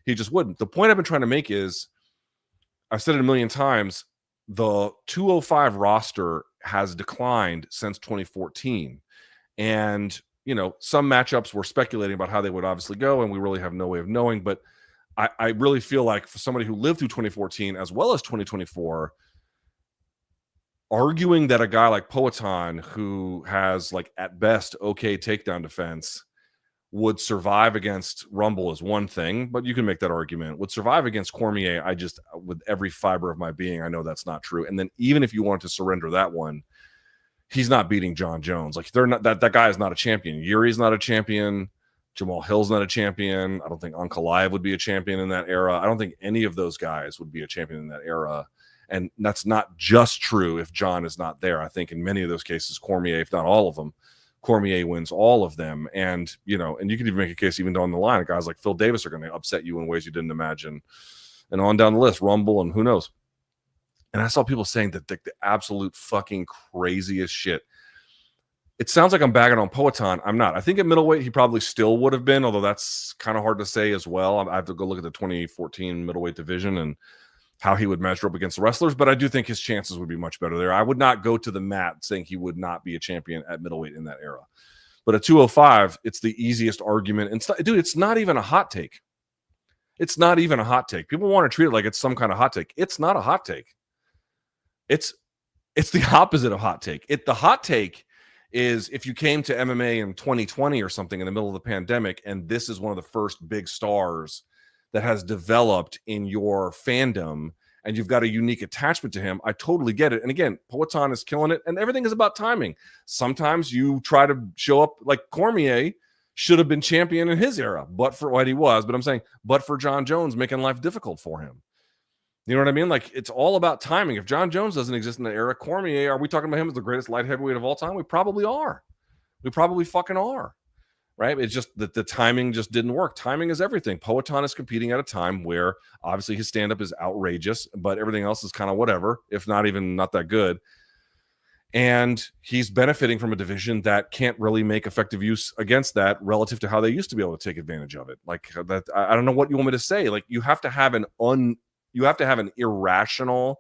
He just wouldn't. The point I've been trying to make is, I've said it a million times, the 205 roster has declined since 2014, and some matchups we're speculating about how they would obviously go, and we really have no way of knowing. But I really feel like for somebody who lived through 2014 as well as 2024, arguing that a guy like Poatan, who has, like, at best okay takedown defense, would survive against Rumble is one thing, but you can make that argument. Would survive against Cormier, I just, with every fiber of my being, I know that's not true. And then even if you want to surrender that one, he's not beating John Jones. Like, they're not, that guy is not a champion. Yuri's not a champion. Jamal Hill's not a champion. I don't think Ankalaev would be a champion in that era. I don't think any of those guys would be a champion in that era. And that's not just true if John is not there. I think in many of those cases, Cormier, if not all of them, Cormier wins all of them. And, and you can even make a case even down the line, guys like Phil Davis are going to upset you in ways you didn't imagine. And on down the list, Rumble and who knows. And I saw people saying that the absolute fucking craziest shit. It sounds like I'm bagging on Poatan. I'm not. I think at middleweight, he probably still would have been, although that's kind of hard to say as well. I have to go look at the 2014 middleweight division and how he would measure up against the wrestlers, but I do think his chances would be much better there. I would not go to the mat saying he would not be a champion at middleweight in that era. But at 205, it's the easiest argument. And dude, it's not even a hot take. It's not even a hot take. People want to treat it like it's some kind of hot take. It's not a hot take. It's the opposite of hot take. The hot take is if you came to MMA in 2020 or something in the middle of the pandemic, and this is one of the first big stars that has developed in your fandom, and you've got a unique attachment to him, I totally get it. And again, Poatan is killing it, and everything is about timing. Sometimes you try to show up like Cormier should have been champion in his era, but for what he was. But I'm saying, but for John Jones making life difficult for him. You know what I mean? Like, it's all about timing. If John Jones doesn't exist in the era, Cormier, are we talking about him as the greatest light heavyweight of all time? We probably are. We probably fucking are. Right? It's just that the timing just didn't work. Timing is everything. Poatan is competing at a time where obviously his stand-up is outrageous, but everything else is kind of whatever, if not even not that good. And he's benefiting from a division that can't really make effective use against that relative to how they used to be able to take advantage of it. Like that, I don't know what you want me to say. Like, you have to have an irrational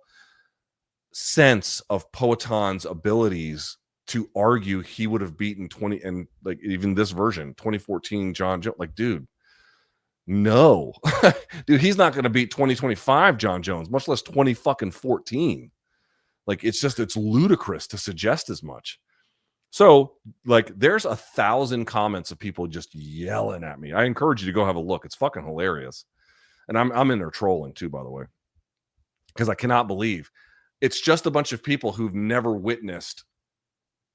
sense of Poatan's abilities to argue he would have beaten 20 and like even this version 2014 John Jones. Like, dude, no. Dude, he's not going to beat 2025 John Jones, much less 20 fucking 14. Like, it's ludicrous to suggest as much. So, like, there's 1,000 comments of people just yelling at me. I encourage you to go have a look. It's fucking hilarious. And I'm in there trolling too, by the way, because I cannot believe it's just a bunch of people who've never witnessed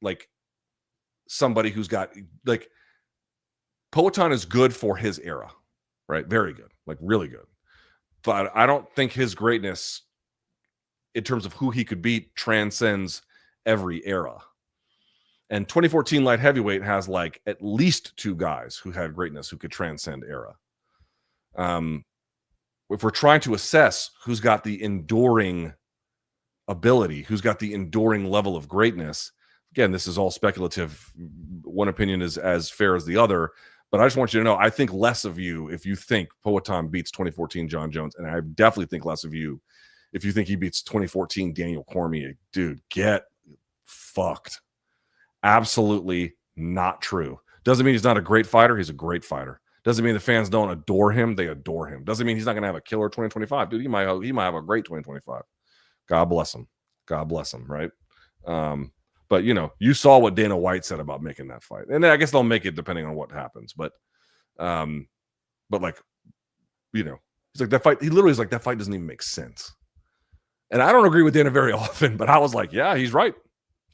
like somebody who's got like Poatan is good for his era, right? Very good, like really good. But I don't think his greatness in terms of who he could beat transcends every era. And 2014 light heavyweight has like at least 2 guys who had greatness who could transcend era. If we're trying to assess who's got the enduring ability, who's got the enduring level of greatness, again, this is all speculative. One opinion is as fair as the other, but I just want you to know, I think less of you if you think Poatan beats 2014 John Jones, and I definitely think less of you if you think he beats 2014 Daniel Cormier. Dude, get fucked. Absolutely not true. Doesn't mean he's not a great fighter. He's a great fighter. Doesn't mean the fans don't adore him. They adore him. Doesn't mean he's not going to have a killer 2025. Dude, he might have a great 2025. God bless him. God bless him, right? But, you know, you saw what Dana White said about making that fight. And I guess they'll make it depending on what happens. But like, you know, he's like, that fight, he literally is like, that fight doesn't even make sense. And I don't agree with Dana very often, but I was like, yeah, he's right.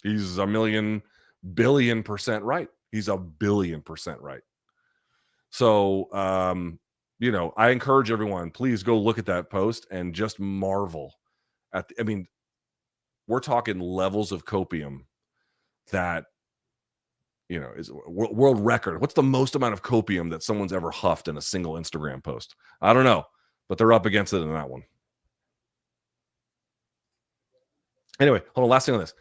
He's a million billion % right. He's a billion% right. So, you know, I encourage everyone, please go look at that post and just marvel at I mean, we're talking levels of copium that, you know, is world record. What's the most amount of copium that someone's ever huffed in a single Instagram post? I don't know, but they're up against it in that one. Anyway, hold on. Last thing on this.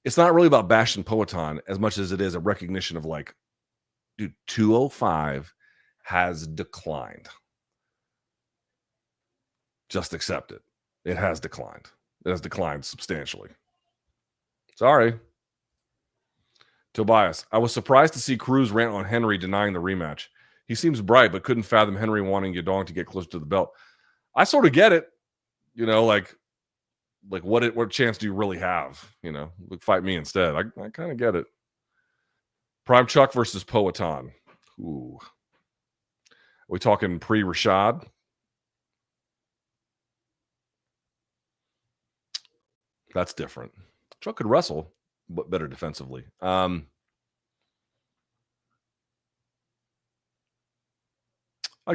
It's not really about bashing Poatan as much as it is a recognition of like, dude, 205 has declined. Just accept it. It has declined. It has declined substantially. Sorry. Tobias, I was surprised to see Cruz rant on Henry denying the rematch. He seems bright, but couldn't fathom Henry wanting Yadong to get closer to the belt. I sort of get it. You know, like what chance do you really have? You know, fight me instead. I kind of get it. Prime Chuck versus Poatan. Ooh. Are we talking pre-Rashad? That's different. Chuck could wrestle, but better defensively. I'd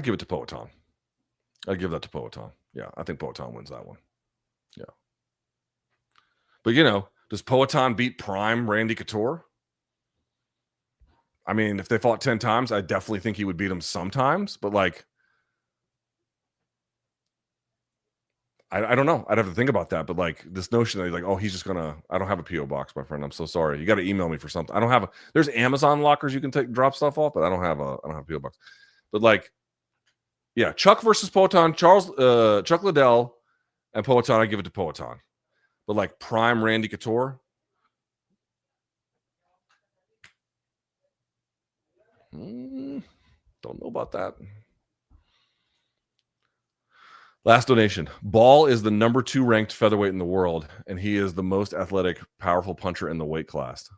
give it to Poatan. I'd give that to Poatan. Yeah, I think Poatan wins that one. Yeah. But, you know, does Poatan beat prime Randy Couture? I mean, if they fought 10 times, I definitely think he would beat him sometimes. But, like, I don't know. I'd have to think about that. But, like, this notion that, like, oh, he's just going to – I don't have a P.O. box, my friend. I'm so sorry. You got to email me for something. I don't have – there's Amazon lockers you can drop stuff off, but I don't have a P.O. box. But, like, yeah, Chuck versus Poatan, Chuck Liddell and Poatan, I give it to Poatan. But, like, prime Randy Couture – don't know about that. Last donation. Ball is the number 2 ranked featherweight in the world, and he is the most athletic, powerful puncher in the weight class.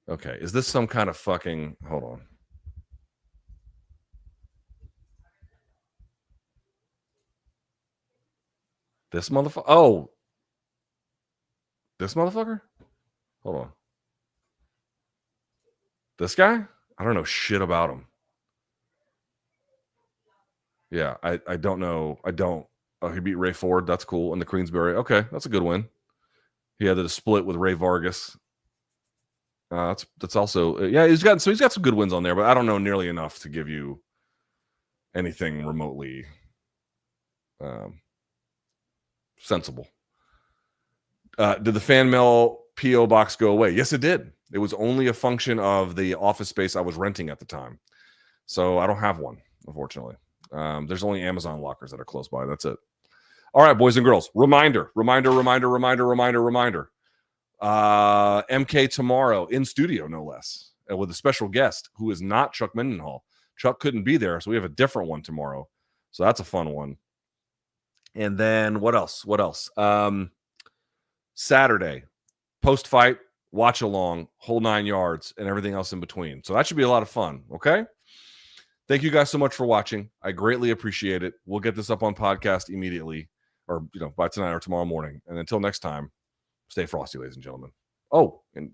Okay, is this some kind of fucking... Hold on. This motherfucker? Oh. This motherfucker? Hold on. This guy? I don't know shit about him. Yeah, I don't know. I don't. Oh, he beat Ray Ford. That's cool. And the Queensberry. Okay, that's a good win. He had to split with Ray Vargas. That's also he's got some good wins on there, but I don't know nearly enough to give you anything remotely sensible. Did the fan mail PO box go away? Yes, it did. It was only a function of the office space I was renting at the time, so I don't have one, unfortunately. There's only Amazon lockers that are close by. That's it. All right, boys and girls. Reminder. MK tomorrow in studio, no less, with a special guest who is not Chuck Mindenhall. Chuck couldn't be there, so we have a different one tomorrow. So that's a fun one. And then what else? Saturday, post-fight, watch along, whole 9 yards, and everything else in between. So that should be a lot of fun, okay? Thank you guys so much for watching. I greatly appreciate it. We'll get this up on podcast immediately, or by tonight or tomorrow morning. And until next time, stay frosty, ladies and gentlemen. Oh, and